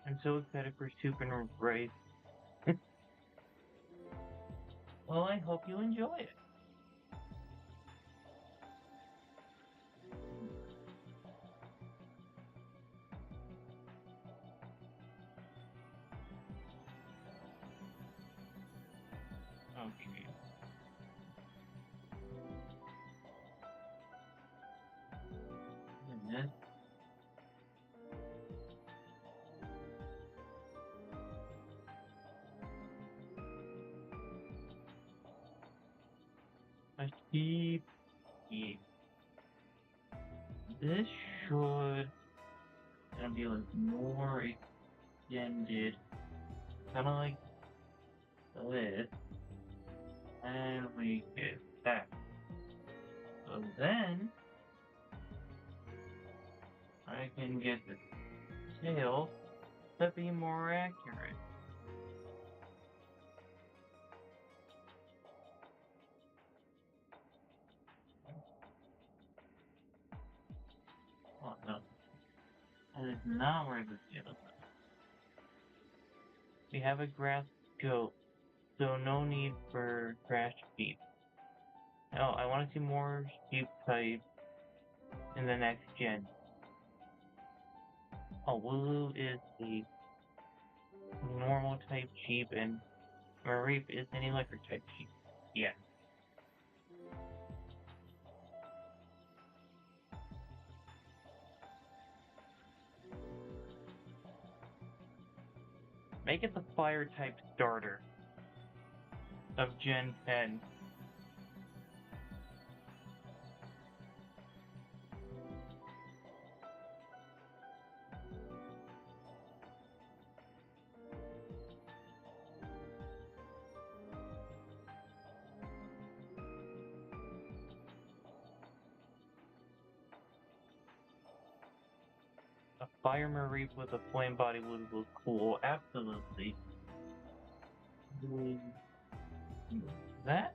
I'm so excited for Soup and Rice. Well, I hope you enjoy it. Okay. Goodness. I keep. This should gonna be like more extended, kind of like this, and we get that. So then I can get the tail to be more accurate. Oh no, that is not where the tail is. We have a grass goat, so no need for grass sheep. Oh, I want to see more sheep type in the next gen. Oh, Wooloo is a normal type sheep, and Mareep is an electric type sheep. Yeah. Make it the fire type starter of Gen 10. A fire Mareep with a flame body would look cool, absolutely. That?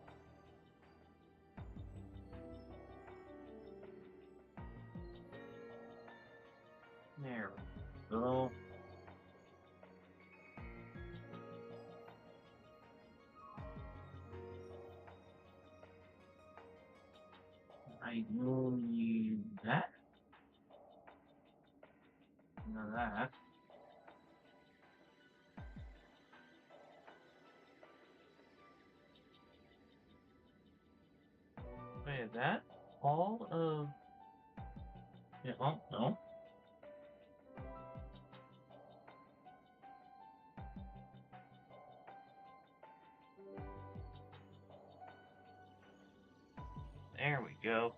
There we go. I will use that. Now that. Wait, is that all of... Yeah, oh, no. There we go.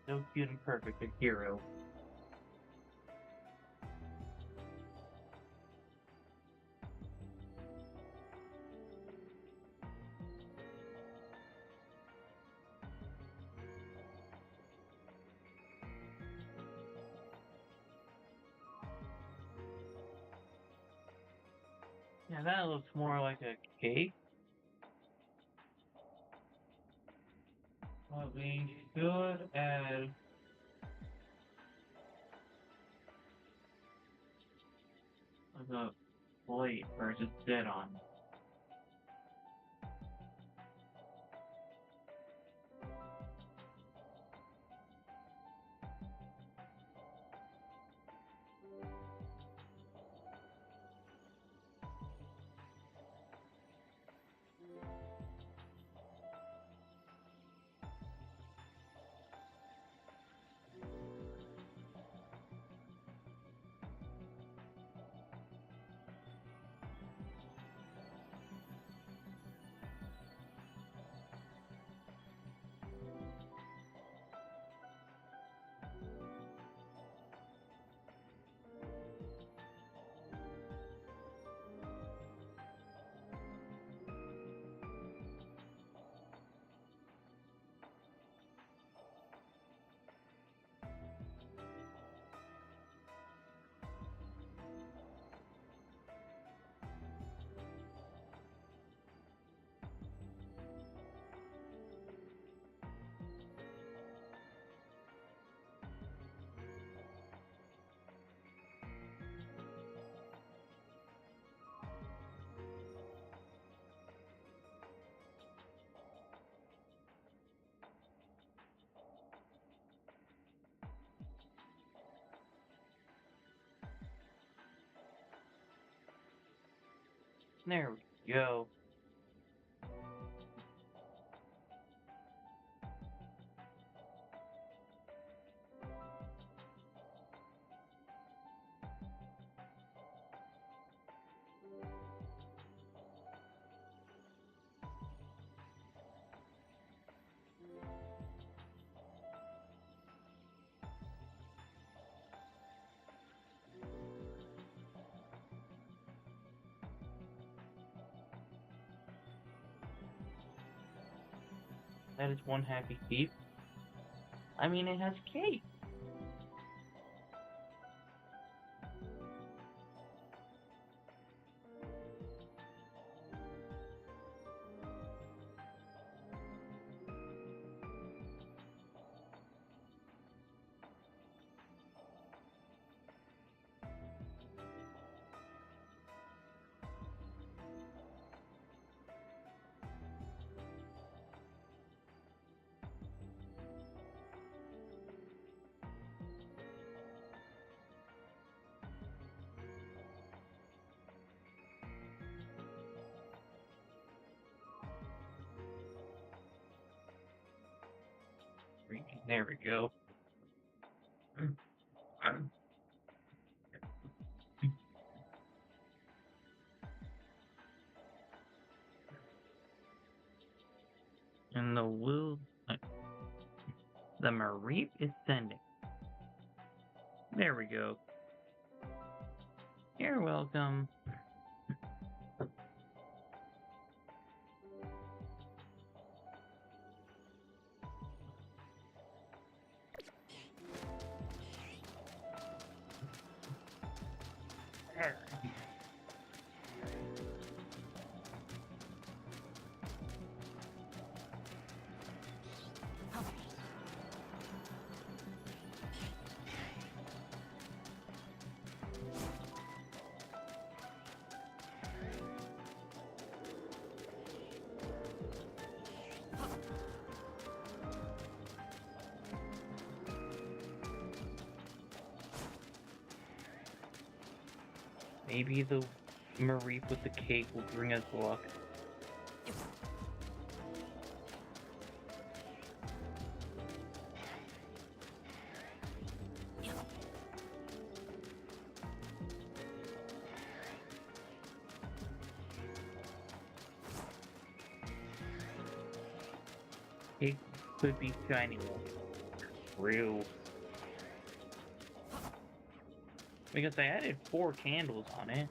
So cute and perfect, a hero. Yeah, that looks more like a cake. But we should add like a plate or just sit on. There we go. That is one happy thief. I mean, it has cake. There we go. And the Mareep is sending. There we go. You're welcome. Maybe the Mareep with the cake will bring us luck. It could be shiny one. True. Because I added 4 candles on it.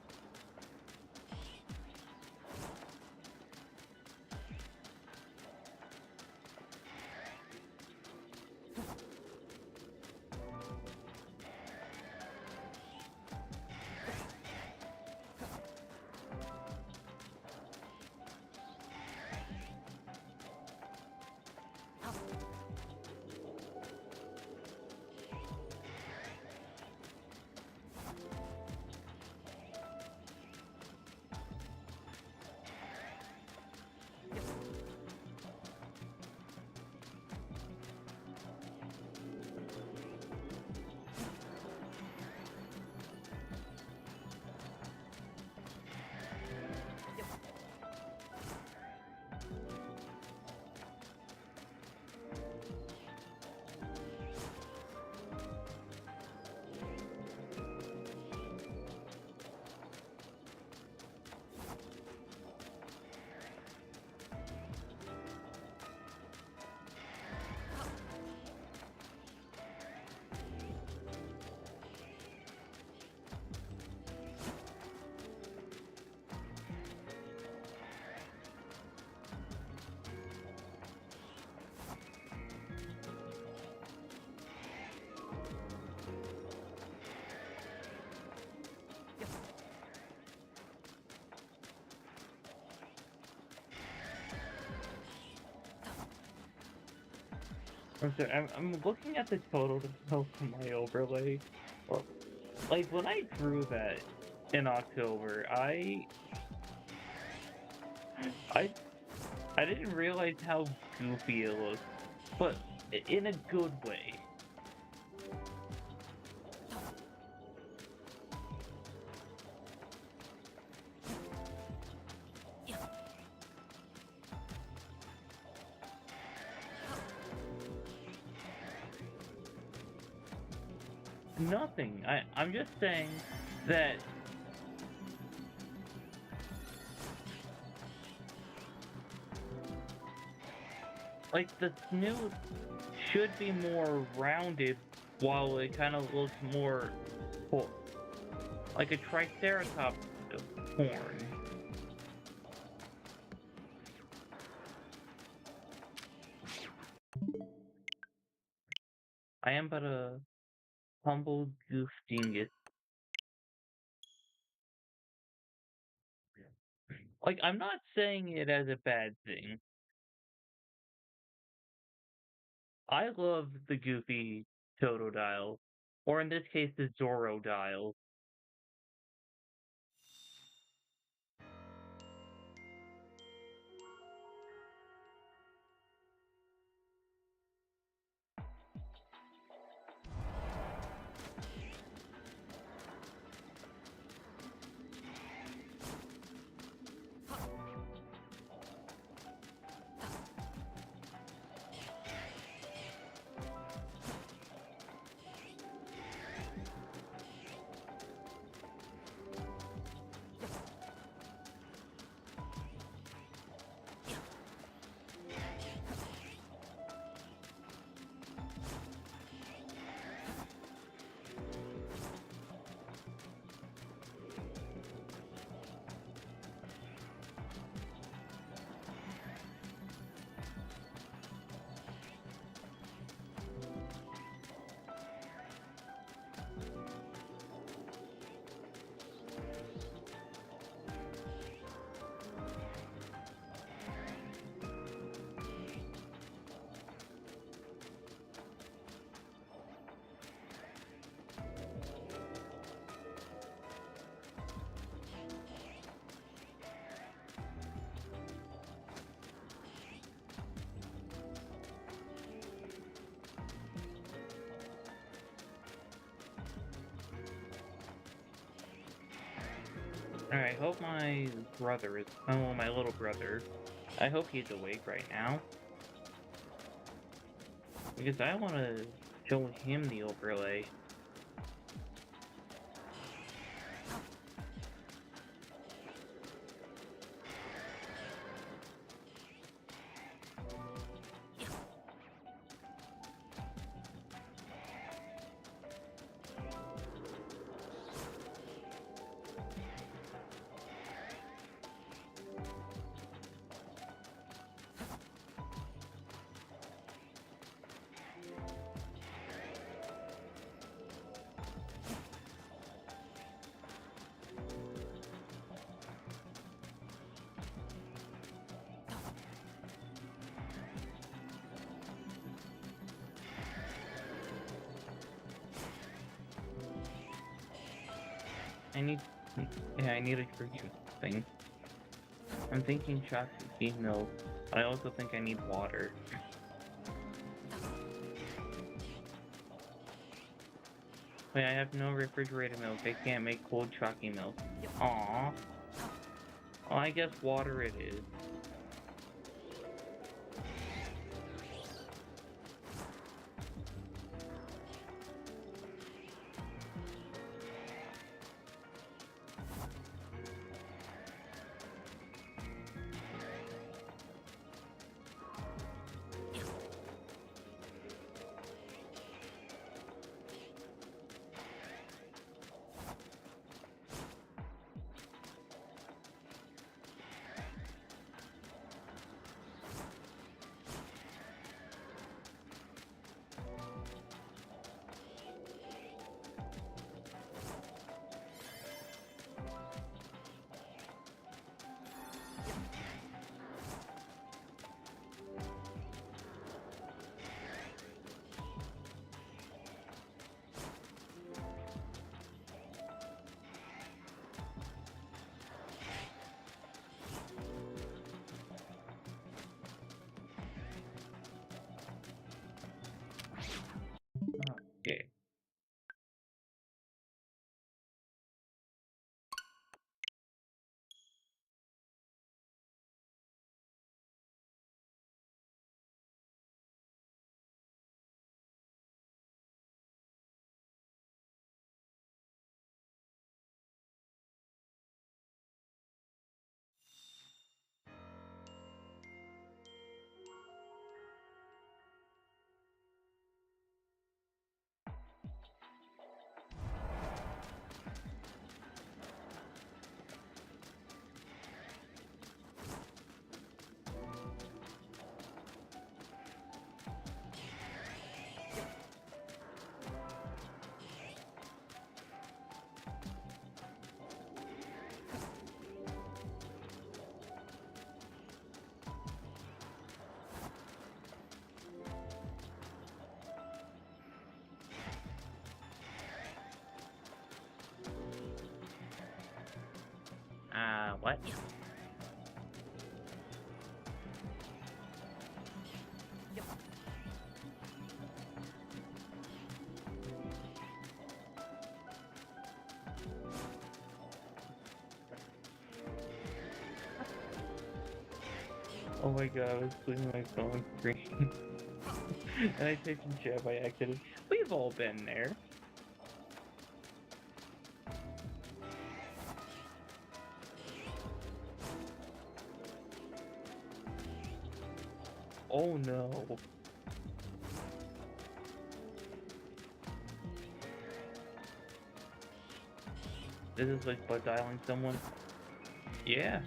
I'm sorry, I'm looking at the total of my overlay. Well, like, when I drew that in October, I didn't realize how goofy it looked, but in a good way. Nothing. I'm just saying that like the snoot should be more rounded while it kind of looks more like a triceratops horn. I am but a humble goof dingus. Like, I'm not saying it as a bad thing. I love the goofy Totodile, or in this case, the Zorodile. Alright, I hope my brother is. Oh, my little brother. I hope he's awake right now. Because I want to show him the overlay. I need to drink something. I'm thinking chocolate milk, but I also think I need water. Wait, I have no refrigerated milk. I can't make cold chalky milk. Aww. Well, I guess water it is. What? Oh my god, I was cleaning my phone screen. And I typed in chat by accident. We've all been there. Oh no. This is like butt dialing someone. Yeah.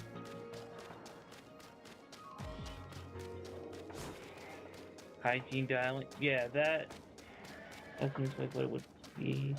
Hygiene dialing. Yeah, that seems like what it would be.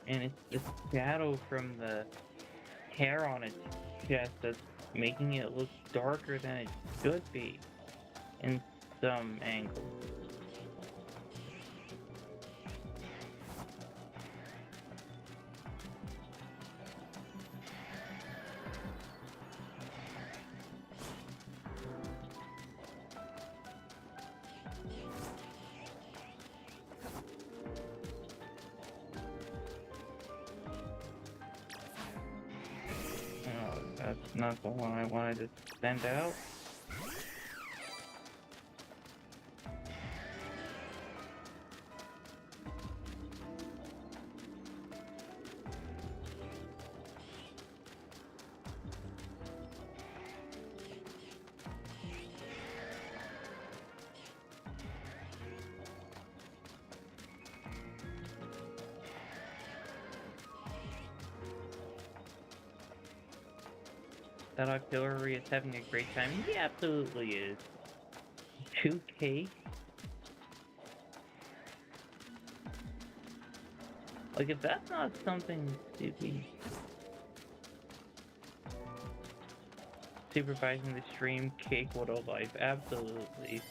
And it's the shadow from the hair on its chest that's making it look darker than it should be in some angles. That's not the one I wanted to send out. That auxiliary is having a great time. He absolutely is. 2K? Like, if that's not something to be supervising the stream, cake, what a life. Absolutely.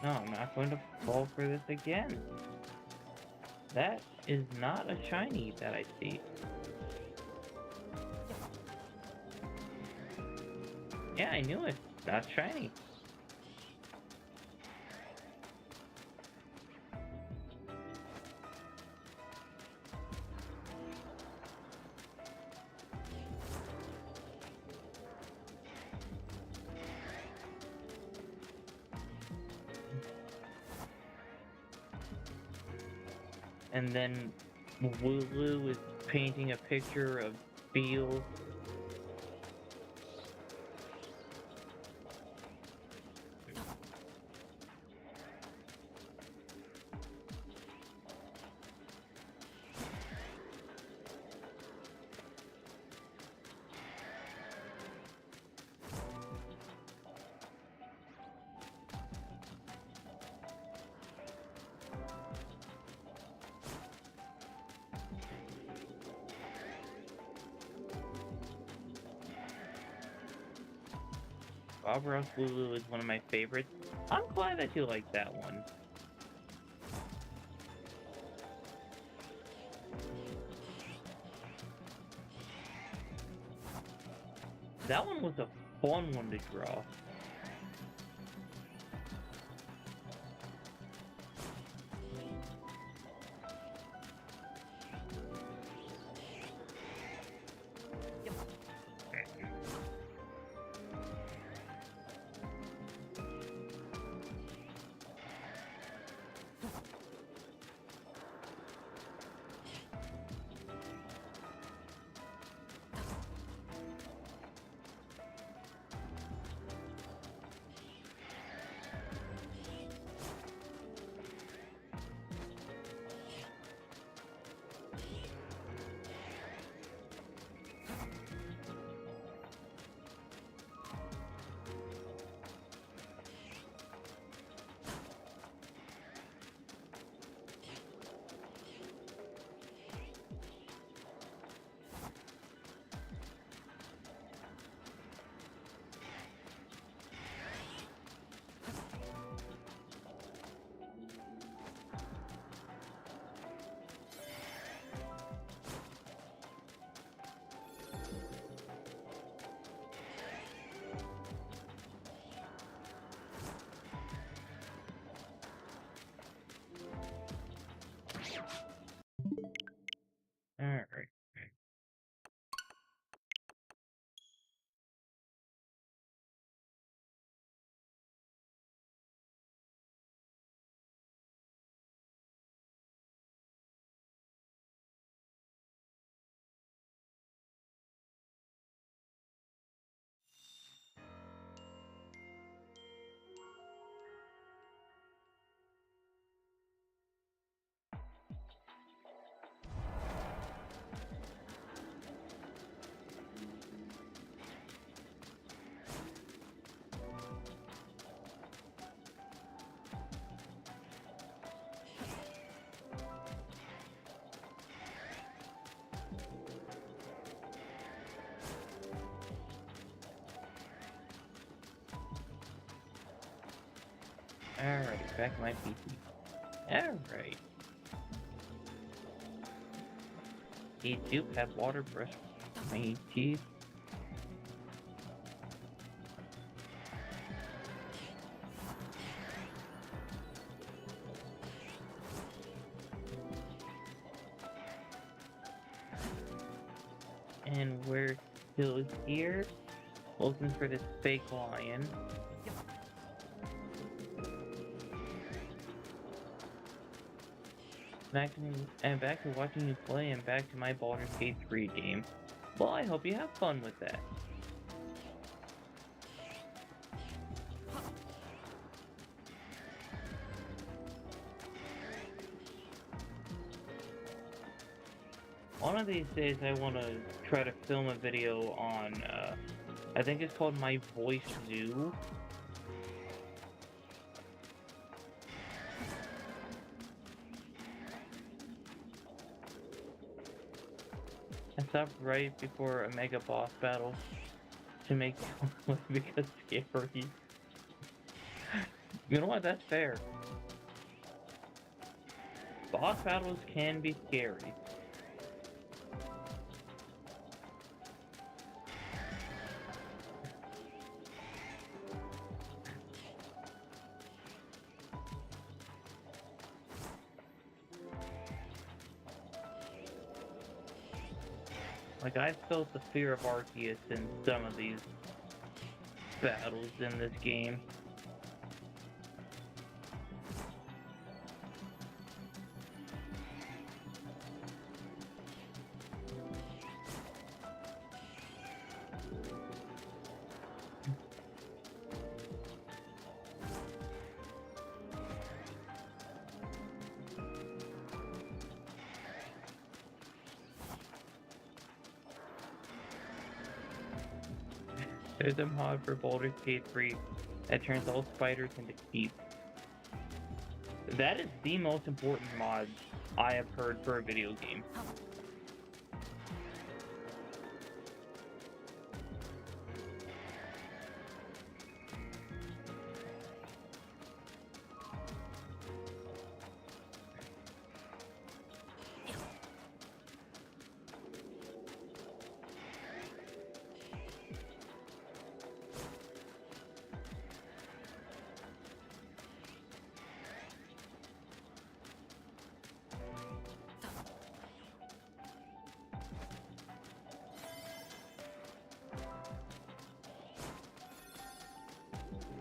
No, I'm not going to fall for this again. That is not a shiny that I see. Yeah, I knew it. Not shiny. And then Wooloo is painting a picture of feel. Barbaros Lulu is one of my favorites. I'm glad that you like that one. That one was a fun one to draw. Alright. Alright, back to my PC. Alright. You do have water brush on my teeth. And we're still here, looking for this fake lion. Back to watching you play and back to my Baldur's Gate 3 game. Well, I hope you have fun with that. One of these days I want to try to film a video on, I think it's called My Voice Zoo. I stopped right before a mega boss battle to make it look because scary. You know what? That's fair. Boss battles can be scary. Like, I've felt the fear of Arceus in some of these battles in this game. There's a mod for Baldur's Gate 3 that turns all spiders into keep. That is the most important mod I have heard for a video game.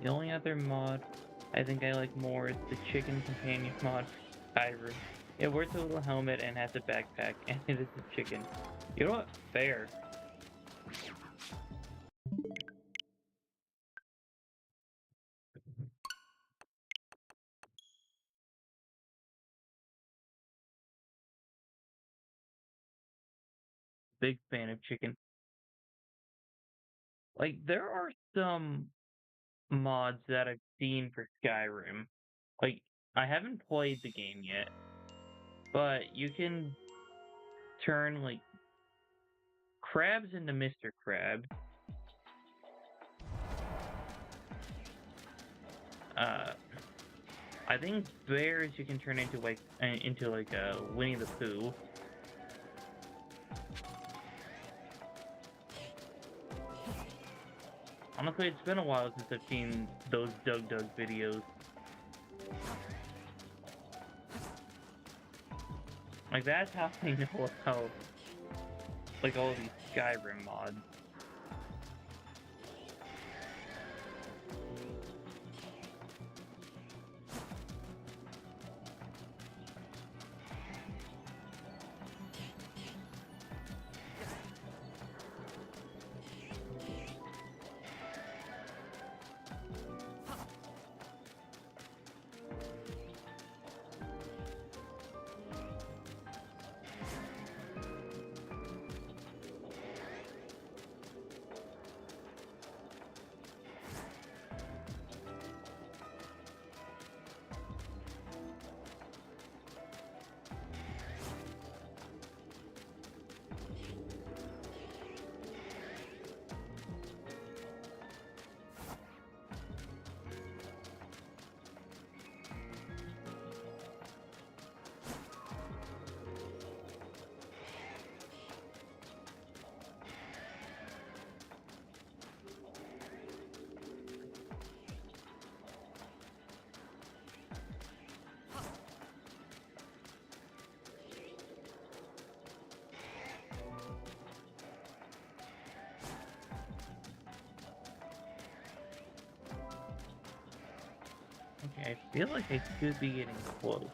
The only other mod I think I like more is the chicken companion mod for Skyrim. It wears a little helmet and has a backpack, and it is a chicken. You know what? Fair. Big fan of chicken. Like, there are some mods that I've seen for Skyrim. Like, I haven't played the game yet, but you can turn, like, crabs into Mr. Crab. I think bears you can turn into Winnie the Pooh. Honestly, it's been a while since I've seen those Doug videos. Like, that's how I know how, like, all these Skyrim mods. Okay, I feel like I should be getting close.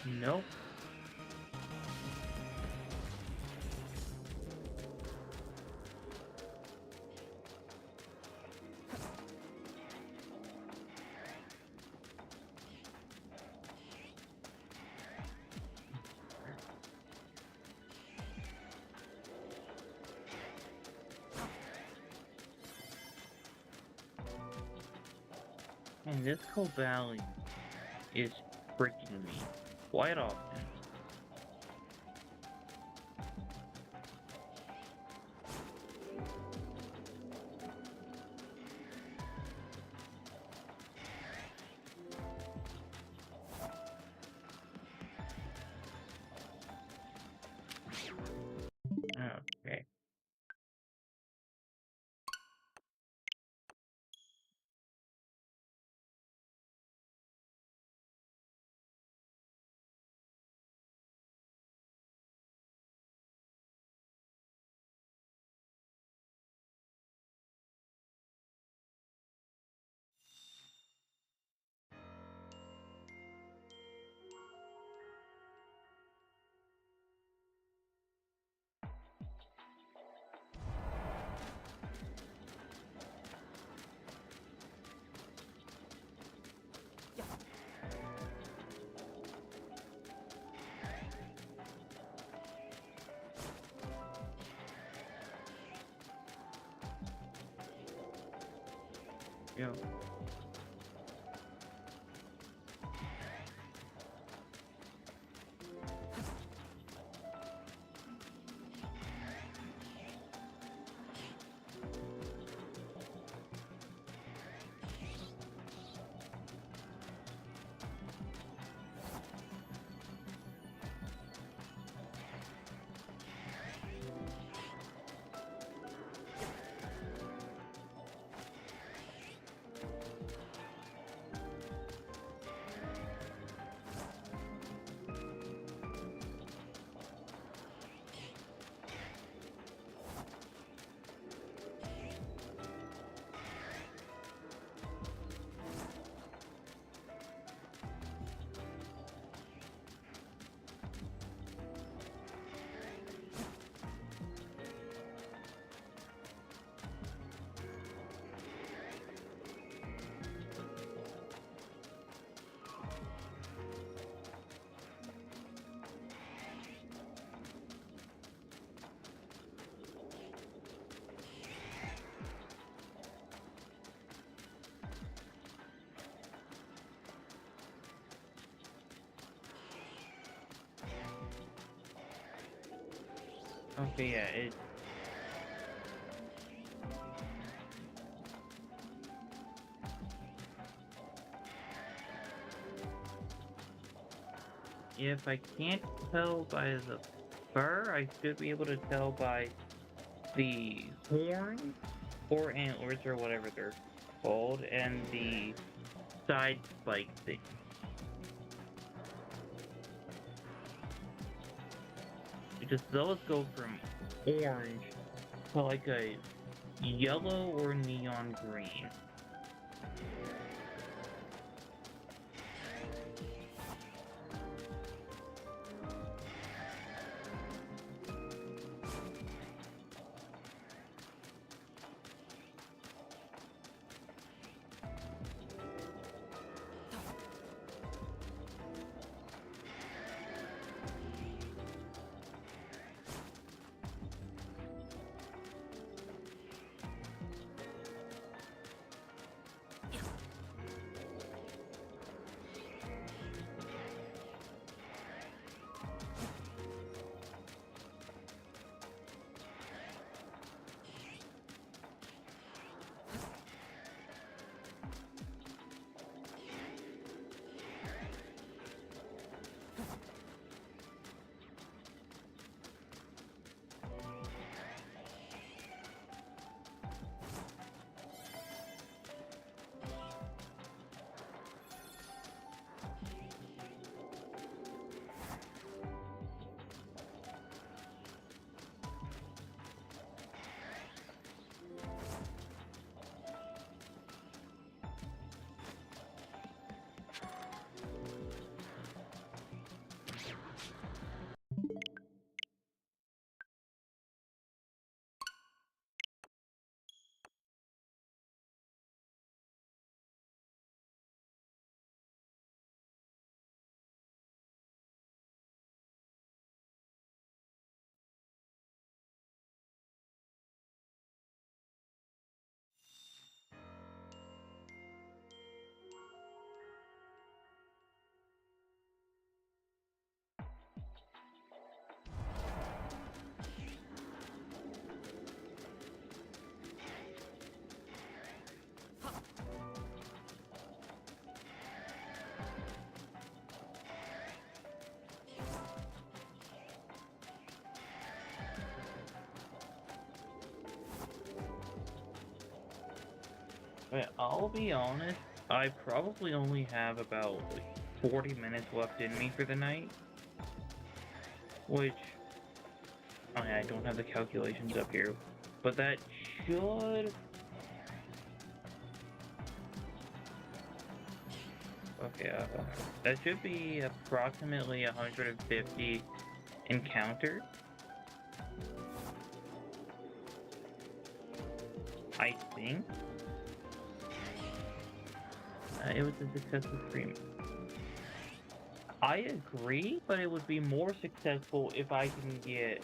Nope. And this Valley is freaking me quite often. Yeah. Okay, yeah, if I can't tell by the fur, I should be able to tell by the horns or antlers or whatever they're called, and the side spike thing. Because those go from orange to like a yellow or neon green. But I'll be honest, I probably only have about 40 minutes left in me for the night. Which, I don't have the calculations up here, but that should... Okay, that should be approximately 150 encounters. I think. It was a successful stream. I agree, but it would be more successful if I can get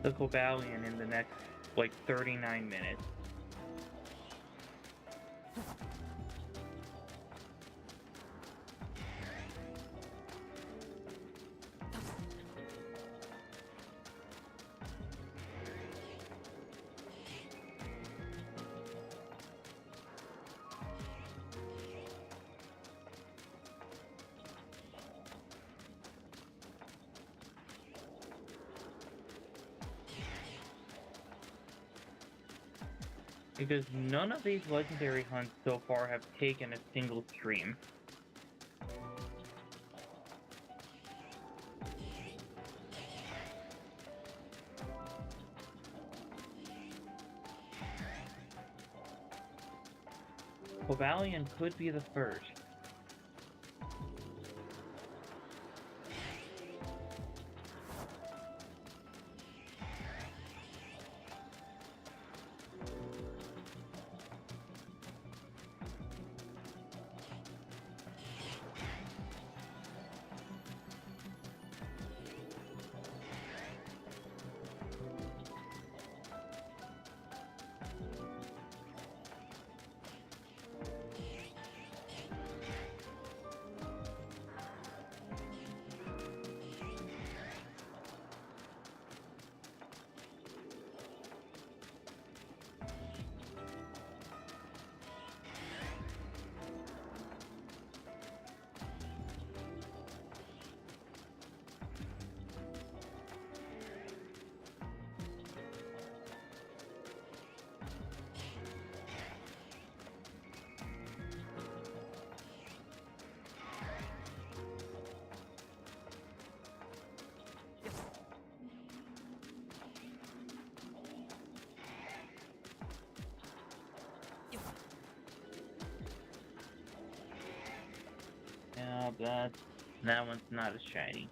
the Cobalion in the next, like, 39 minutes. Because none of these legendary hunts so far have taken a single stream. Cobalion could be the first. Yeah, that one's not as shiny.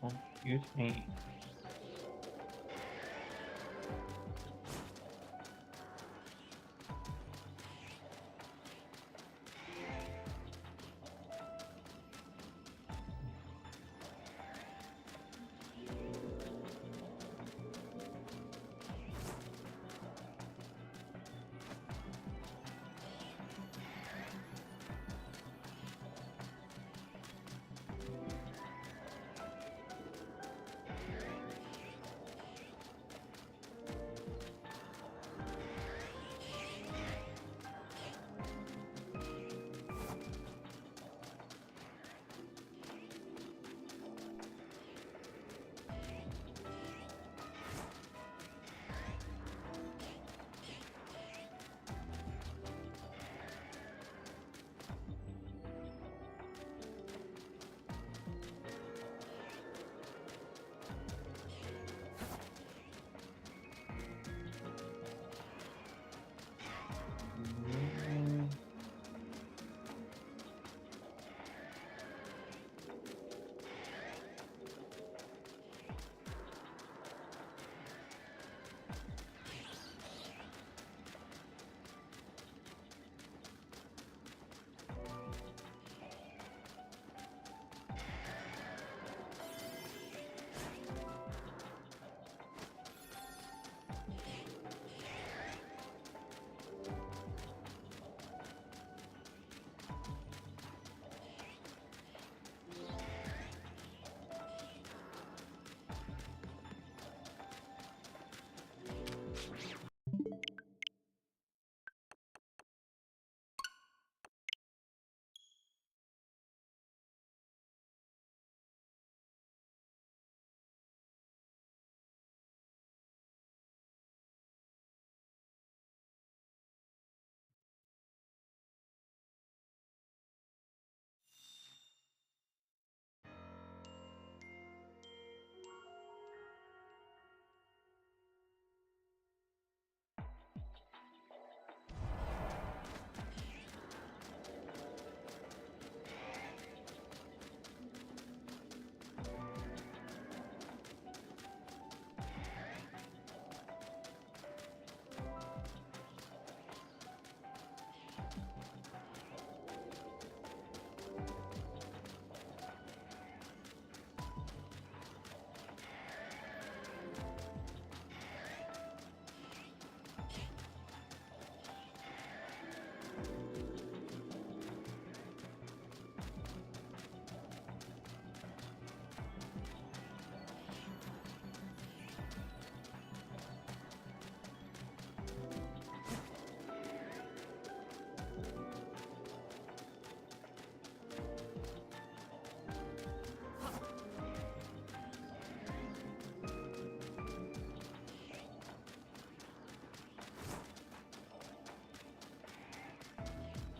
Oh, excuse me.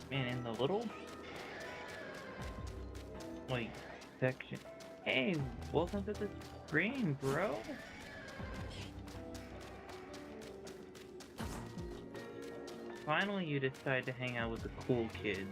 Man, in the little, like, section. Hey, welcome to the stream, bro. Finally, you decide to hang out with the cool kids.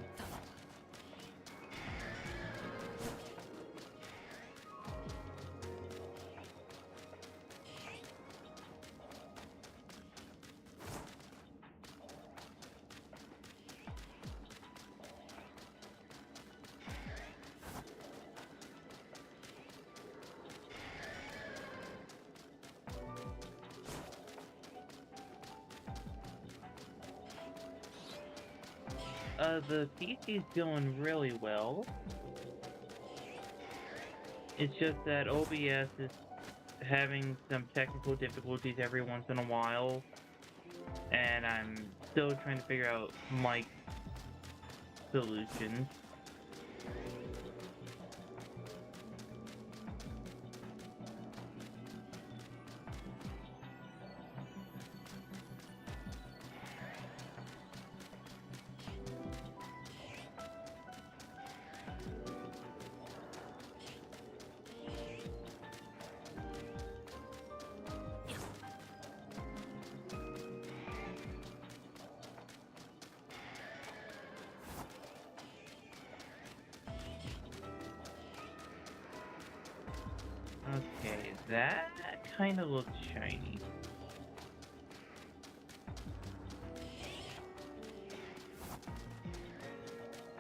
The PC's doing really well. It's just that OBS is having some technical difficulties every once in a while, and I'm still trying to figure out mic solutions. Okay, that kind of looks shiny.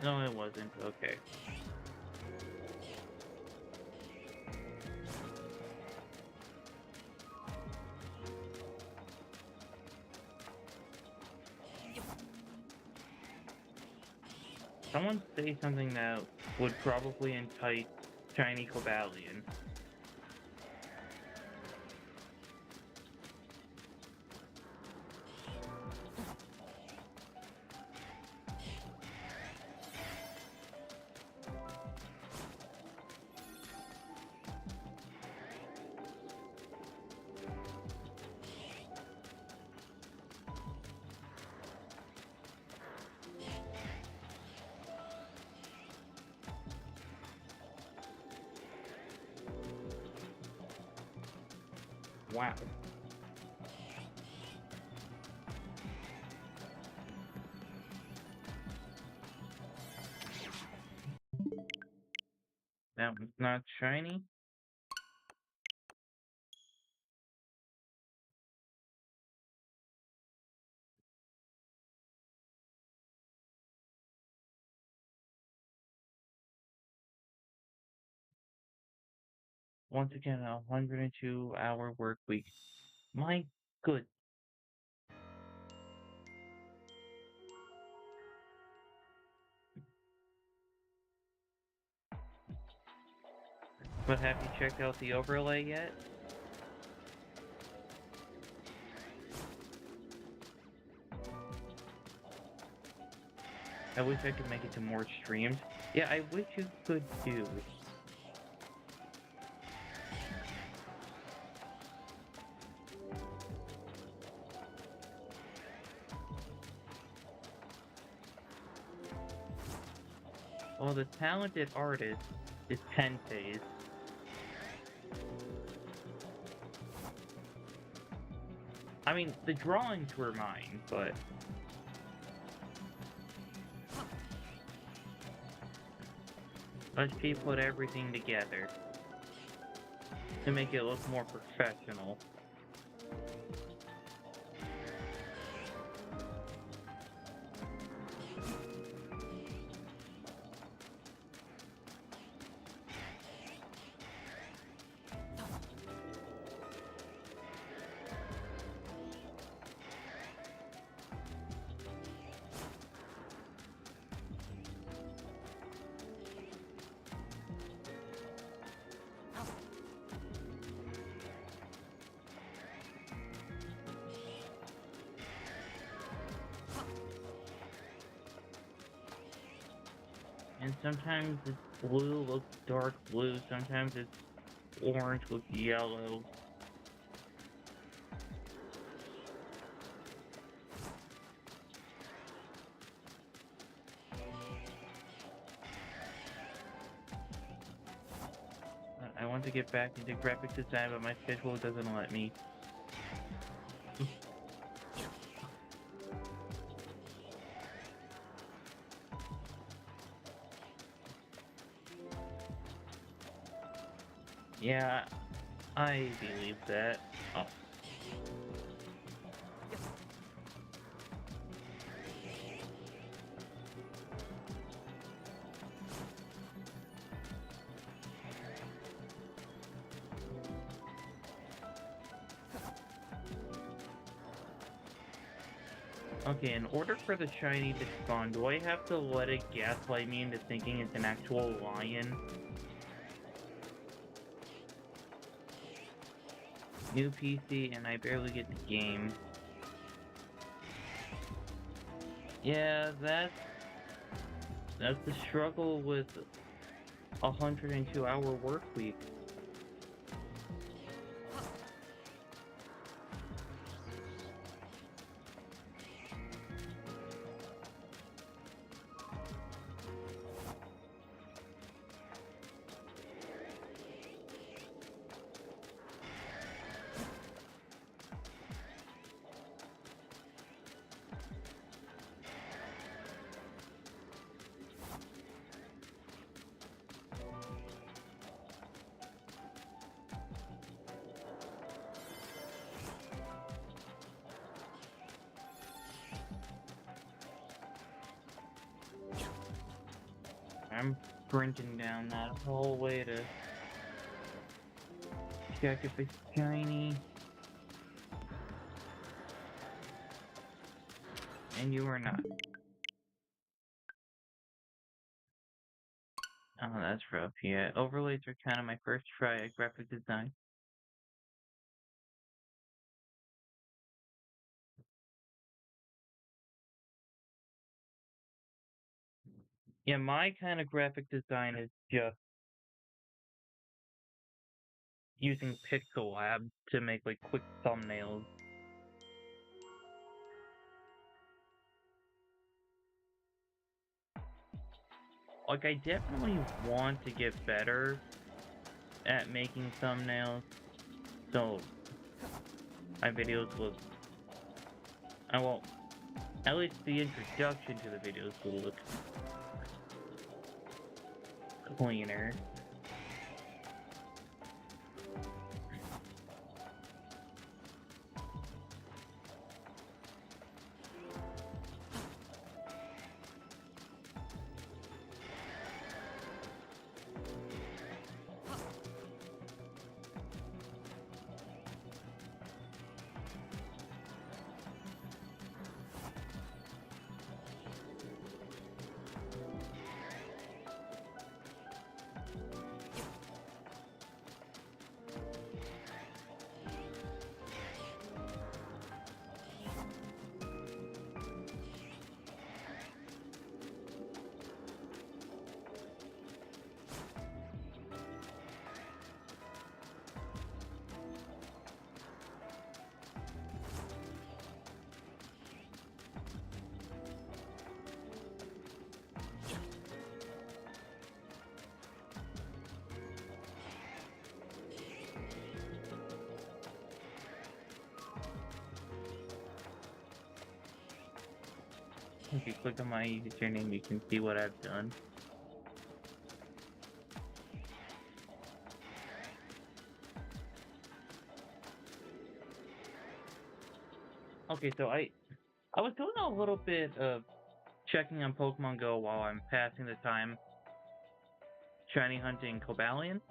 No, it wasn't. Okay. Someone say something that would probably entice Shiny Cobalion. Wow. That was not shiny. Once again, a 102-hour work week. My good. But have you checked out the overlay yet? I wish I could make it to more streams. Yeah, I wish you could too. Well, the talented artist is Tensei's. I mean, the drawings were mine, but... She put everything together to make it look more professional. And sometimes this blue looks dark blue, sometimes it's orange looks yellow. want to get back into graphic design, but my schedule doesn't let me. Yeah, I believe that. Oh. Okay, in order for the shiny to spawn, do I have to let it gaslight me into thinking it's an actual lion? New PC and I barely get the game. Yeah, that's the struggle with a 102-hour work week. I'm sprinting down that whole way to check if it's shiny. And you are not. Oh, that's rough. Yeah, overlays are kind of my first try at graphic design. Yeah, my kind of graphic design is just using pixel lab to make like quick thumbnails. Like, I definitely want to get better at making thumbnails, so my videos look, well, at least the introduction to the videos will look cleaner. If you click on my username, you can see what I've done. Okay, so I was doing a little bit of checking on Pokemon Go while I'm passing the time shiny hunting Cobalion.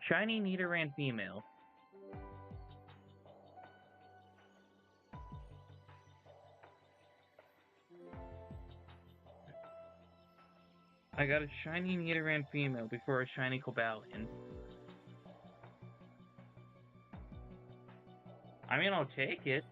Shiny Nidoran female. I got a shiny Nidoran female before a shiny Cobalion. I mean, I'll take it.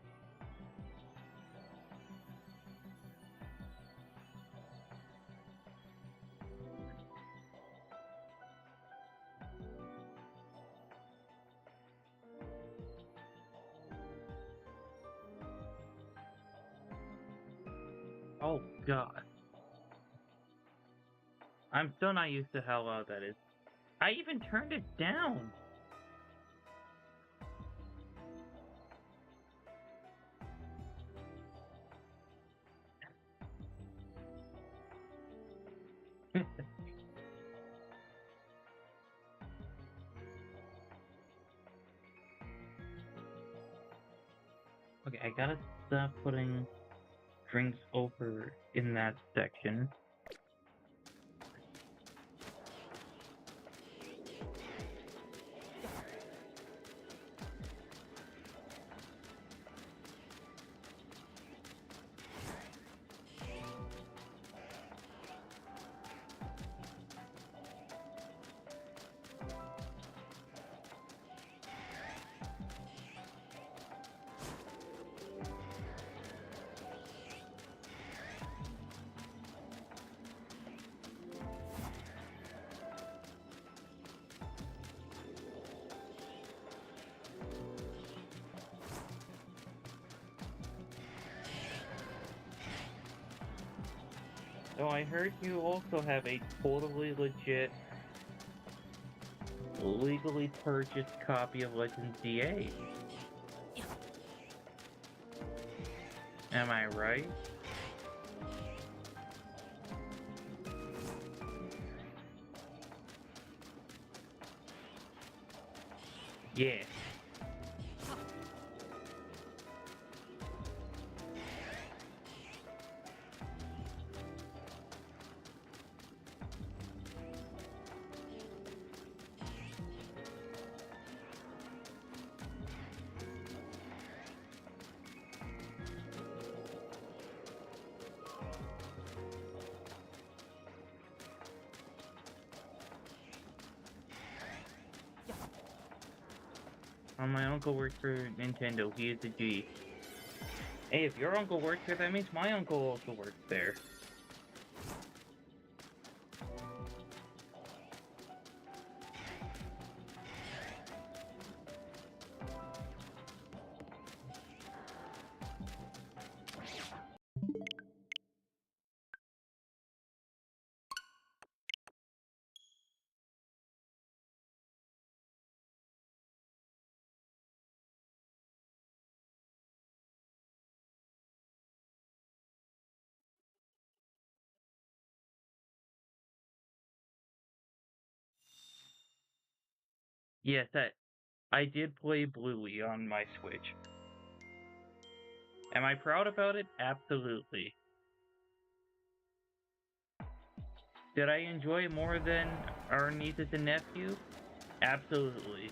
Oh, God. I'm still not used to how loud that is. I even turned it down. Okay, I gotta stop putting drinks over in that section. So I heard you also have a totally legit, legally purchased copy of Legends DA. Am I right? Yeah. My uncle works for Nintendo. He is a G. Hey, if your uncle works there, that means my uncle also works there. Yes, I did play Bluey on my Switch. Am I proud about it? Absolutely. Did I enjoy it more than our nieces and nephew? Absolutely.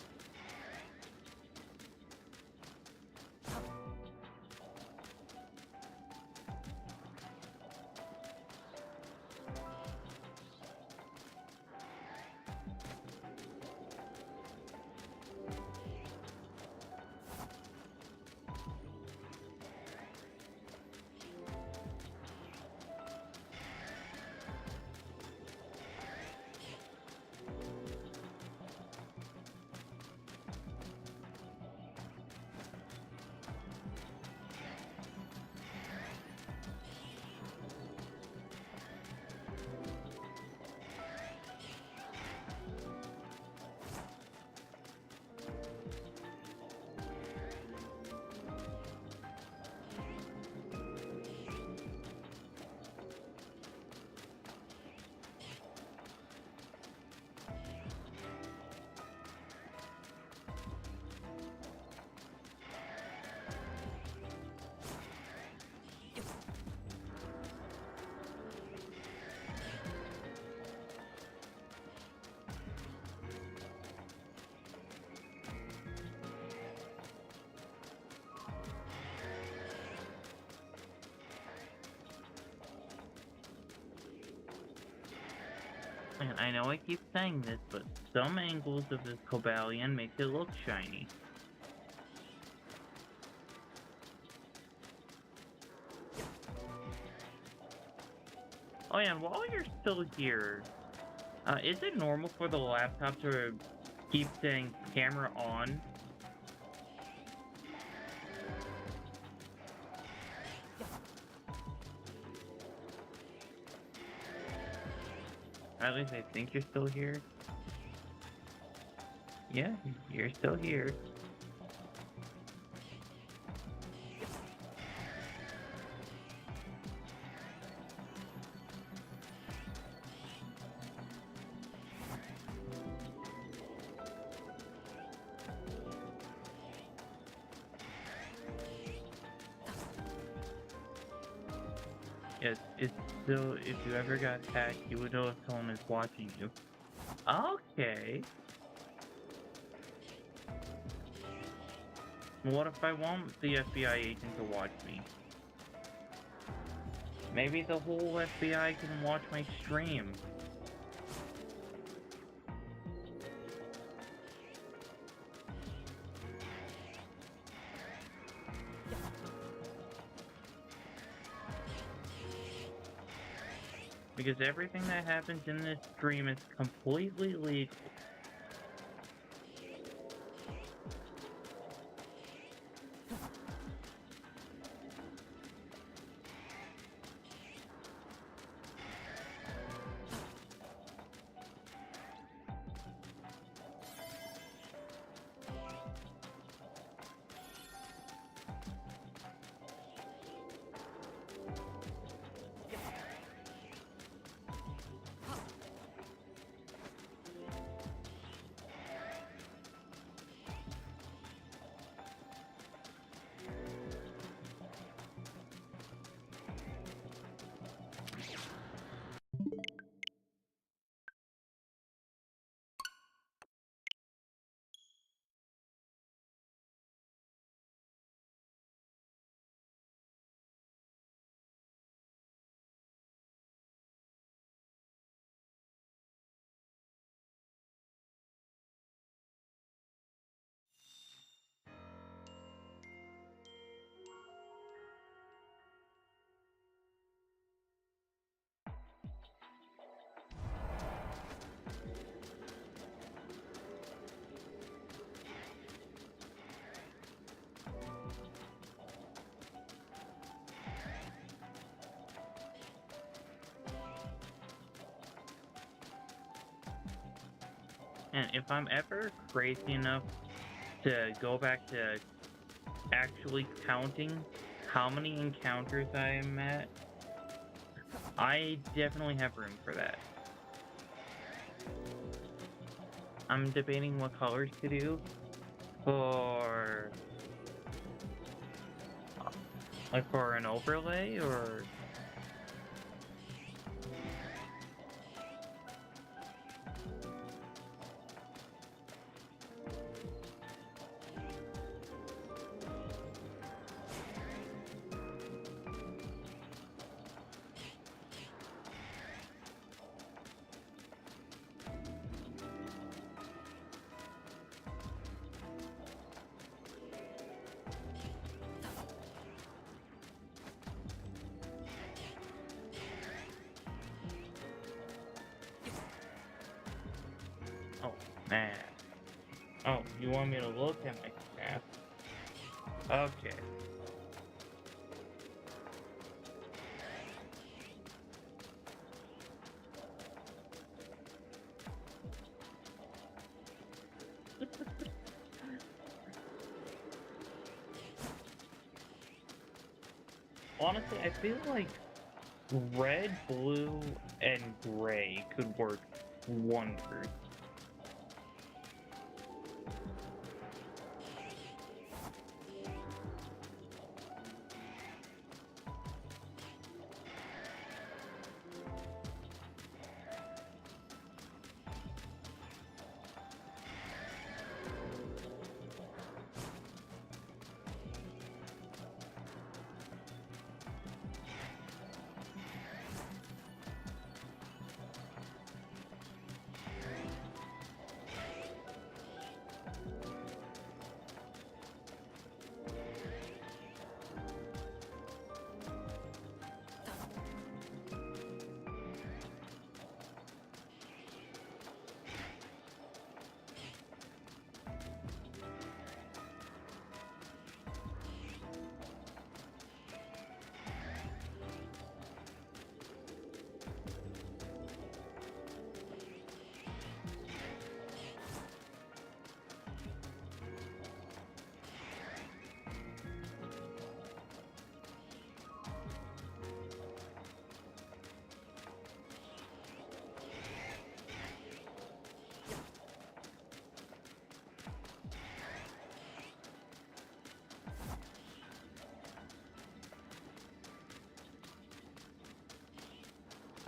And I know I keep saying this, but some angles of this Cobalion make it look shiny. Oh yeah, and while you're still here, is it normal for the laptop to keep saying camera on? At least I think you're still here. Yeah, you're still here. Yes, it's still, if you ever got hacked, you would know if someone is watching you. Okay. What if I want the FBI agent to watch me? Maybe the whole FBI can watch my stream. Because everything that happens in this stream is completely legal. And if I'm ever crazy enough to go back to actually counting how many encounters I am at, I definitely have room for that. I'm debating what colors to do for, like, for an overlay, or oh man. Oh, you want me to look at my staff? Okay. Honestly, I feel like red, blue, and gray could work wonders.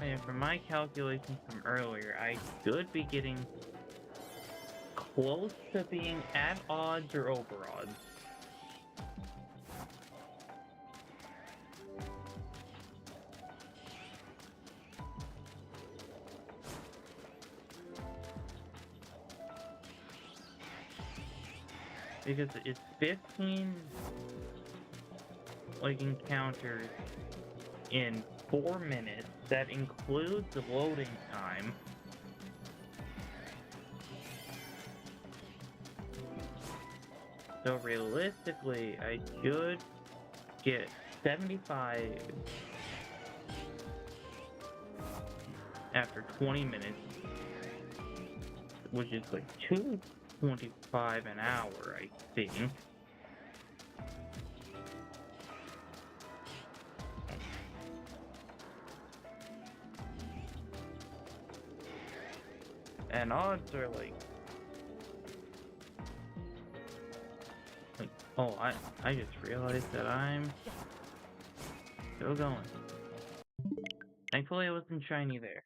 And from my calculations from earlier, I should be getting close to being at odds or over odds. Because it's 15 like encounters in 4 minutes. That includes the loading time. So realistically, I should get 75 after 20 minutes, which is like 225 an hour, I think. And odds are like oh, I just realized that I'm still going. Thankfully, I wasn't shiny there.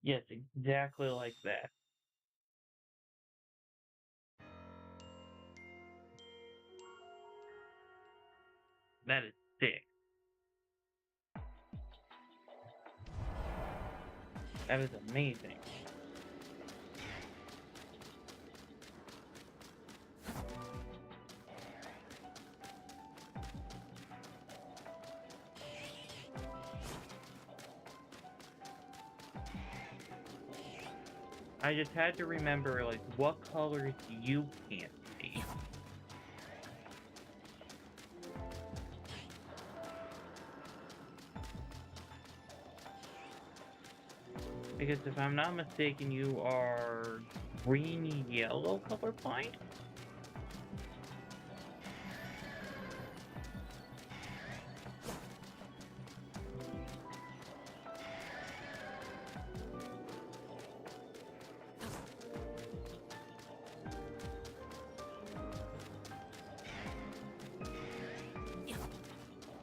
Yes, exactly like that. That is sick. That is amazing. I just had to remember, like, what colors you can't see. Because if I'm not mistaken, you are green-yellow colorblind?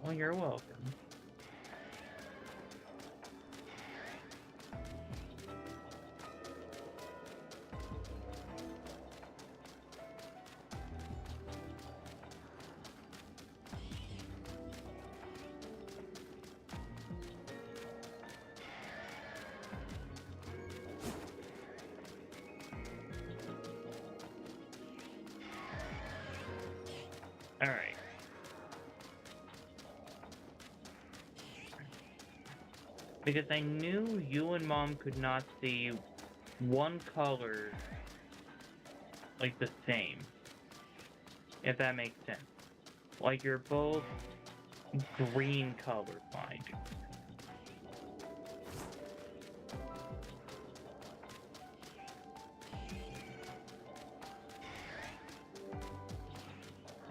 Well, you're welcome. Alright. Because I knew you and Mom could not see one color like the same. If that makes sense. Like you're both green colorblind.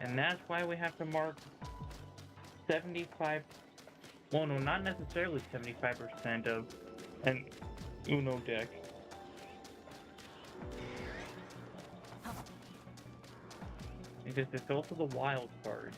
And that's why we have to mark 75, well no, not necessarily 75% of an Uno deck. Because it's also the wild card.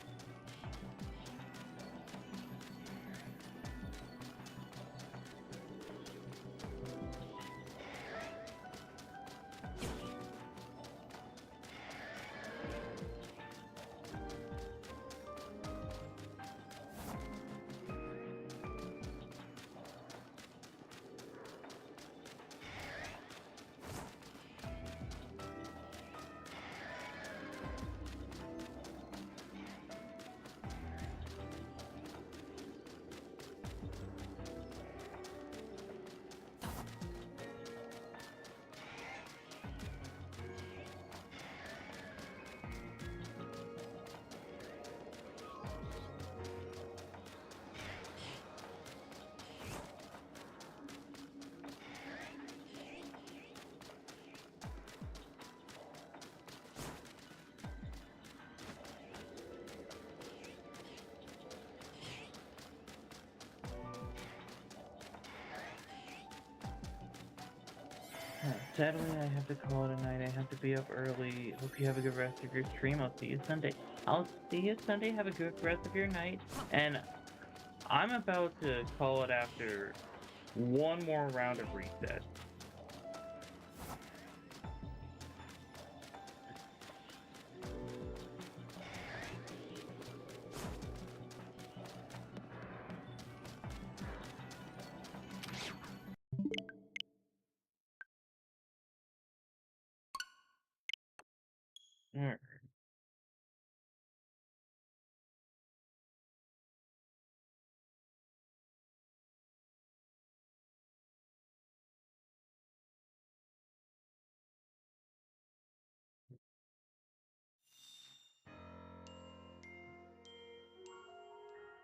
Sadly, I have to call it a night. I have to be up early. Hope you have a good rest of your stream. I'll see you Sunday. I'll see you Sunday. Have a good rest of your night. And I'm about to call it after one more round of reset. Alright.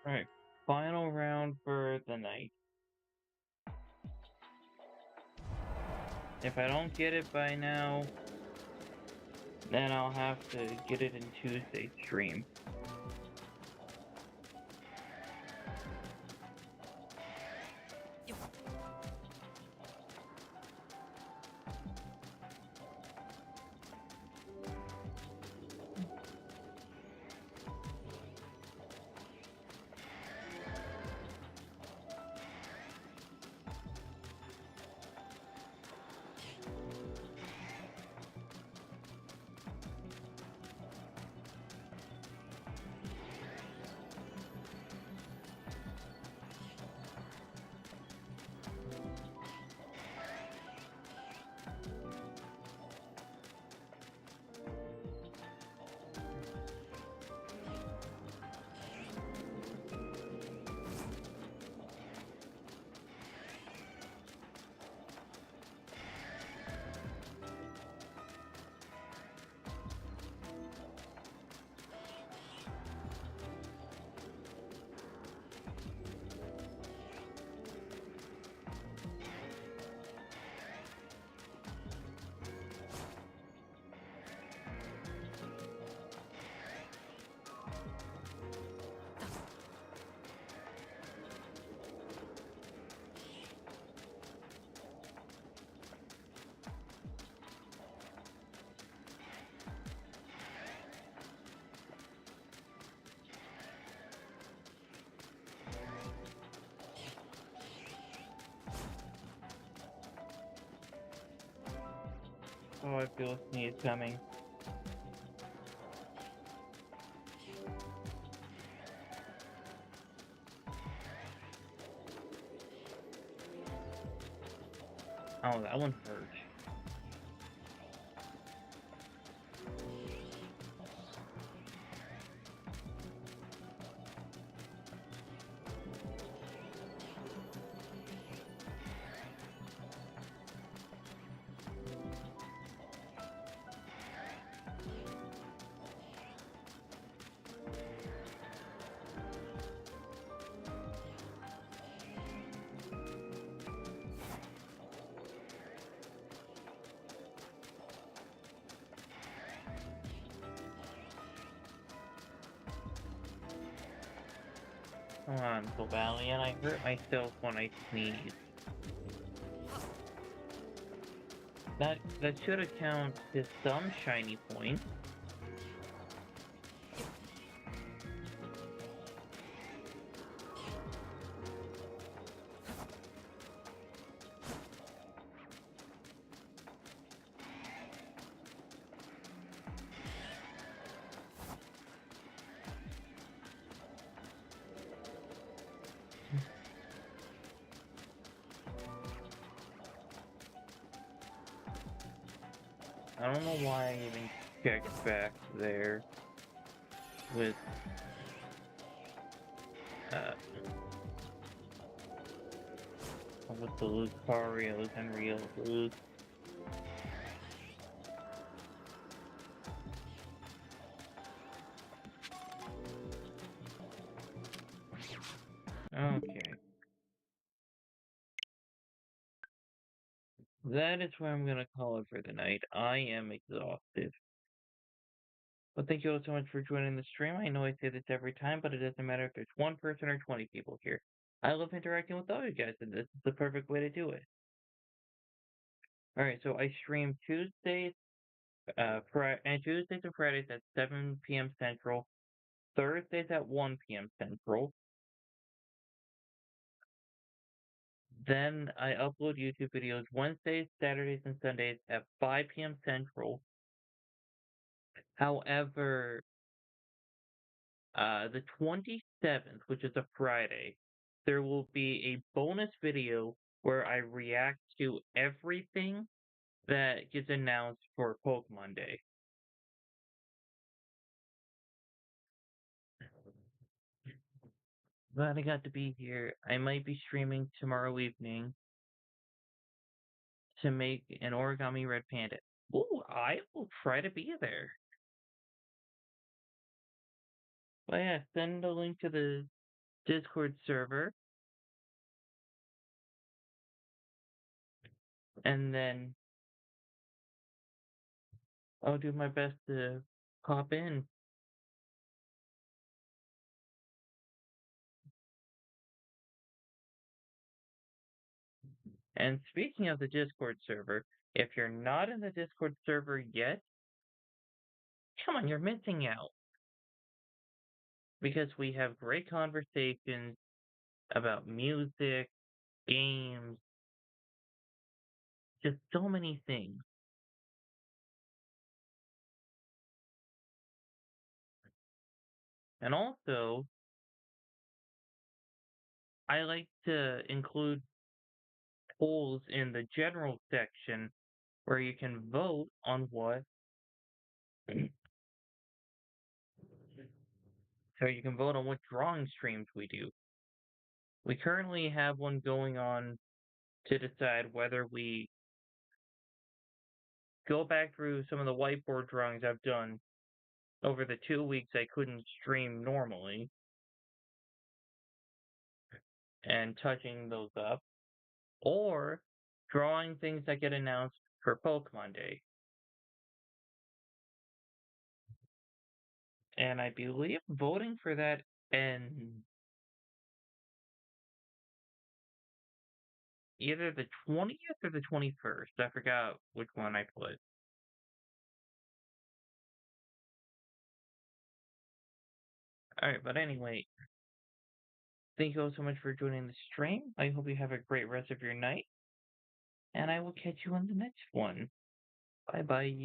Alright. Final round for the night. If I don't get it by now, then I'll have to get it in Tuesday's stream. Oh, I feel a sneeze coming. Oh, that one hurt. Come on, Valiant, I hurt myself when I sneeze. That should account to some shiny points. I don't know why I even checked back there with the Lucarios and Real Luke. Okay. That is where I'm gonna call it for the night. I am exhausted. But thank you all so much for joining the stream. I know I say this every time, but it doesn't matter if there's one person or 20 people here. I love interacting with all you guys, and this is the perfect way to do it. Alright, so I stream Tuesdays and Fridays at 7 p.m. Central, Thursdays at 1 p.m. Central. Then I upload YouTube videos Wednesdays, Saturdays, and Sundays at 5 p.m. Central. However, the 27th, which is a Friday, there will be a bonus video where I react to everything that gets announced for Pokemon Day. Glad I got to be here. I might be streaming tomorrow evening to make an origami red panda. Ooh, I will try to be there. But yeah, send a link to the Discord server, and then I'll do my best to pop in. And speaking of the Discord server, if you're not in the Discord server yet, come on, you're missing out. Because we have great conversations about music, games, just so many things. And also, I like to include polls in the general section where you can vote on what so you can vote on what drawing streams we do. We currently have one going on to decide whether we go back through some of the whiteboard drawings I've done over the 2 weeks I couldn't stream normally and touching those up, or drawing things that get announced for Pokemon Day. And I believe voting for that ends either the 20th or the 21st. I forgot which one I put. Alright, but anyway, thank you all so much for joining the stream. I hope you have a great rest of your night, and I will catch you on the next one. Bye bye.